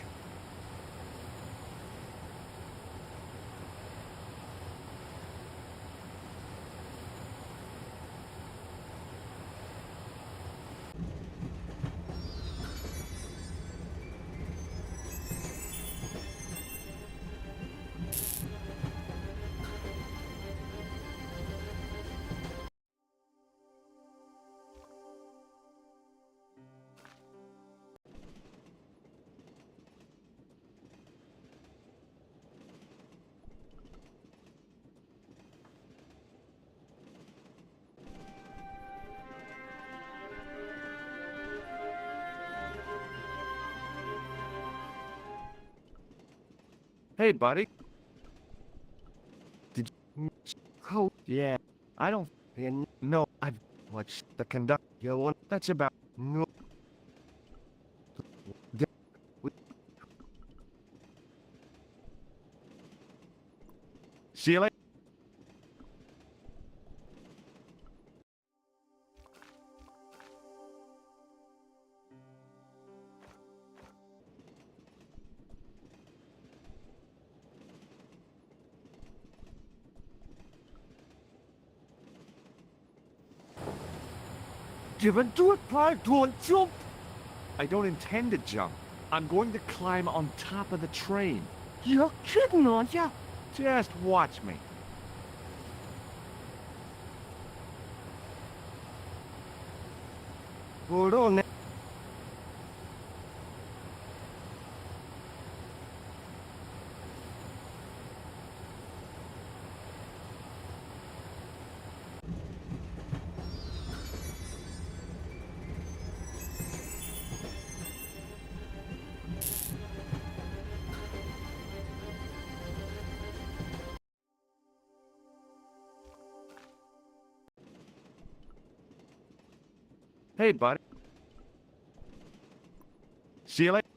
Hey, buddy. Did you... Oh, Yeah, I don't. no, I've watched the conduct. You want... That's about. No. See you later. Given to it prior to... Jump! I don't intend to jump. I'm going to climb on top of the train. You're kidding, aren't ya? Just watch me. Hold on now. Hey, buddy. See you later.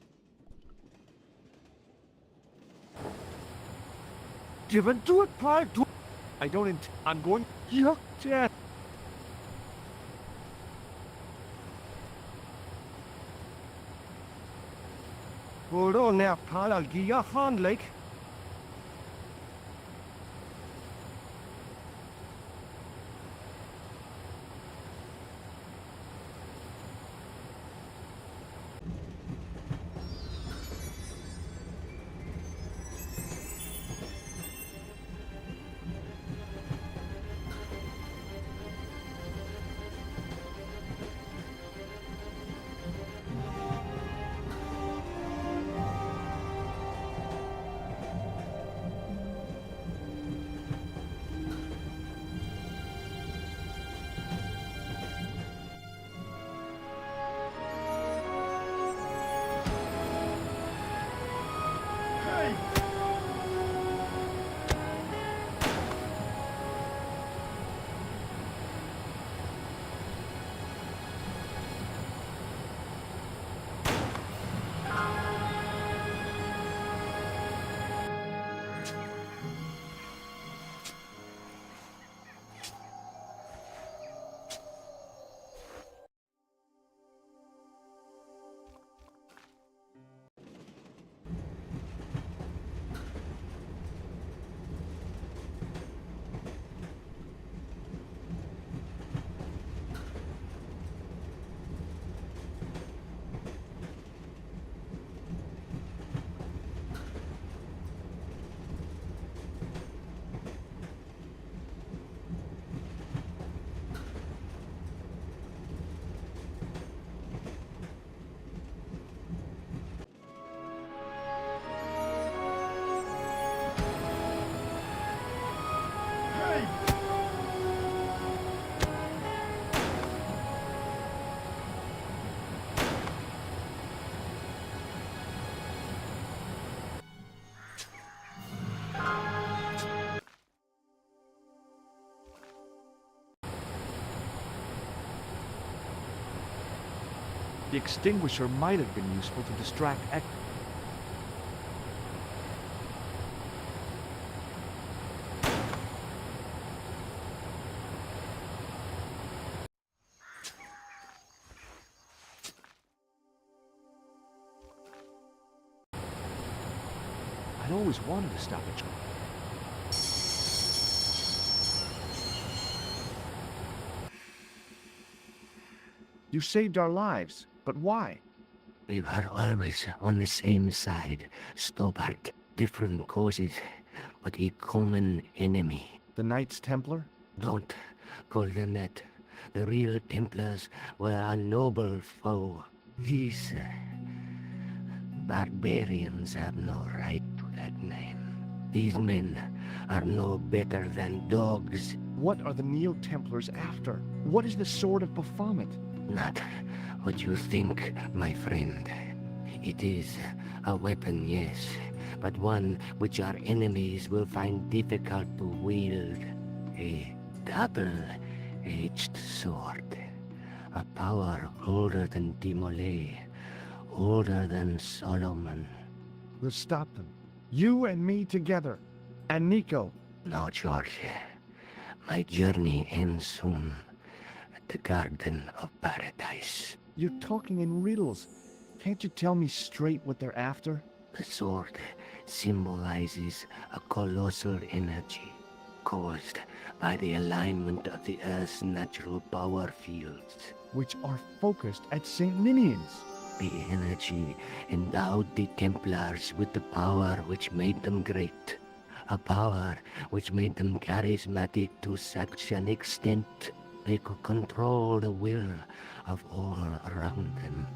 Given to it prior to... I don't I'm going. You're... Just. Hold on now, pal. I'll give you a hand, like. The extinguisher might have been useful to distract I'd always wanted to stop a train. You saved our lives, but why? We were always on the same side, Stobart. Different causes, but a common enemy. The Knights Templar? Don't call them that. The real Templars were a noble foe. These barbarians have no right to that name. These men are no better than dogs. What are the Neo-Templars after? What is the Sword of Baphomet? Not what you think, my friend. It is a weapon, yes, but one which our enemies will find difficult to wield. A double-edged sword. A power older than Dimole, older than Solomon. We'll stop them. You and me together. And Nico. No, George. My journey ends soon at the Garden of Paradise. You're talking in riddles. Can't you tell me straight what they're after? The sword symbolizes a colossal energy caused by the alignment of the Earth's natural power fields. Which are focused at St. Ninian's. The energy endowed the Templars with the power which made them great. A power which made them charismatic to such an extent they could control the will of all around them.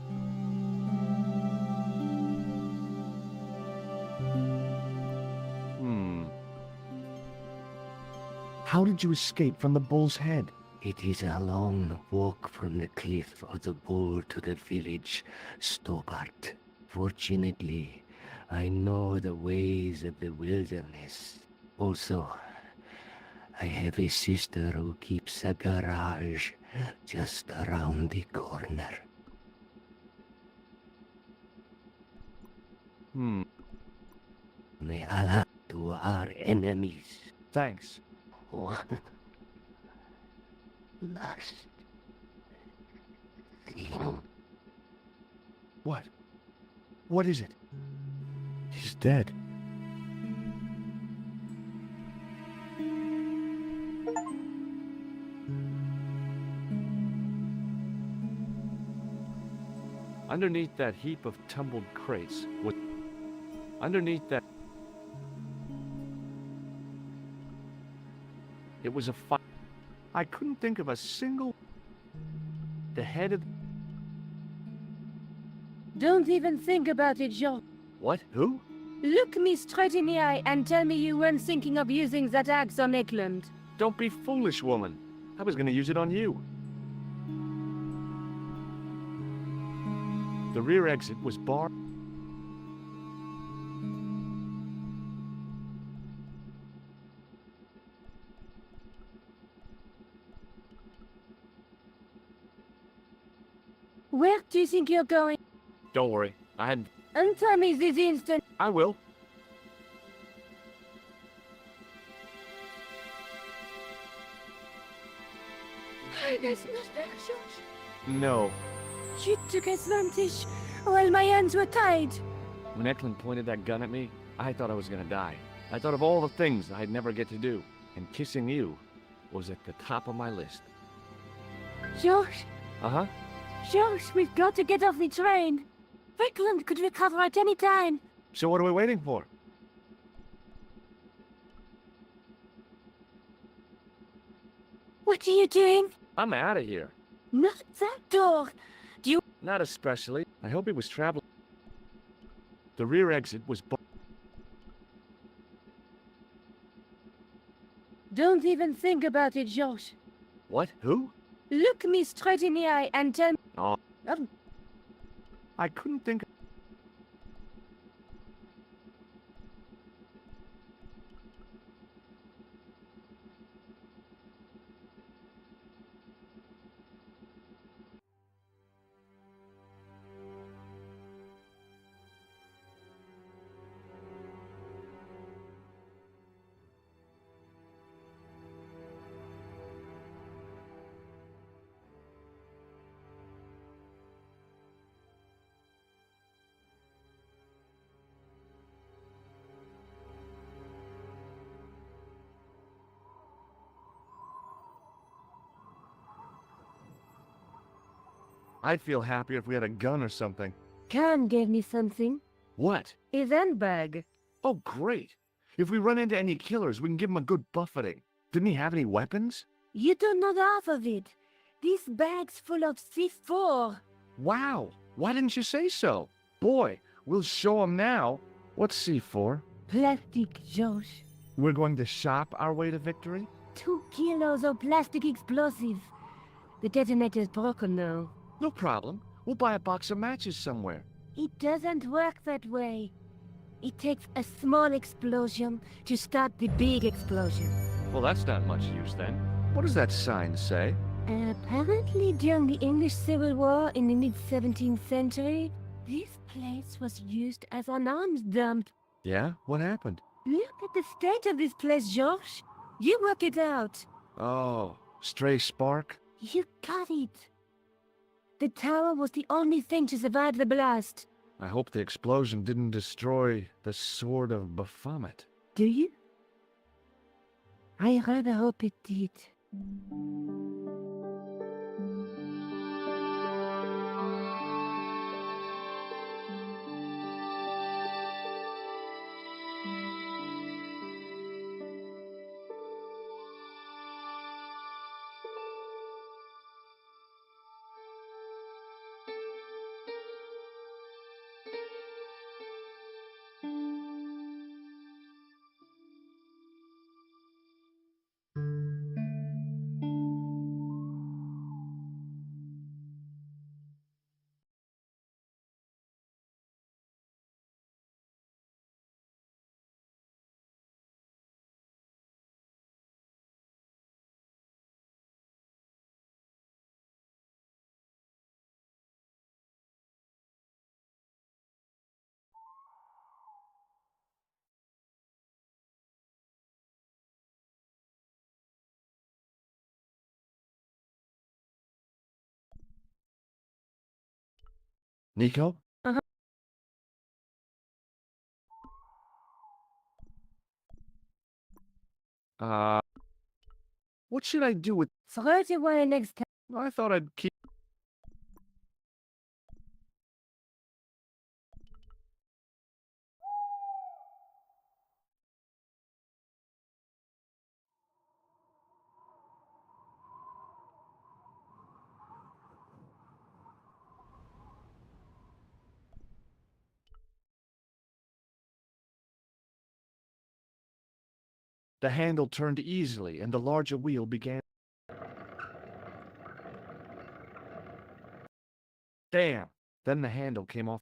How did you escape from the bull's head? It is a long walk from the cliff of the bull to the village, Stobart. Fortunately, I know the ways of the wilderness. Also, I have a sister who keeps a garage just around the corner. May Allah to our enemies. Thanks. One last thing. What? What is it? He's dead. Underneath that heap of tumbled crates, underneath that, it was a fire. I couldn't think of a single. The head of. Don't even think about it, Jean. What? Who? Look me straight in the eye and tell me you weren't thinking of using that axe on Eklund. Don't be foolish, woman. I was gonna use it on you. The rear exit was barred. Where do you think you're going? Don't worry, I hadn't. And tell me this instant. I will. That's not that, George. No. You took advantage while my hands were tied. When Eklund pointed that gun at me, I thought I was gonna die. I thought of all the things I'd never get to do, and kissing you was at the top of my list. George, Uh-huh. George, we've got to get off the train. Eklund could recover at any time. So what are we waiting for? What are you doing? I'm out of here. Not that door. Not especially. I hope he was traveling. The rear exit was Don't even think about it, George. What? Who? Look me straight in the eye and tell me. Oh. I couldn't think. I'd feel happier if we had a gun or something. Khan gave me something. What? His handbag. Oh, great. If we run into any killers, we can give them a good buffeting. Didn't he have any weapons? You don't know the half of it. This bag's full of C4. Wow. Why didn't you say so? Boy, we'll show him now. What's C4? Plastic, Josh. We're going to shop our way to victory? 2 kilos of plastic explosive. The detonator's broken now. No problem. We'll buy a box of matches somewhere. It doesn't work that way. It takes a small explosion to start the big explosion. Well, that's not much use then. What does that sign say? Apparently during the English Civil War in the mid-17th century, this place was used as an arms dump. Yeah? What happened? Look at the state of this place, Josh. You work it out. Oh, stray spark? You got it. The tower was the only thing to survive the blast. I hope the explosion didn't destroy the Sword of Baphomet. Do you? I rather hope it did. Nico? What should I do with... Throw it away next time. I thought I'd keep... The handle turned easily, and the larger wheel began... Damn! Then the handle came off.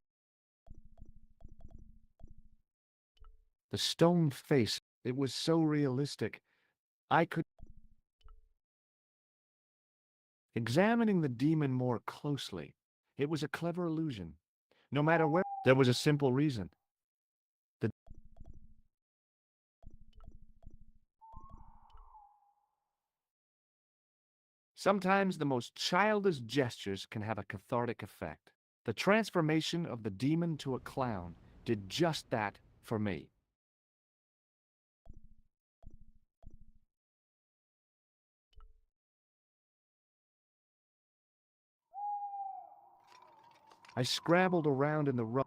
The stone face, it was so realistic. I could... Examining the demon more closely, it was a clever illusion. No matter where... There was a simple reason. Sometimes the most childish gestures can have a cathartic effect. The transformation of the demon to a clown did just that for me. I scrabbled around in the rug.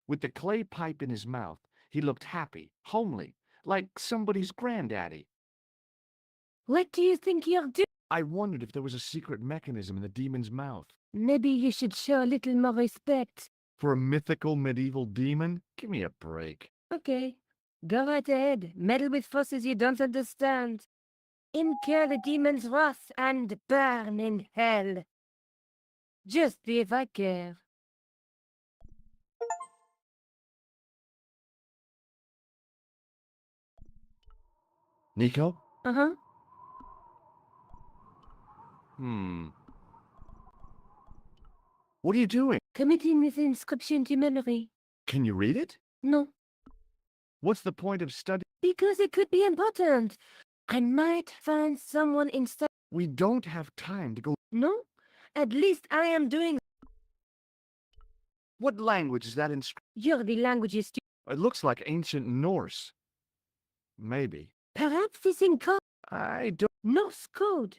With the clay pipe in his mouth, he looked happy, homely, like somebody's granddaddy. What do you think you're doing? I wondered if there was a secret mechanism in the demon's mouth. Maybe you should show a little more respect. For a mythical medieval demon? Give me a break. Okay. Go right ahead. Meddle with forces you don't understand. Incur the demon's wrath and burn in hell. Just see if I care. Nico? Uh-huh. What are you doing? Committing this inscription to memory. Can you read it? No. What's the point of studying? Because it could be important. I might find someone instead. We don't have time to go. No? At least I am doing. What language is that in? You're the language is. It looks like ancient Norse. Maybe. Perhaps it's in code. I don't. Norse code.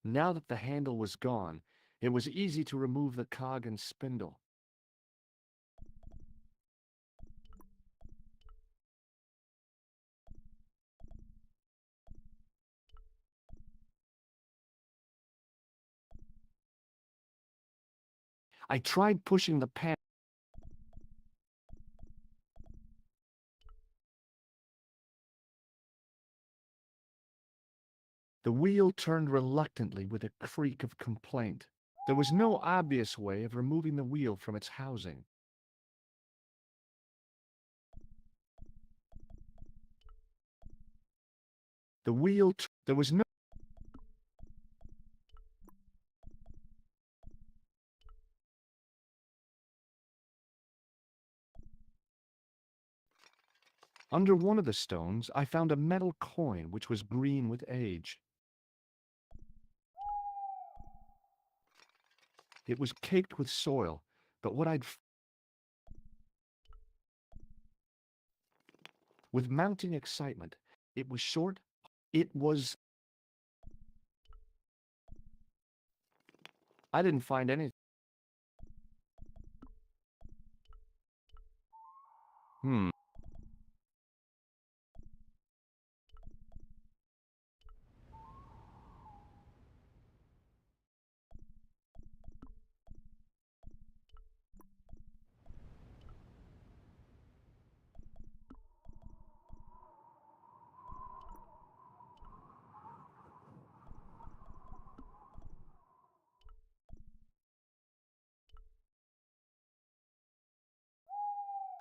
Now that the handle was gone, it was easy to remove the cog and spindle. I tried pushing the pan. The wheel turned reluctantly with a creak of complaint. There was no obvious way of removing the wheel from its housing. The wheel. There was no. Under one of the stones, I found a metal coin which was green with age. It was caked with soil, but what I'd... With mounting excitement, it was short. It was... I didn't find anything.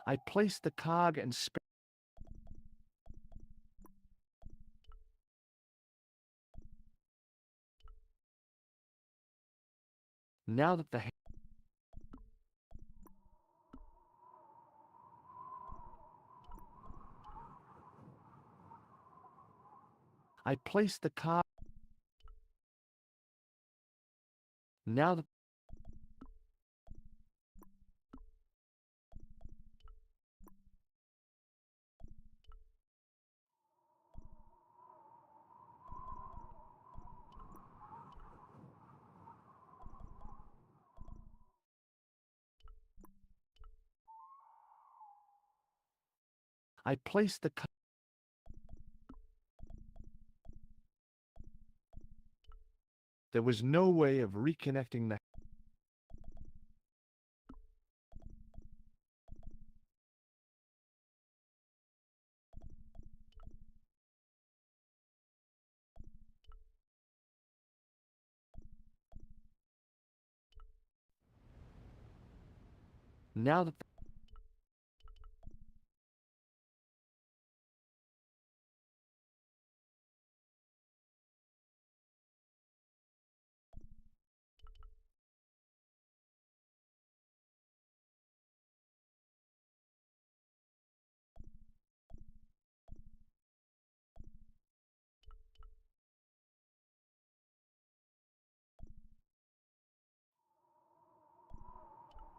I placed the cog and now that the... I placed the cog... Now that... I placed the... There was no way of reconnecting the... Now that...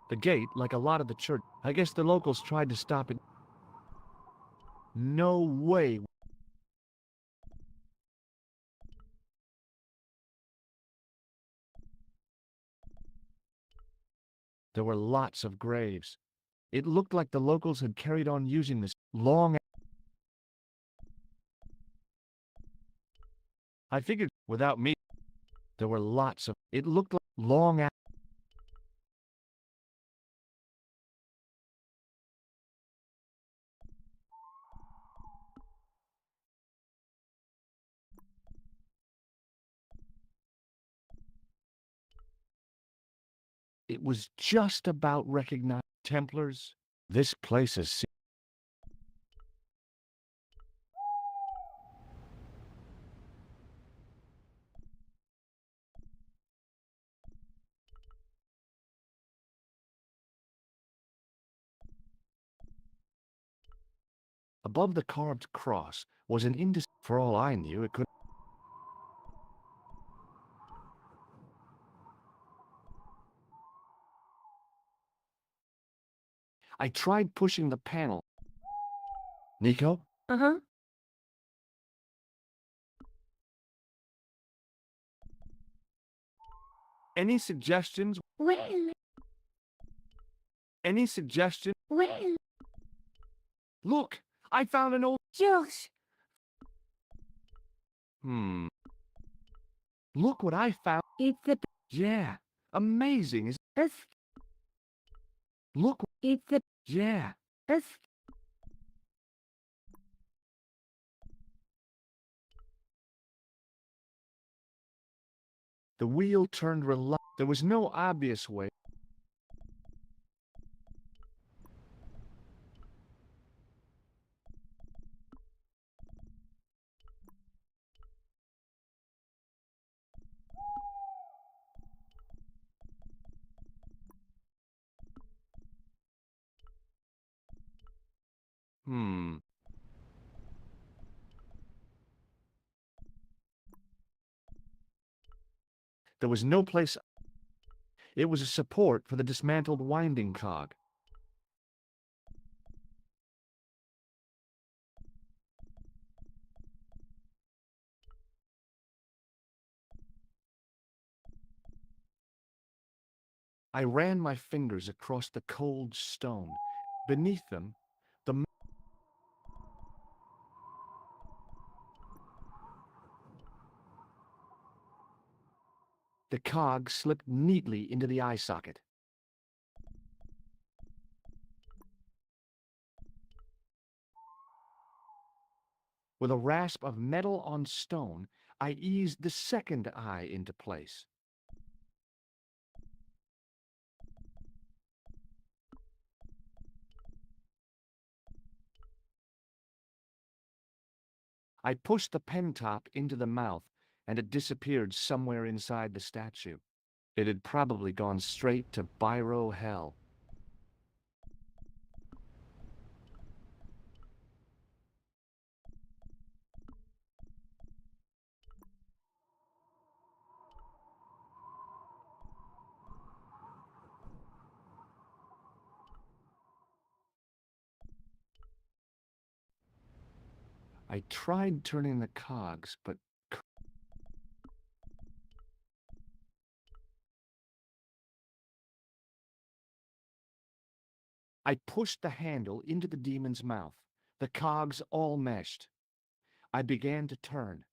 The gate, like a lot of the church, I guess the locals tried to stop it. No way. There were lots of graves. It looked like the locals had carried on using this long... I figured without me, there were lots of... It looked like long... It was just about recognized Templars. This place is... Above the carved cross was an for all I knew, it could. I tried pushing the panel. Nico? Uh-huh. Any suggestions? Well, Any suggestion? well, Look! I found an old... George. Look what I found. It's a... Yeah. Amazing. Look. It's a... Yeah. The wheel turned reluctantly. There was no obvious way. There was no place. It was a support for the dismantled winding cog. I ran my fingers across the cold stone. Beneath them, the cog slipped neatly into the eye socket. With a rasp of metal on stone, I eased the second eye into place. I pushed the pen top into the mouth, and it disappeared somewhere inside the statue. It had probably gone straight to Biro Hell. I tried turning the cogs, but I pushed the handle into the demon's mouth. The cogs all meshed. I began to turn.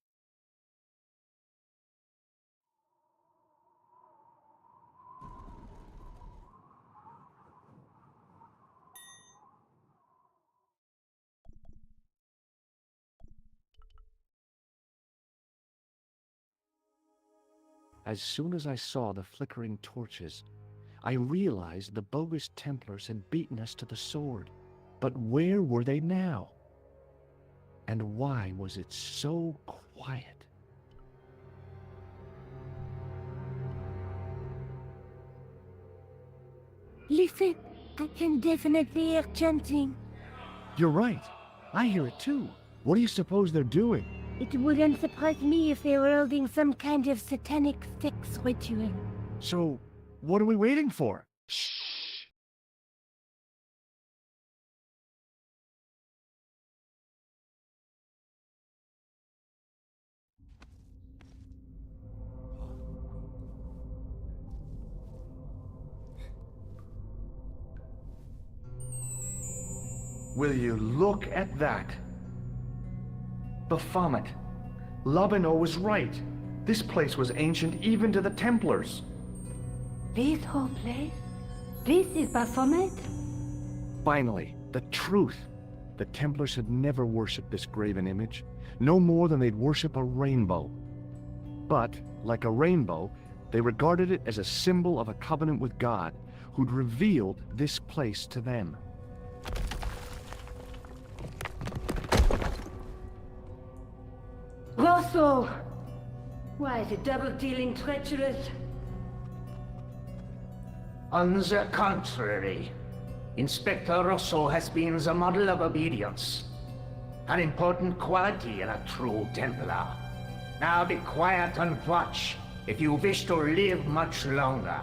As soon as I saw the flickering torches, I realized the bogus Templars had beaten us to the sword. But where were they now? And why was it so quiet? Listen, I can definitely hear chanting. You're right. I hear it too. What do you suppose they're doing? It wouldn't surprise me if they were holding some kind of satanic sex ritual. So, what are we waiting for? Shh! Will you look at that? Baphomet. Lobino was right. This place was ancient even to the Templars. This whole place? This is Baphomet? Finally, the truth. The Templars had never worshipped this graven image, no more than they'd worship a rainbow. But, like a rainbow, they regarded it as a symbol of a covenant with God, who'd revealed this place to them. Rosso! Why, the double-dealing treacherous? On the contrary, Inspector Rosso has been the model of obedience. an important quality in a true Templar. Now be quiet and watch, if you wish to live much longer.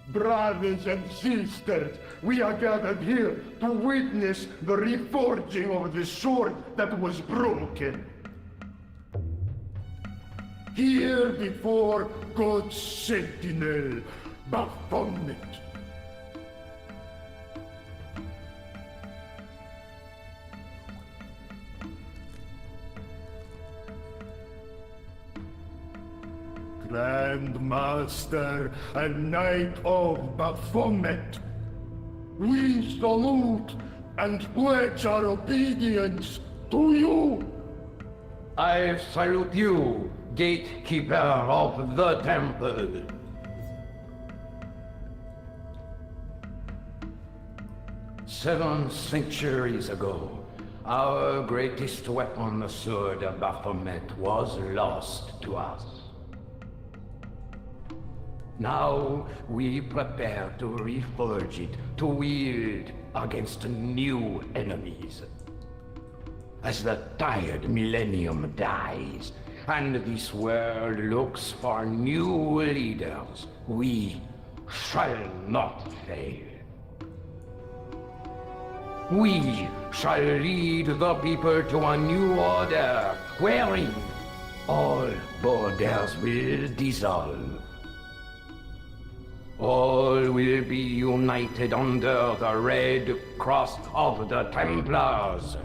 Brothers and sisters, we are gathered here to witness the reforging of the sword that was broken. Here before God's sentinel, Baphomet. Grand Master and Knight of Baphomet, we salute and pledge our obedience to you. I salute you, gatekeeper of the temple. Seven centuries ago, our greatest weapon, the sword of Baphomet, was lost to us. Now we prepare to reforge it, to wield against new enemies. As the tired millennium dies, and this world looks for new leaders, we shall not fail. We shall lead the people to a new order, wherein all borders will dissolve. All will be united under the red cross of the Templars.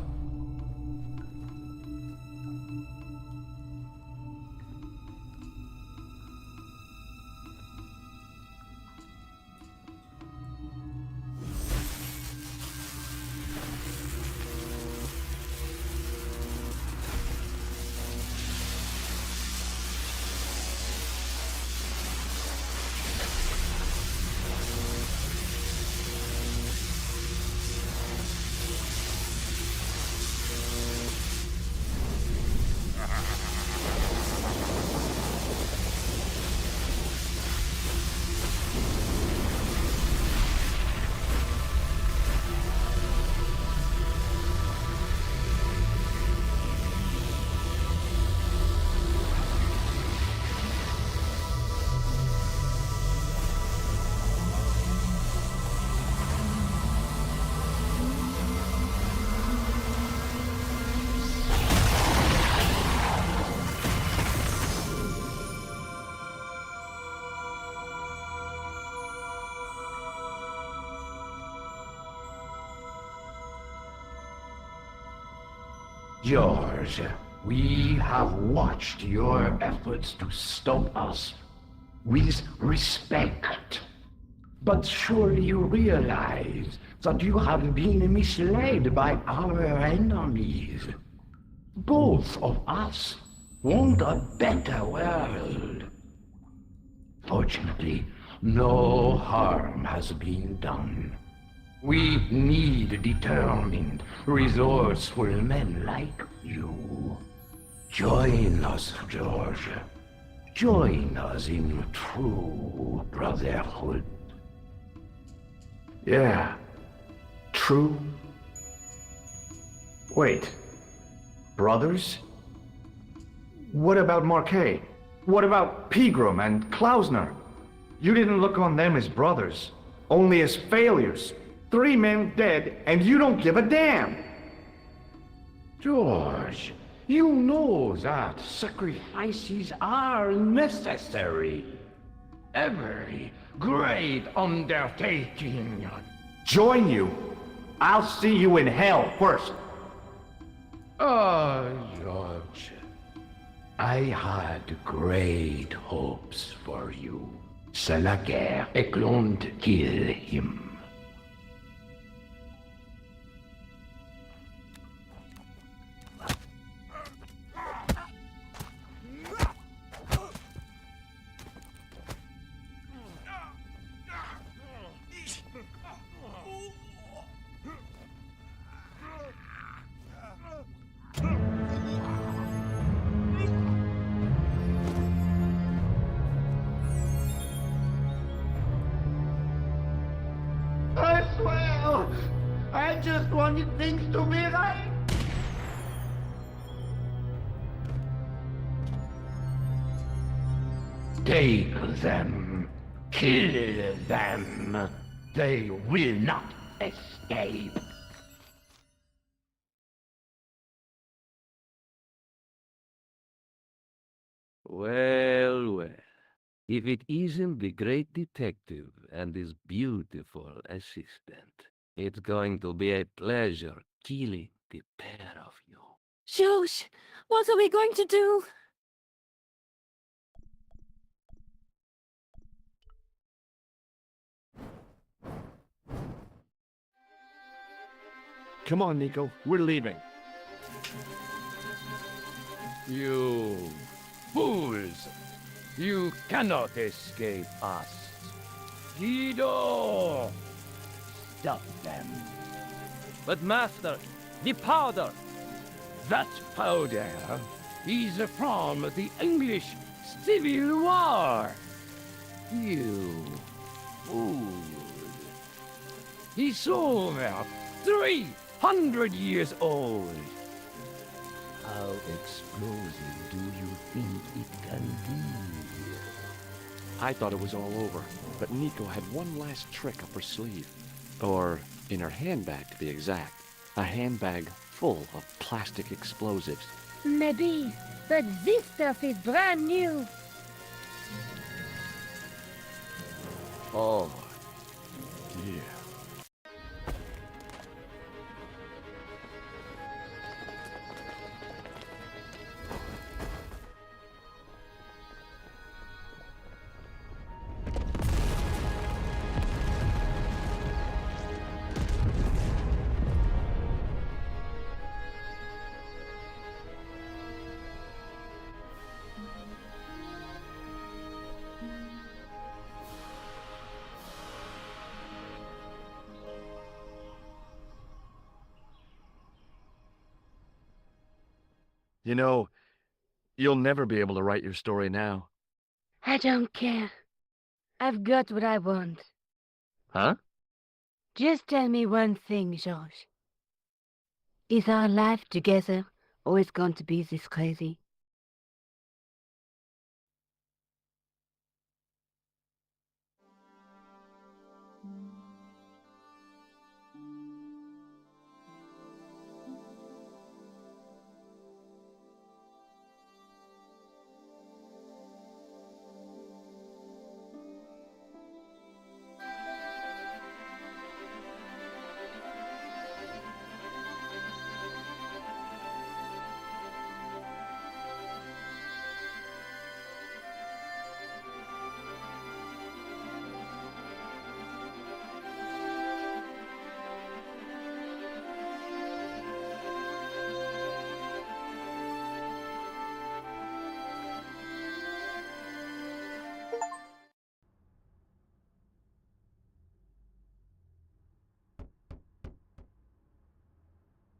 George, we have watched your efforts to stop us with respect. But surely you realize that you have been misled by our enemies. Both of us want a better world. Fortunately, no harm has been done. We need determined, resourceful men like you. Join us, George. Join us in true brotherhood. Yeah. True. Wait. Brothers? What about Marquet? What about Pegram and Klausner? You didn't look on them as brothers, only as failures. 3 men dead, and you don't give a damn! George, you know that sacrifices are necessary. Every great undertaking. Join you? I'll see you in hell first! George, I had great hopes for you. C'est la guerre, et l'on kill him. just wanted things to be right. Take them. Kill them. They will not escape. Well, well. If it isn't the great detective and his beautiful assistant, it's going to be a pleasure killing the pair of you. Shush! What are we going to do? Come on, Nico. We're leaving. You fools! You cannot escape us. Guido! Stop them. But master, the powder! That powder is from the English Civil War. You fool. It's over 300 years old. How explosive do you think it can be? I thought it was all over, but Nico had one last trick up her sleeve. Or in her handbag, to be exact. A handbag full of plastic explosives. Maybe, but this stuff is brand new. Oh, dear. You know, you'll never be able to write your story now. I don't care. I've got what I want. Huh? Just tell me one thing, George. Is our life together always going to be this crazy?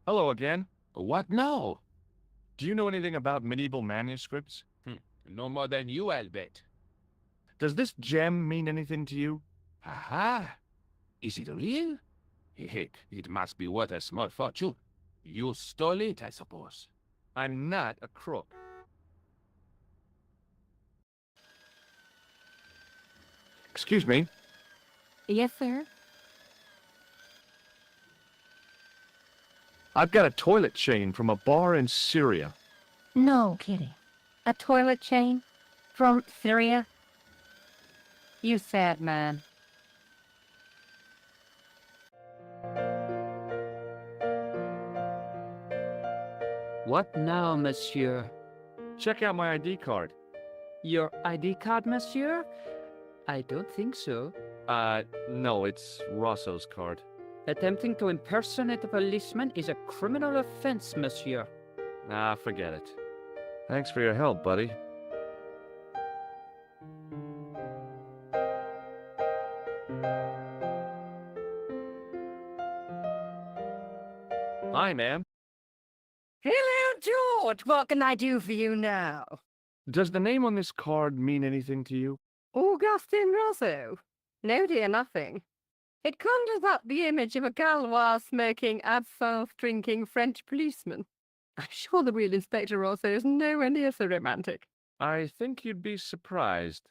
Hello again. What now? Do you know anything about medieval manuscripts? No more than you, I'll bet. Does this gem mean anything to you? Aha! Is it real? It must be worth a small fortune. You stole it, I suppose. I'm not a crook. Excuse me. Yes, sir. I've got a toilet chain from a bar in Syria. No kidding. A toilet chain? From Syria? You sad man. What now, monsieur? Check out my ID card. Your ID card, monsieur? I don't think so. No, it's Rosso's card. Attempting to impersonate a policeman is a criminal offense, monsieur. Ah, forget it. Thanks for your help, buddy. Hi, ma'am. Hello, George. What can I do for you now? Does the name on this card mean anything to you? Augustine Rosso. No, dear, nothing. It conjures up the image of a Galois-smoking, absinthe-drinking French policeman. I'm sure the real Inspector also is nowhere near so romantic. I think you'd be surprised.